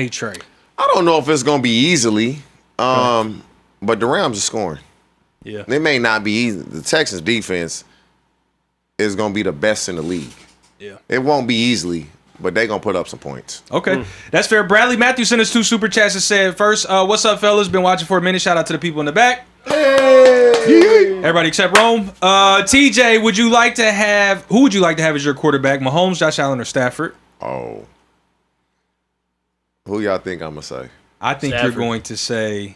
Trey. I don't know if it's going to be easily, but the Rams are scoring. Yeah. They may not be easy. The Texans defense is going to be the best in the league. Yeah. It won't be easily, but they're going to put up some points. Okay. That's fair. Bradley Matthews sent us 2 super chats and said, first, what's up, fellas? Been watching for a minute. Shout out to the people in the back. Hey. Everybody except Rome. TJ, who would you like to have as your quarterback? Mahomes, Josh Allen, or Stafford? Oh. Who y'all think I'm going to say? I think Stafford. you're going to say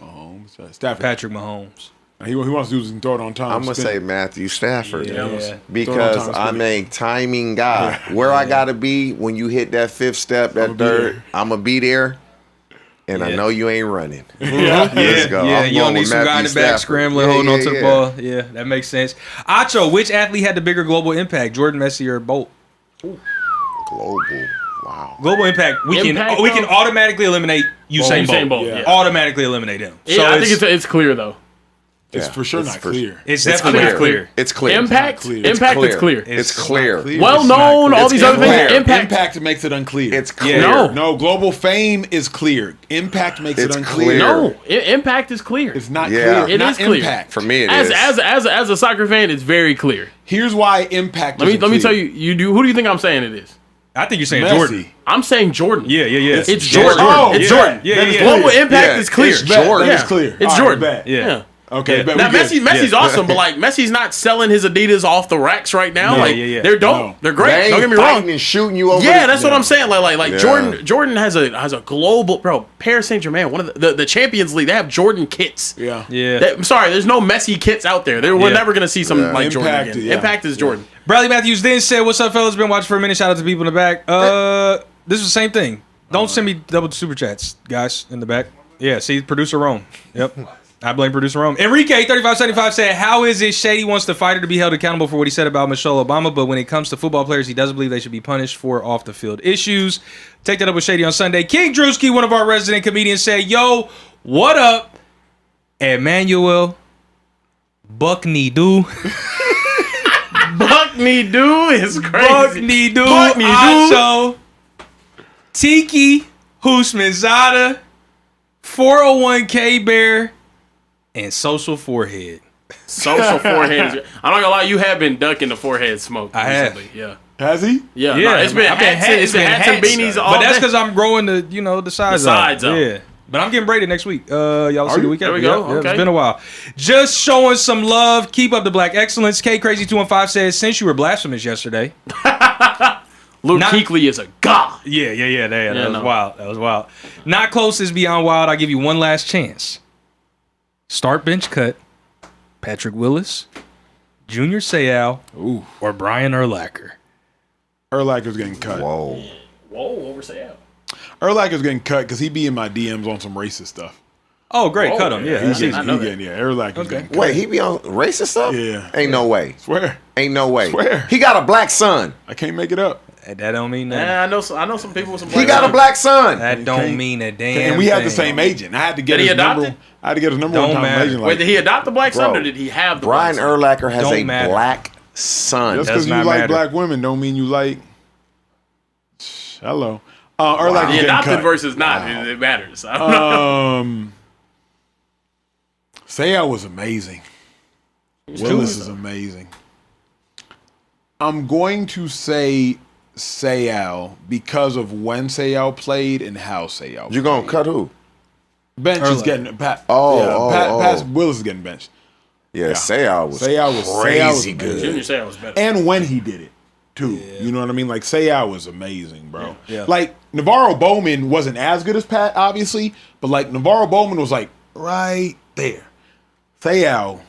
Stafford. Patrick Mahomes. He wants to do is throw it on time. I'm gonna say Matthew Stafford Yeah. because I'm a timing guy. Where I gotta be when you hit that fifth step, that third, I'm gonna be there. And I know you ain't running. Let's go. Yeah, I'm you don't going need with some guy in the Matthew back Stafford. scrambling, holding on to the ball. Yeah, that makes sense. Acho, which athlete had the bigger global impact, Jordan, Messi, or Bolt? Global. Wow. Global impact. We can automatically eliminate Usain Bolt. Yeah. Automatically eliminate him. So I think it's clear though. It's for sure not clear. It's definitely clear. It's clear. Impact clear. is clear. It's clear. Well known, all these other things. Impact makes it unclear. It's clear. No. Global fame is clear. Impact makes it It's unclear. clear. No, impact is clear. It's not Yeah. clear. It not is clear. Impact. For me, it as is. as a soccer fan, it's very clear. Here's why impact. Let me tell you. Who do you think I'm saying it is? I think you're saying Messi. Jordan. I'm saying Jordan. Yeah. It's Jordan. Oh, It's yeah. Jordan. Yeah. Global impact Yeah, is clear. it's Jordan. That is clear. It's All right, Jordan. bet. Yeah. Okay. Yeah. Bet Now we good. Messi's awesome, but like Messi's not selling his Adidas off the racks right now. No. Like Yeah. they're dope. No. They're They great. ain't Don't get me fighting wrong. and shooting you over. Yeah, that's what I'm saying. Like Yeah. Jordan has a global Paris Saint-Germain, one of the Champions League. They have Jordan kits. Yeah. I'm sorry, there's no Messi kits out there. We're never gonna see something like Jordan Impact, again. yeah. Impact is Jordan. Bradley Matthews then said, "What's up, fellas? Been watching for a minute. Shout out to people in the back. This is the same thing. Don't send me double super chats, guys, in the back. Yeah, see, producer Rome. Yep. I blame producer Rome. Enrique 3575 said, "How is it Shady wants the fighter to be held accountable for what he said about Michelle Obama, but when it comes to football players, he doesn't believe they should be punished for off the field issues." Take that up with Shady on Sunday. King Drewski, one of our resident comedians, said, "Yo, what up, Emmanuel Buckney Do?" Buckney Do is crazy. Buckney Do, Buckney Do. Acho, Tiki, Husmanzada, 401k Bear, and Social Forehead. Social forehead. I'm not gonna lie, you have been ducking the forehead smoke. I have. recently. Yeah. Has he? Yeah. Yeah, No, it's been hats and beanies all But that's day. because I'm growing the sides sides up. up. Yeah. But I'm getting braided next week. Y'all see the weekend. There we go. Yeah, Okay. it's been a while. Just showing some love. Keep up the black excellence. K Crazy 215 says, "Since you were blasphemous yesterday." Luke Kuechly is a god. Yeah. That was no. wild. That was wild. Not close is beyond wild. I'll give you one last chance. Start bench cut. Patrick Willis, Junior Seau, or Brian Urlacher. Urlacher's getting cut. Whoa. Whoa, over Seau. Urlacher's getting cut because he be in my DMs on some racist stuff. Oh, great. Whoa, Cut him. Yeah. He's that's I easy. know getting, Urlacher's getting cut. Wait, he be on racist stuff? Yeah. Ain't no way. Swear. Ain't no way. Swear. He got a black son. I can't make it up. That don't mean nothing. I know some people with some. He got a black son. That don't mean a damn And we had the thing. same agent. I had to get Did he his adopt number. it? I had to get his number Don't one time. matter. Agent, Wait, like, did he adopt the black son, Bro, or did he have the Brian black son? Urlacher has Don't a matter. black son. just does because you not like matter. black women don't mean you like. Hello. Urlacher's The getting adopted cut. versus not, it matters. I don't know. Seau was amazing. Willis is amazing. I'm going to say Seau because of when Seau played and how Seau You gonna cut who? bench is getting Pat. Oh. Pat Willis is getting benched. Yeah, Seau was crazy crazy good. Junior Seau was better. And when he did it, too. You know what I mean? Like, Seau was amazing, bro. Yeah. Like, Navarro Bowman wasn't as good as Pat, obviously, but, like, Navarro Bowman was, like, right there. Seau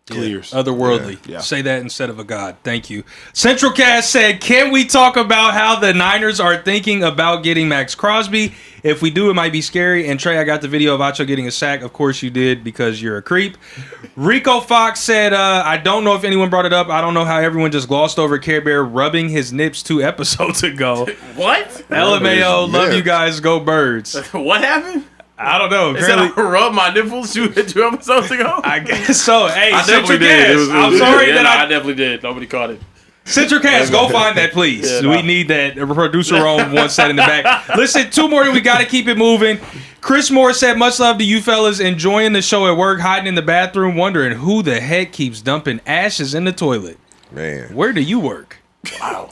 clears. Otherworldly. Yeah. Say that instead of a god. Thank you. Central Cast said, "Can we talk about how the Niners are thinking about getting Max Crosby? If we do, it might be scary." And Trey, I got the video of Acho getting a sack. Of course you did, because you're a creep. Rico Fox said, "I don't know if anyone brought it up. I don't know how everyone just glossed over Carebear rubbing his nips 2 episodes ago." What? LMAO, love Yeah. you guys, go Birds. What happened? I don't know. They said Apparently, I rubbed my nipples 2 episodes ago. I guess so. Hey, I Central definitely did. Cast, I'm sorry that I definitely did. Nobody caught it. Central Cast, go find that, please. Yeah, We need that. Producer Rome wants that in the back. Listen, 2 more, and we got to keep it moving. Chris Moore said, "Much love to you fellas. Enjoying the show at work, hiding in the bathroom, wondering who the heck keeps dumping ashes in the toilet. Man. Where do you work?" Wow.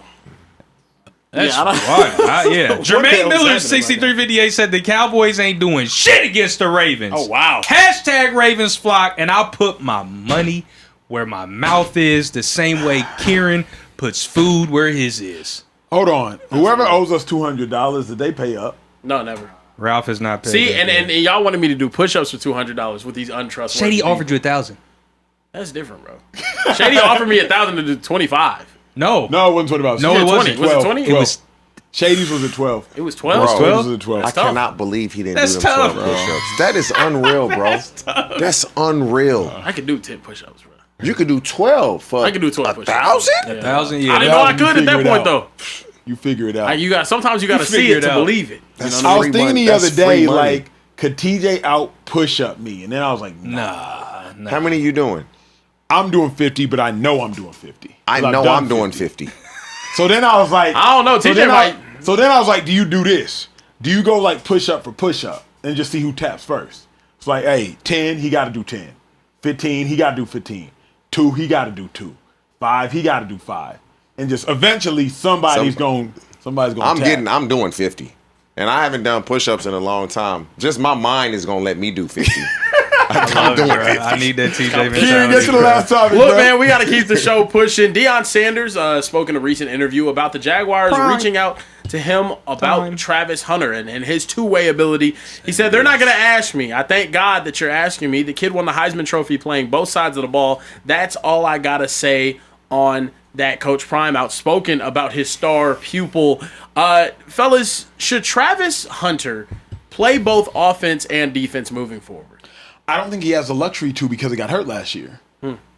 That's Yeah, I don't- wild. Yeah. What the Jermaine hell's Miller, happening 6358, said the Cowboys ain't doing shit against the Ravens. Oh, wow. Hashtag Ravens flock, and I'll put my money where my mouth is, the same way Kieran puts food where his is. Hold on. Whoever owes us $200, did they pay up? No, never. Ralph is not paid. See, and y'all wanted me to do push-ups for $200 with these untrustworthy. Shady offered you 1,000. That's different, bro. Shady offered me 1,000 to do 25. No, it wasn't 25. No, it wasn't. 20. Was it 20? It was. Shady's was at 12. It was 12. Bro, Shady's was at 12. I tough. cannot believe he didn't That's do them 12 tough, bro. push-ups. That is unreal, bro. That's unreal. I could do 10 push-ups, bro. You could do 12 for I could do 12 push-ups. 1,000? 1,000. I Yeah, didn't know I You could at figure that it point, out. though. You figure it out. Sometimes you got to see figure it it to out. believe it. That's I was free thinking money. the other That's free day, money. like, could TJ out push up me? And then I was like, Nah. How many you doing? I'm doing 50, but I know I'm doing 50. I 'Cause I've know done I'm doing 50. So then I was like, I don't know. So TJ then, might. so then I was like, do you do this? Do you go like push up for push up and just see who taps first? It's like, hey, 10, he got to do 10. 15, he got to do 15. 2, he got to do 2. 5, he got to do 5. And just eventually somebody's going to I'm doing 50. And I haven't done push-ups in a long time. Just my mind is going to let me do 50. I'm doing 50. I need that TJ Kieran, mentality. get to the last topic, Look, bro. man, we got to keep the show pushing. Deion Sanders spoke in a recent interview about the Jaguars reaching out to him about Travis Hunter and his two-way ability. He said, they're not going to ask me. I thank God that you're asking me. The kid won the Heisman Trophy playing both sides of the ball. That's all I got to say on that. Coach Prime outspoken about his star pupil. Fellas, should Travis Hunter play both offense and defense moving forward? I don't think he has the luxury to because he got hurt last year.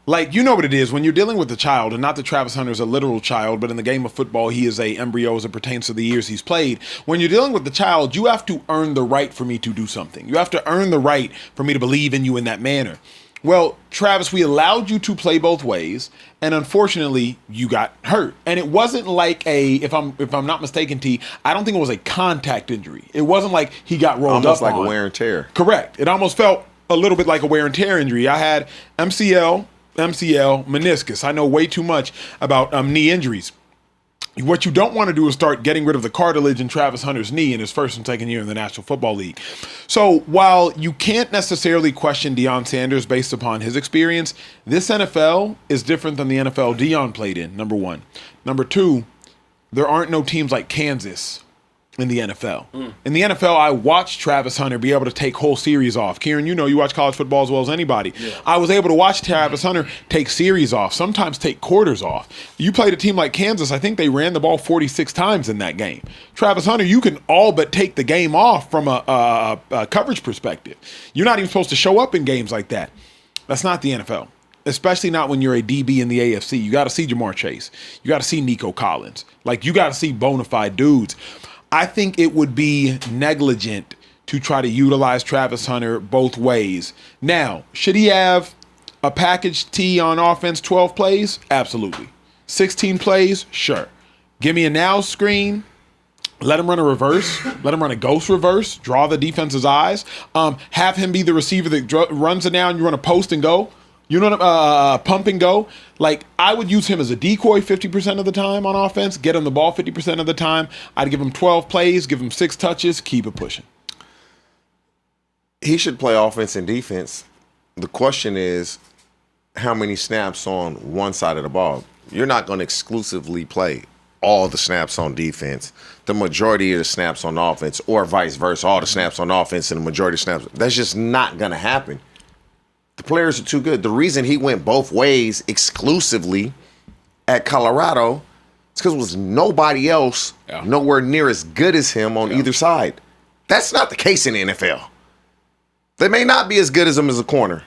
Like, you know what it is. When you're dealing with a child, and not that Travis Hunter's a literal child, but in the game of football, he is a embryo as it pertains to the years he's played. When you're dealing with the child, you have to earn the right for me to do something. You have to earn the right for me to believe in you in that manner. Well, Travis, we allowed you to play both ways, and unfortunately, you got hurt. And it wasn't like if I'm not mistaken, T, I don't think it was a contact injury. It wasn't like he got rolled Almost up like on. a wear and tear. Correct. It almost felt a little bit like a wear and tear injury. I had MCL, meniscus. I know way too much about knee injuries. What you don't want to do is start getting rid of the cartilage in Travis Hunter's knee in his first and second year in the National Football League. So while you can't necessarily question Deion Sanders based upon his experience, this NFL is different than the NFL Deion played in, number one. Number two, there aren't no teams like Kansas in the NFL. In the NFL, I watched Travis Hunter be able to take whole series off. Kieran, you know, you watch college football as well as anybody. Yeah. I was able to watch Travis Hunter take series off, sometimes take quarters off. You played a team like Kansas, I think they ran the ball 46 times in that game. Travis Hunter, you can all but take the game off from a coverage perspective. You're not even supposed to show up in games like that. That's not the NFL. Especially not when you're a DB in the AFC. You got to see Jamar Chase. You got to see Nico Collins. Like, you got to see bona fide dudes. I think it would be negligent to try to utilize Travis Hunter both ways. Now, should he have a package T on offense, 12 plays? Absolutely. 16 plays? Sure. Give me a now screen. Let him run a reverse. Let him run a ghost reverse. Draw the defense's eyes. Have him be the receiver that runs it down. You run a post and go. You know, pump and go. Like, I would use him as a decoy 50% of the time on offense, get him the ball 50% of the time. I'd give him 12 plays, give him 6 touches, keep it pushing. He should play offense and defense. The question is, how many snaps on one side of the ball? You're not going to exclusively play all the snaps on defense, the majority of the snaps on offense, or vice versa, all the snaps on offense and the majority of snaps. That's just not going to happen. The players are too good. The reason he went both ways exclusively at Colorado is because there was nobody else nowhere near as good as him on either side. That's not the case in the NFL. They may not be as good as him as a corner,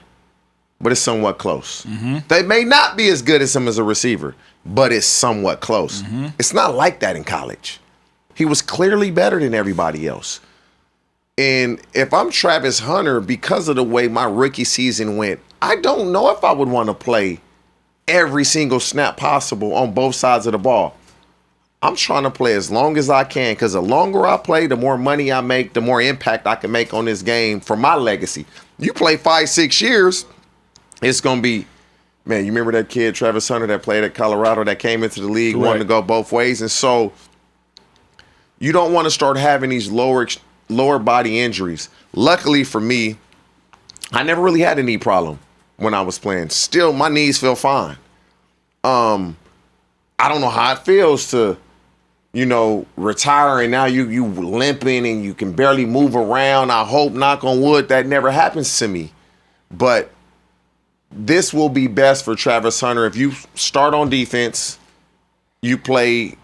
but it's somewhat close. They may not be as good as him as a receiver, but it's somewhat close. It's not like that in college. He was clearly better than everybody else. And if I'm Travis Hunter, because of the way my rookie season went, I don't know if I would want to play every single snap possible on both sides of the ball. I'm trying to play as long as I can, because the longer I play, the more money I make, the more impact I can make on this game for my legacy. You play 5-6 years, it's going to be, man, you remember that kid, Travis Hunter, that played at Colorado, that came into the league, wanted to go both ways. And so you don't want to start having these lower body injuries. Luckily for me, I never really had a knee problem when I was playing. Still, my knees feel fine. I don't know how it feels to retire and now you limping and you can barely move around. I hope, knock on wood, that never happens to me. But this will be best for Travis Hunter if you start on defense, you play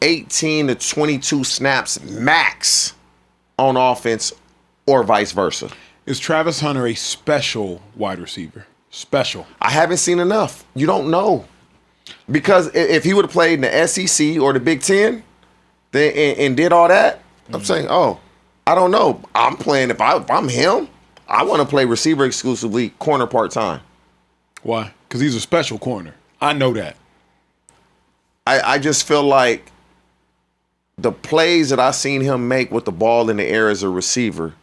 18 to 22 snaps max on offense or vice versa. Is Travis Hunter a special wide receiver? Special. I haven't seen enough. You don't know. Because if he would have played in the SEC or the Big Ten and did all that, I'm saying, I don't know. I'm playing, if I'm him, I want to play receiver exclusively, corner part-time. Why? Because he's a special corner. I know that. I just feel like the plays that I seen him make with the ball in the air as a receiver,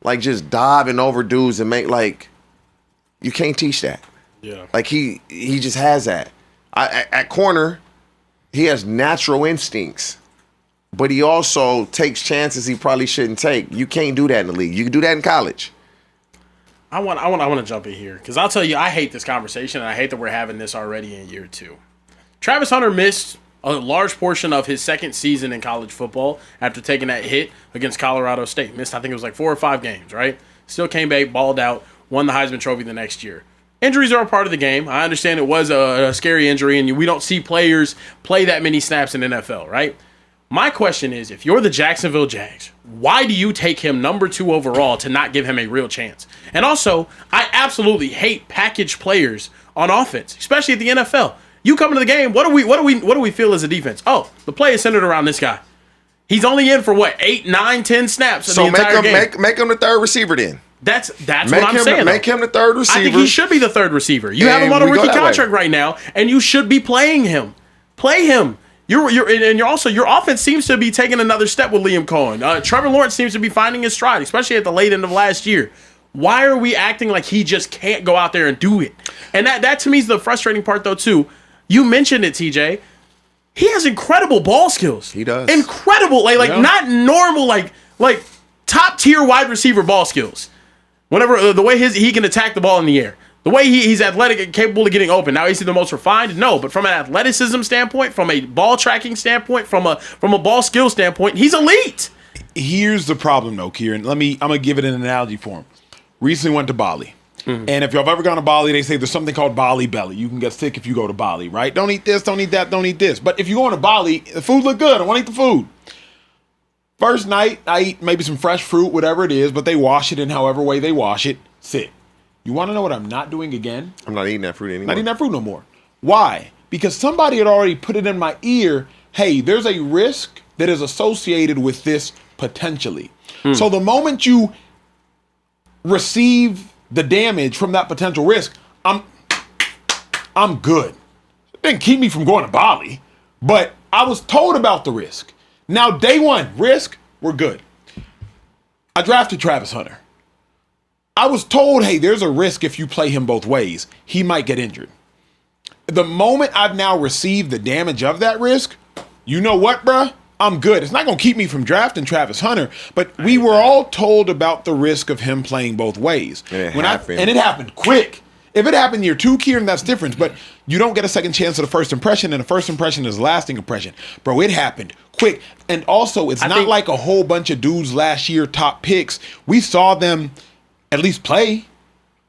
like just diving over dudes and you can't teach that. Yeah. Like he just has that. At corner, he has natural instincts, but he also takes chances he probably shouldn't take. You can't do that in the league. You can do that in college. I want to jump in here because I'll tell you, I hate this conversation and I hate that we're having this already in year 2. Travis Hunter missed a large portion of his second season in college football after taking that hit against Colorado State. Missed, I think it was like 4 or 5 games, right? Still came back, balled out, won the Heisman Trophy the next year. Injuries are a part of the game. I understand it was a scary injury, and we don't see players play that many snaps in the NFL, right? My question is, if you're the Jacksonville Jags, why do you take him number 2 overall to not give him a real chance? And also, I absolutely hate package players on offense, especially at the NFL. You come into the game, what do we feel as a defense? Oh, the play is centered around this guy. He's only in for what, 8, 9, 10 snaps in the entire game. Make him the third receiver then. That's what I'm saying. Make him the third receiver. I think he should be the third receiver. You have him on a rookie contract right now, and you should be playing him. Play him. You're also your offense seems to be taking another step with Liam Cohen. Trevor Lawrence seems to be finding his stride, especially at the late end of last year. Why are we acting like he just can't go out there and do it? And that to me is the frustrating part, though, too. You mentioned it, TJ. He has incredible ball skills. He does. Incredible, not normal, like top tier wide receiver ball skills. Whenever the way he can attack the ball in the air, the way he's athletic and capable of getting open. Now, is he the most refined? No, but from an athleticism standpoint, from a ball tracking standpoint, from a ball skill standpoint, he's elite. Here's the problem, though, Kieran. I'm gonna give it an analogy for him. Recently went to Bali. Mm-hmm. And if you've ever gone to Bali, they say there's something called Bali belly. You can get sick if you go to Bali, right? Don't eat this, don't eat that, don't eat this. But if you go to Bali, the food look good. I want to eat the food. First night, I eat maybe some fresh fruit, whatever it is, but they wash it in however way they wash it. Sit. You want to know what I'm not doing again? I'm not eating that fruit anymore. Not eating that fruit no more. Why? Because somebody had already put it in my ear, hey, there's a risk that is associated with this potentially. So the moment you receive the damage from that potential risk, I'm good. It didn't keep me from going to Bali, but I was told about the risk. Now, day one, risk, we're good. I drafted Travis Hunter. I was told, hey, there's a risk if you play him both ways. He might get injured. The moment I've now received the damage of that risk, you know what, bruh? I'm good. It's not going to keep me from drafting Travis Hunter, but we were all told about the risk of him playing both ways. And it happened quick. If it happened year 2, Kieran, that's different. But you don't get a second chance at the first impression, and the first impression is a lasting impression. Bro, it happened quick. And also, it's not like a whole bunch of dudes last year, top picks. We saw them at least play.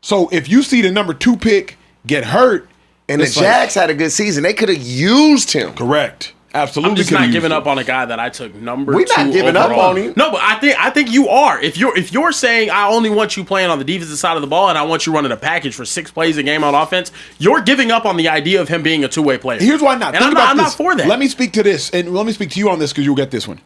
So if you see the number 2 pick get hurt. And the Jags had a good season. They could have used him. Correct. Absolutely. I'm just not giving up on a guy that I took number 2 We're not giving overall. up on him. No, but I think you are. If you're saying I only want you playing on the defensive side of the ball and I want you running a package for 6 plays a game on offense, you're giving up on the idea of him being a two-way player. Here's why not. And I'm not for that. Let me speak to this, and let me speak to you on this because you'll get this one.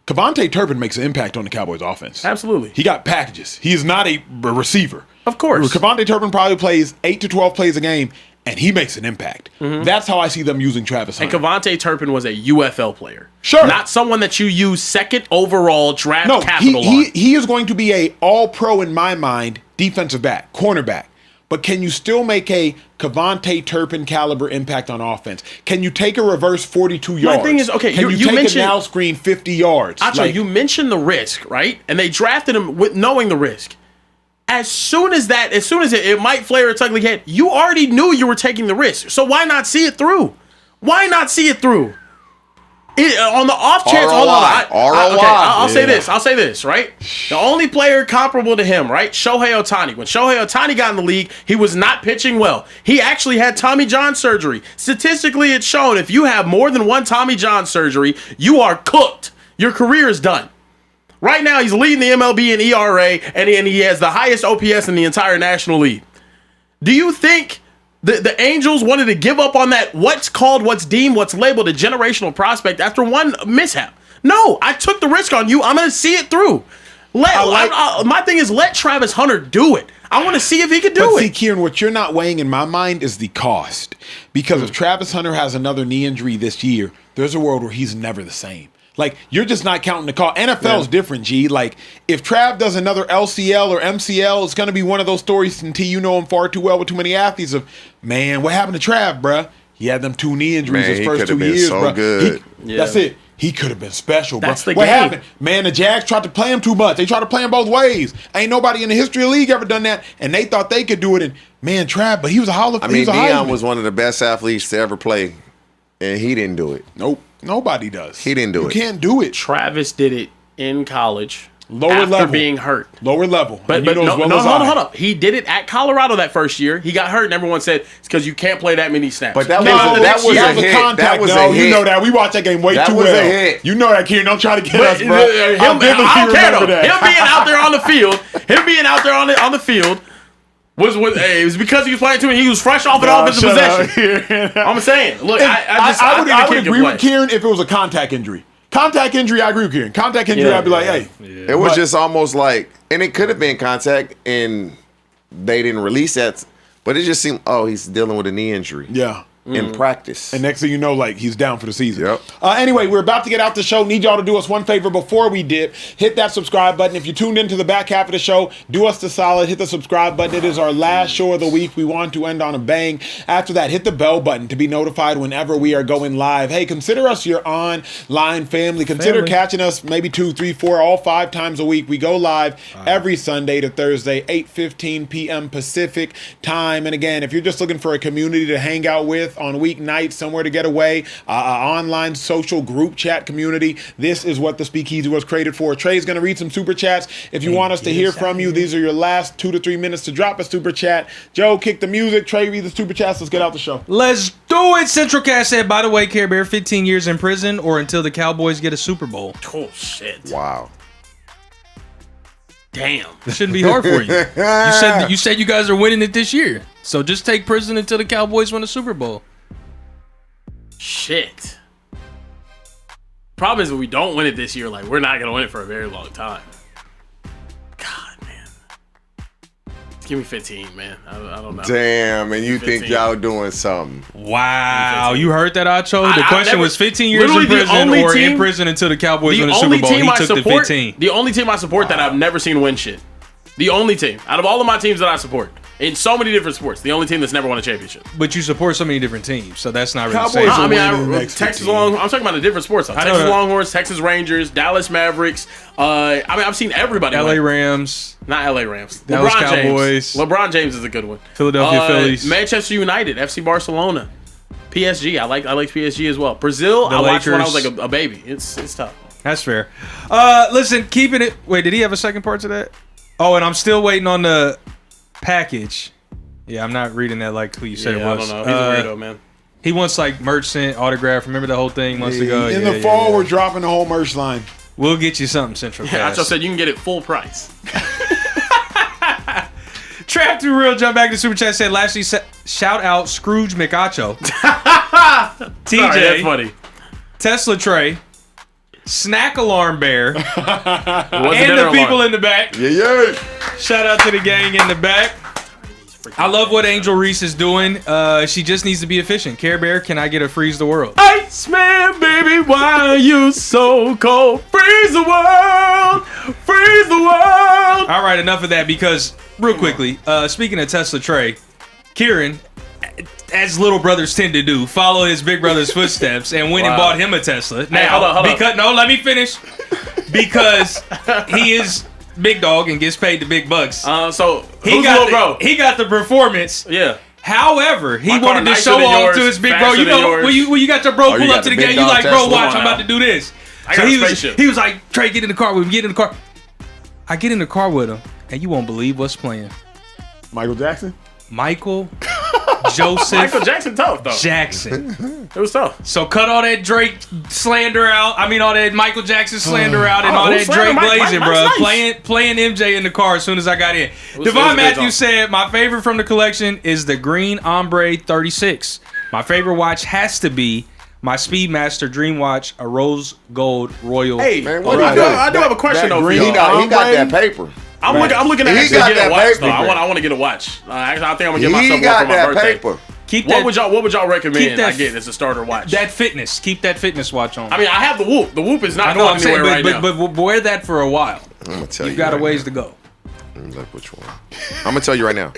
Kevontae Turpin makes an impact on the Cowboys offense. Absolutely. He got packages. He is not a receiver. Of course. Kevontae Turpin probably plays 8 to 12 plays a game, and he makes an impact. Mm-hmm. That's how I see them using Travis Hunter. And Kevontae Turpin was a UFL player. Sure. Not someone that you use second overall draft capital on. He is going to be a all-pro in my mind defensive back, cornerback. But can you still make a Kevontae Turpin caliber impact on offense? Can you take a reverse 42 yards? My thing is, okay, can you take a now screen 50 yards? Acho, you mentioned the risk, right? And they drafted him with knowing the risk. As soon as it might flare its ugly head, you already knew you were taking the risk. So why not see it through? Why not see it through? On the off chance, hold on. I'll say this. I'll say this, right? The only player comparable to him, right? Shohei Ohtani. When Shohei Ohtani got in the league, he was not pitching well. He actually had Tommy John surgery. Statistically, it's shown if you have more than one Tommy John surgery, you are cooked. Your career is done. Right now, he's leading the MLB in ERA, and he has the highest OPS in the entire National League. Do you think the Angels wanted to give up on that what's deemed, what's labeled a generational prospect after one mishap? No, I took the risk on you. I'm going to see it through. My thing is let Travis Hunter do it. I want to see if he can do it. See, Kieran, what you're not weighing in my mind is the cost. Because if Travis Hunter has another knee injury this year, there's a world where he's never the same. Like, you're just not counting the cost. NFL's different, G. Like, if Trav does another LCL or MCL, it's going to be one of those stories until you know him far too well with too many athletes of, man, what happened to Trav, bruh? He had them 2 knee injuries his first 2 years, so bruh. Good. That's it. He could have been special, bro. That's the what game. happened? Man, the Jags tried to play him too much. They tried to play him both ways. Ain't nobody in the history of the league ever done that, and they thought they could do it. And, man, Trav, but he was a Hall of Fame. Deion was one of the best athletes to ever play, and he didn't do it. Nope. Nobody does. He didn't do it. You can't do it. Travis did it in college. Lower after level. being hurt. Lower level. But hold up. He did it at Colorado that first year. He got hurt, and everyone said it's because you can't play that many snaps. But that was a hit. contact. That was no, a hit. You know that. We watched that game way too well. That was a hit. You know that, Kieran. Don't try to get us, bro. I don't care though. Him being out there on the field, it was because he was playing too and he was fresh off an offensive possession. I'm saying, look, I would agree with Kieran if it was a contact injury. Contact injury, I agree with Kieran. Contact injury, I'd be like, hey. It was just almost like, and it could have been contact, and they didn't release that, but it just seemed, he's dealing with a knee injury. Yeah. In practice. And next thing you know, like, he's down for the season. Yep. Anyway, we're about to get out the show. Need y'all to do us one favor before we dip. Hit that subscribe button. If you tuned into the back half of the show, do us the solid. Hit the subscribe button. It is our last show of the week. We want to end on a bang. After that, hit the bell button to be notified whenever we are going live. Hey, consider us your online family. Consider catching us maybe 2, 3, 4, all 5 times a week. We go live every Sunday to Thursday, 8:15 p.m. Pacific time. And again, if you're just looking for a community to hang out with on weeknights, somewhere to get away, online social group chat community, this is what the Speakeasy was created for. Trey's going to read some super chats. If you want us to hear from you, these are your last 2 to 3 minutes to drop a super chat. Joe, kick the music. Trey, read the super chats. Let's get out the show. Let's do it. Central Cast said, by the way, Carebear, 15 years in prison or until the Cowboys get a Super Bowl. Oh, shit. Wow. Damn. It shouldn't be hard for you. You said you guys are winning it this year. So just take prison until the Cowboys win a Super Bowl. Shit. Problem is, if we don't win it this year, like, we're not going to win it for a very long time. God, man. Give me 15, man. I don't know. Damn, and you 15. think y'all doing something. Wow. You heard that, Acho? The question was 15 years in prison or in prison until the Cowboys win a Super Bowl. He took the 15. The only team I support that I've never seen win shit. The only team. Out of all of my teams that I support. In so many different sports, the only team that's never won a championship. But you support so many different teams, so that's not really the same. Texas Longhorns. I'm talking about the different sports. Texas Longhorns, Texas Rangers, Dallas Mavericks. I've seen everybody. LA Rams. Not LA Rams. Dallas LeBron Cowboys. James. LeBron James is a good one. Philadelphia Phillies. Manchester United, FC Barcelona, PSG. I like PSG as well. Brazil. I watched when I was like a baby. It's tough. That's fair. Listen, keeping it. Wait, did he have a second part to that? Oh, and I'm still waiting on the package. Yeah, I'm not reading that like who you said it was. I don't know. He's a weirdo, man. He wants like merch sent, autograph. Remember the whole thing months ago? In the fall, we're dropping the whole merch line. We'll get you something, Central Cast. Acho said you can get it full price. Trap to Real, jump back to Super Chat, said lastly, shout out Scrooge McAcho. TJ. Sorry, that's funny. Tesla Trey. Snack Alarm Bear. And the people in the back. Yeah. Shout out to the gang in the back. I love what Angel Reese is doing. She just needs to be efficient. Care Bear, can I get a freeze the world? Iceman, baby, why are you so cold? Freeze the world! Freeze the world! All right, enough of that because, real quickly, speaking of Tesla Trey, Kieran, as little brothers tend to do, follow his big brother's footsteps and went and bought him a Tesla. Now, hold on. No, let me finish. Because he is big dog and gets paid the big bucks. So he got the performance. Yeah. However, he My car wanted to nicer show than off yours, to his big bro. faster You than know, yours. when you got your bro you pull got up to the the big game, you dog like, bro, Tesla. watch, Come I'm on about to do this. I So got a he was spaceship. like, Trey, get in the car with him. Get in the car. I get in the car with him, and you won't believe what's playing. Michael Jackson. Michael Joseph Michael Jackson tough though. Jackson. It was tough. So cut all that Drake slander out. I mean, all that Michael Jackson slander out, and Oh, all who that slandered Drake Mike? blazing, Mike's bro. nice. Playing MJ in the car as soon as I got in. was a Devon good Matthews song. said, "My favorite from the collection is the Green Ombre 36. My favorite watch has to be my Speedmaster Dream Watch, a rose gold royal." Hey, Man, I what do is that? I do have a question That though for green y'all. He got that paper. I'm looking to He actually got get a that watch paper. though. I want to get a watch. Actually, I think I'm gonna get He myself one got for my that birthday. paper. Keep What that, would y'all recommend that- I get as a starter watch? that fitness. Keep that fitness watch on. I mean, I have the Whoop. The Whoop is not I know what going I'm saying, anywhere right now. but wear that for a while. I'm gonna tell You've you. got a right ways now. to go. Let me look which one. I'm gonna tell you right now.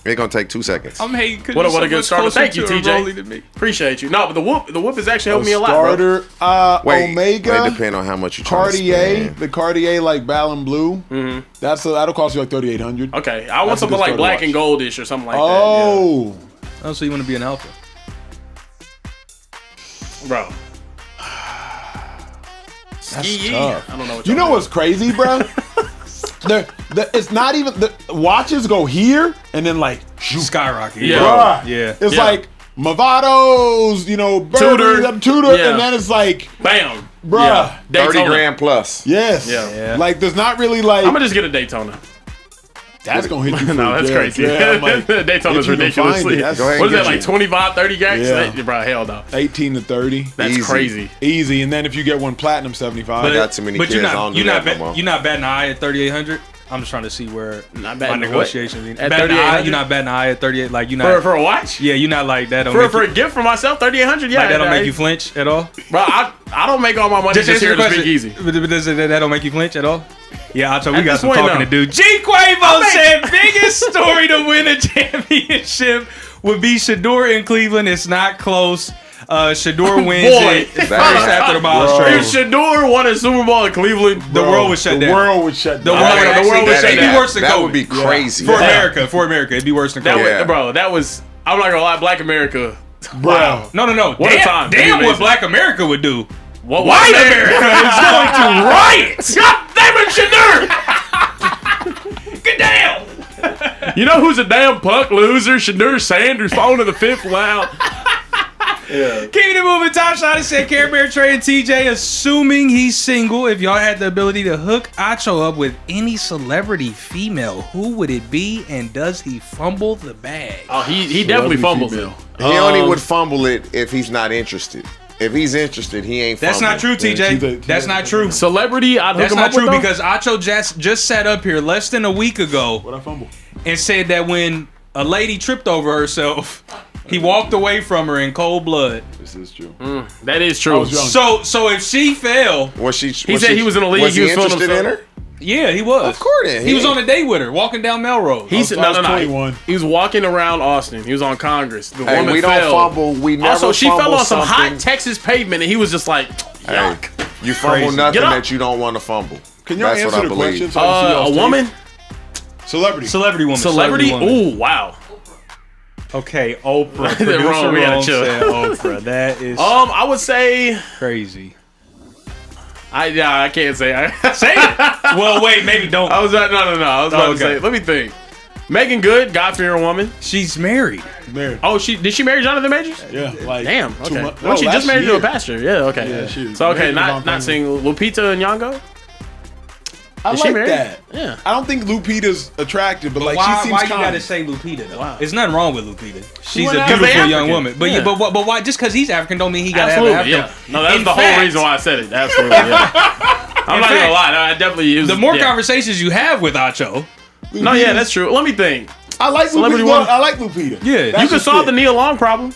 It's gonna take 2 seconds. I'm hating because What a you're so good much starter. closer Thank you, to a TJ. Rolly than me. Appreciate you. No, but the Whoop is actually helping me a lot, bro. Starter, Wait, Omega. It depends on how much you trying to Cartier, spend. the Cartier like Ballon Blue. Mm-hmm. That'll cost you like $3,800. Okay, I want That's a something good like starter black watch. and goldish or something like Oh, Oh, so you want to be an alpha? that, bro. that's tough. I don't know what You y'all know what's crazy, bro? It's not even the watches go here and then like Skyrocket. Yeah. bruh. Yeah. It's Yeah. like Movados, Tudor. Tudor, Yeah. and then it's like, Bam. bruh. Yeah. 30 Daytona. grand plus. Yes. Yeah. Like there's not really like I'm gonna just get a Daytona. that's gonna hit you. For No, that's yeah, crazy. Yeah, I'm like, Daytona's if you can find ridiculously. it, that's- Go ahead What is and that, get like you. 25, 30 gags? Yeah. Bro, hell no. 18 to 30. That's Easy. crazy. Easy, and then if you get one platinum, 75. I got too many kids. you're I not, don't do you're that not, no more. you're not batting an eye at 3,800. I'm just trying to see where Not my batting what? negotiations. At Batting an eye, 3,800? you're not batting an eye at 38. Like you're not. For a watch? Yeah, you're not like that. Don't For make a you, gift for myself, 3,800. Yeah, like that don't make I- you flinch at all. Bro, I don't make all my money just answer here the to question. speak easy. But does that don't make you flinch at all? Yeah, Acho, we At got this some point, talking no. to do. G Quavo said biggest story to win a championship would be Shedeur in Cleveland. It's not close. Shedeur wins Boy. it first after the miles Bro. trade. If Shedeur won a Super Bowl in Cleveland, The world would shut The down. world would shut The down. world would- the world would it'd shut be down. worse than That COVID. would be crazy. For America, it'd be worse than that COVID. Yeah. bro, that was. I'm not gonna lie, Black America. Bro. No. What a damn, time. Damn Amazing. what Black America would do. What White America is going to riot. God damn it, Shedeur! Get down. You know who's a damn punk loser? Shedeur Sanders falling to the fifth round. Keeping it moving, Top Shot said Carebear trading TJ, assuming he's single. If y'all had the ability to hook Acho up with any celebrity female, who would it be, and does he fumble the bag? Oh, he definitely fumbles it. He only would fumble it if he's not interested. If he's interested, he ain't That's fumbling. not true, she's TJ. a- That's not true. Celebrity, I'd hook That's him not up with true though? because Acho just sat up here less than a week ago What I fumble? and said that when a lady tripped over herself, he walked away from her in cold blood. This is true. that is true. I was young. So if she fell, Was she? He said he was in the league, Was he he was feeling interested in himself. her? yeah, he was. Of course then. He was on a date with her, walking down Melrose. He's I was no. 21. He was walking around Austin. He was on Congress. The Hey, woman we fell. don't fumble. We never. Also, she fell fumble on some hot something. Texas pavement, and he was just like, Hey, yuck. you fumble Crazy. nothing Get up. that you don't want to fumble. Can y'all That's what answer I the believe. question? So I can see A y'all's woman? take? Celebrity. Celebrity woman. Celebrity? woman. Ooh, wow. Okay, Oprah. They're Producer wrong, we gotta Rome chill. said Oprah. That is I would say crazy. I can't say. Say it. Well, wait, maybe don't. I was no. I was about to Okay. say. Let me think. Megan Good, God-fearing woman. She's married. Married. Oh, did she marry Jonathan Majors? Yeah, like Damn. 2 Okay. months. Well, she just married to a pastor. Yeah. Okay. Yeah, she- So okay, married to not Von Family. single. Lupita Nyong'o. I Is she like married? that. Yeah. I don't think Lupita's attractive, but like why she seems why you kind. gotta say Lupita though? Wow. There's nothing wrong with Lupita. She's why a not? 'Cause beautiful they young African. woman. But Yeah. but why? Just because he's African don't mean he gotta Absolutely. have an Yeah. African. No, that's In the fact- whole reason why I said it. Absolutely. Yeah. I'm not fact, gonna lie. No, I definitely use The more yeah. conversations you have with Acho, No, yeah, that's true. Let me think. I like Celebrity Lupita. woman. I like Lupita. Yeah. That's You can just solve it. the Neil Long problem.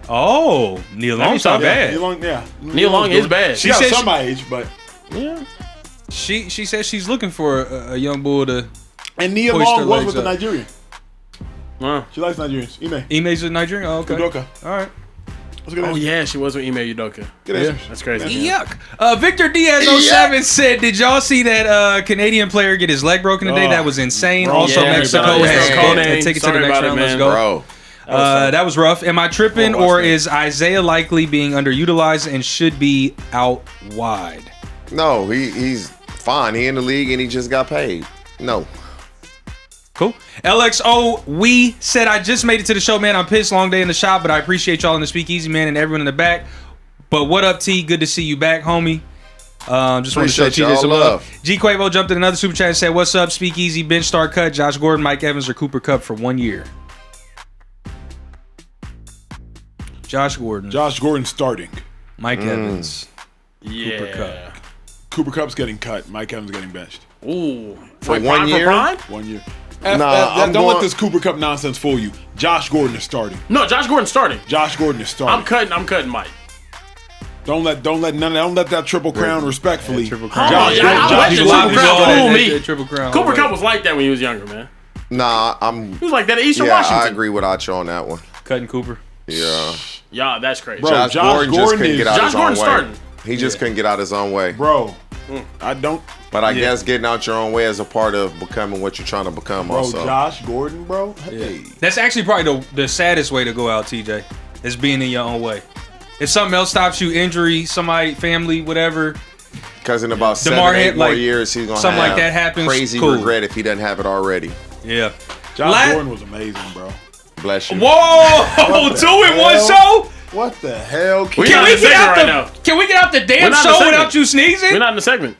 oh, Neil Long's not Yeah, bad. Neil Long, yeah. Neil Long is bad. She got said some she- my age, but Yeah. She says she's looking for a young bull to. and Nia Hoist her Long was legs with the up. Nigerian. Wow. She likes Nigerians. Ime. Ime's a Nigerian. Oh, okay. Udoka. All right. That's a good Oh answer. yeah, she was with Ime Udoka. Good answer. That's crazy. Yuck. Victor Diaz 07 said, did y'all see that Canadian player get his leg broken today? Oh. That was insane. Bro, Also, yeah, Mexico bro, has yeah. booked a Conan, ticket to sorry the next about it, round. Let's man. go. Bro, That was rough. Am I tripping, or is Isaiah likely being underutilized and should be out wide? No, he's fine. He in the league and he just got paid. No. Cool. LXO, we said I just made it to the show, man. I'm pissed. Long day in the shop, but I appreciate y'all in the Speakeasy, man, and everyone in the back. But what up, T? Good to see you back, homie. Just want to show TJ some love. G Quavo jumped in another super chat and said, "What's up, Speakeasy? Bench star cut. Josh Gordon, Mike Evans, or Cooper Kupp for 1 year." Josh Gordon. Josh Gordon starting. Mike Evans. Yeah. Cooper Kupp. Cooper Kupp's getting cut. Mike Evans getting benched. Ooh. For Wait, 1 prime year? For prime? 1 year. I'm don't let going- this Cooper Kupp nonsense fool you. Josh Gordon is starting. No, Josh Gordon's starting. Josh Gordon is starting. I'm cutting Mike. Don't let that triple crown respectfully. Triple crown. Hold on, Josh I let the Gordon. Triple Crown fool me. Triple crown. Cooper Kupp was like that when he was younger, man. Nah, He was like that at Eastern yeah, Washington. I agree with Acho on that one. Cutting Cooper. Yeah. Yeah, that's crazy. Bro, Josh Gordon just couldn't get out Josh his own Gordon's way. starting. He just couldn't get out his own way. Bro, I don't. But I guess getting out your own way is a part of becoming what you're trying to become Bro, also. Josh Gordon, bro. Hey. That's actually probably the saddest way to go out, TJ, is being in your own way. If something else stops you, injury, somebody, family, whatever. Because in about DeMar 7-8 more like, years, he's going to something have like that happens, crazy cool. regret if he doesn't have it already. Yeah. Josh Gordon was amazing, bro. Bless you. Whoa! 2 in 1 show? What the hell? We're Can not we in the get segment out right now. Can we get out the We're damn not in the show segment. without you sneezing? We're not in the segment.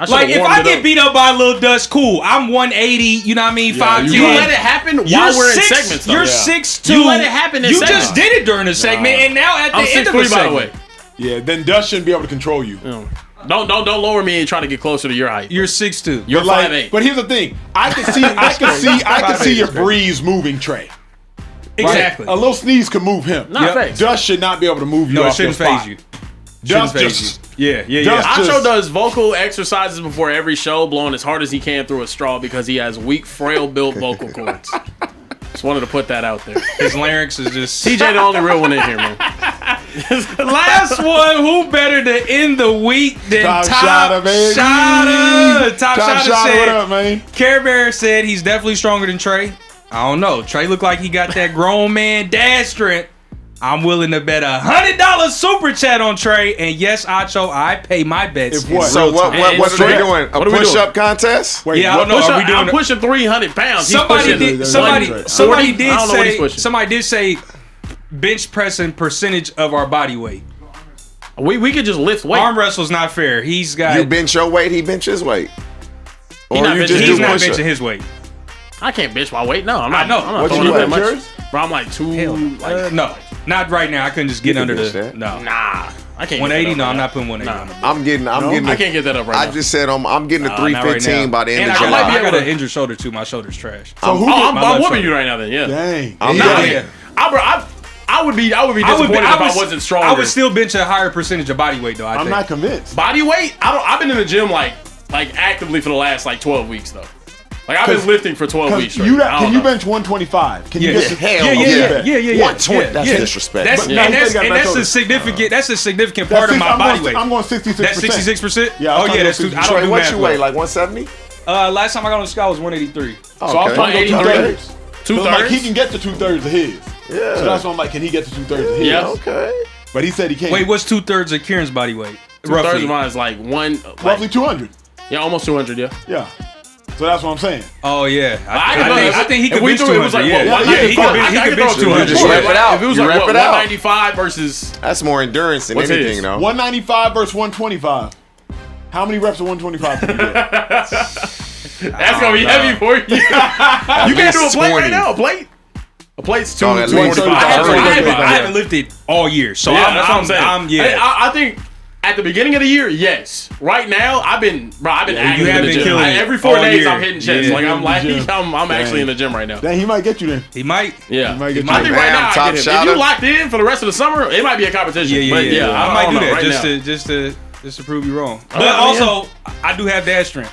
Like, if I get beat up by a little dust, cool. I'm 180, you know what I mean? 5'10". You let it happen while we're in segments, though. You're Yeah. 6'2". You let it happen in You segments. just did it during the segment, and now at the I'm end of the 6'3", by the segment. way. Yeah, then Dust shouldn't be able to control you. Don't lower me and try to get closer to your height. You're 6'2". You're Like, 5'8". but here's the thing. I can see your breeze moving Trey. Exactly. A little sneeze could move him. Not phase. Dust should not be able to move you No, it off your shouldn't phase spot. you. Dust phase just Yeah. Dust- Acho just- does vocal exercises before every show, blowing as hard as he can through a straw because he has weak, frail-built vocal cords. Just wanted to put that out there. His larynx is just... TJ, the only real one in here, man. Last one, who better to end the week than Top Top Shotter, baby. Shotter? Top Shotter Shotter, said, what up, man? Carebear said he's definitely stronger than Trey. I don't know. Trey looked like he got that grown man dad strength. I'm willing to bet $100 super chat on Trey. And yes, Acho, I pay my bets. If what? in So real what time. are they doing? A What are we push-up contest? Wait, Yeah, I don't what- know. Are we doing I'm it? pushing 300 pounds. He's Somebody pushing did. one- Somebody 40? did I don't know what he's say. pushing. Somebody did say bench pressing percentage of our body weight. We could just lift weight. Arm wrestle's not fair. He's got. You bench your weight, he bench his weight. Or not you benching- just He's do not push-up. benching his weight. I can't bench my weight. No, I'm not. I know. I'm not What throwing you up that bench much. yours? Bro, I'm like No, not right now. I couldn't just get You under can the. bench that. No. Nah, I can't. 180. Get that No, up I'm right not putting 180 Nah. on the. I'm getting now. I can't get that up right I now. just said I'm getting a Not right 315 now. by the end And of I got, July. I got able an to- injured shoulder too. My shoulder's trash. So who? I'm my left whooping shoulder. you right now. Then, yeah. Dang. I'm Nah, not. yeah. I would be disappointed if I wasn't stronger. I would still bench a higher percentage of body weight though. I'm think. not convinced. Body weight? I've been in the gym like actively for the last 12 weeks though. Like I've been 'Cause- lifting for 12 weeks. Can straight. you I don't know. bench 125? Can you Yeah. get to Hell Yeah. 120. That's yeah. disrespect. That's, But and now he that's, got and back that's over. a significant. That's a significant That's part of six- my I'm body going- weight. I'm going 66%. That's 66%. Yeah, Oh I'm yeah, trying that's. to go I don't Trey, do what math you well. weigh? Like 170? Last time I got on the scale was 183. So I'm trying to go 183. 2/3. Two Like he thirds. can get to 2/3 of his. Yeah. So that's why I'm like, can he get to 2/3 of his? Yeah. Okay. But he said he can't. Wait, what's 2/3 of Kieran's body weight? 2/3 of mine is like one. roughly 200. Yeah, almost 200. Yeah. Yeah. So that's what I'm saying. Oh yeah, I think he if could we bench threw it, it was 200. like Yeah, what? yeah, he could I bench could 200. throw 200. Just rep it out. If it was You like rep what, it out. 195 versus. That's more endurance than What's anything, his? though. 195 versus 125. How many reps of 125 can you get? That's gonna be heavy for you. You can't do a plate 20. right now. A plate. A plate's two. Dog, at least 245. I haven't lifted all year, so Yeah, that's what I'm saying. yeah. I think at the beginning of the year, yes. Right now, I've been active you in have the been gym. killing it Every 4 all days, year. I'm hitting chest. Yeah. Like I'm Gym. I'm actually in the gym right now. Dang, he might get you then. He might. Yeah, might get I you. think right Bam, now I top get him. If shotter. you locked in for the rest of the summer, it might be a competition. Yeah. But yeah, I might don't do know that right just now. to prove you wrong. But yeah. also, I do have dad strength.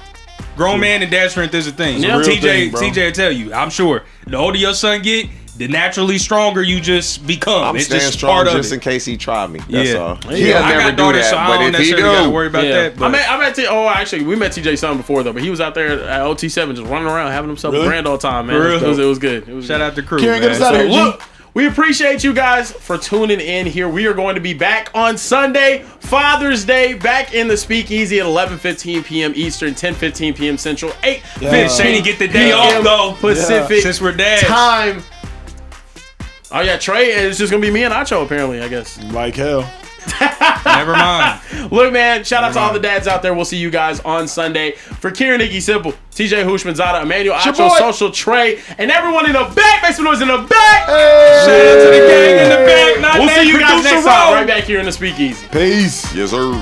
Grown man and dad strength is a thing. Yeah. So Real TJ thing, bro. will tell you. I'm sure. The older your son get, The naturally stronger you just become. I'm it's staying just strong part of just it. in case he tried me. That's all. Yeah, He'll I never got do daughters, that. so I But don't if he necessarily gotta do, worry about that. But I met actually, we met TJ son before though, but he was out there at OT7 just running around having himself a grand all time, man. For real? It was good. It was shout good. out to crew, Kieran, man. get us out of here, G. Look, we appreciate you guys for tuning in here. We are going to be back on Sunday, Father's Day, back in the Speakeasy at 11:15 p.m. Eastern, 10:15 p.m. Central, 8:15 get the day off though. Pacific Since we're dads. time. Oh yeah, Trey, it's just gonna be me and Acho apparently, I guess. Like hell. Never mind. Look, man, shout out to all the dads out there. We'll see you guys on Sunday. For Kieran, Iggy Simple, TJ Hushman, Zada, Emmanuel, Acho, boy. Social, Trey, and everyone in the back. Make some noise in the back. Shout out to the gang in the back. Not We'll that see you guys producer next time, Ro. right back here in the Speakeasy. Peace. yes, sir.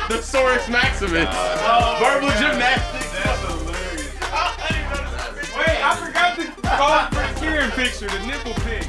The Saurus Maximus. Verbal gymnastics. That's hilarious. Wait, I forgot to call for the Kieran picture, the nipple pic.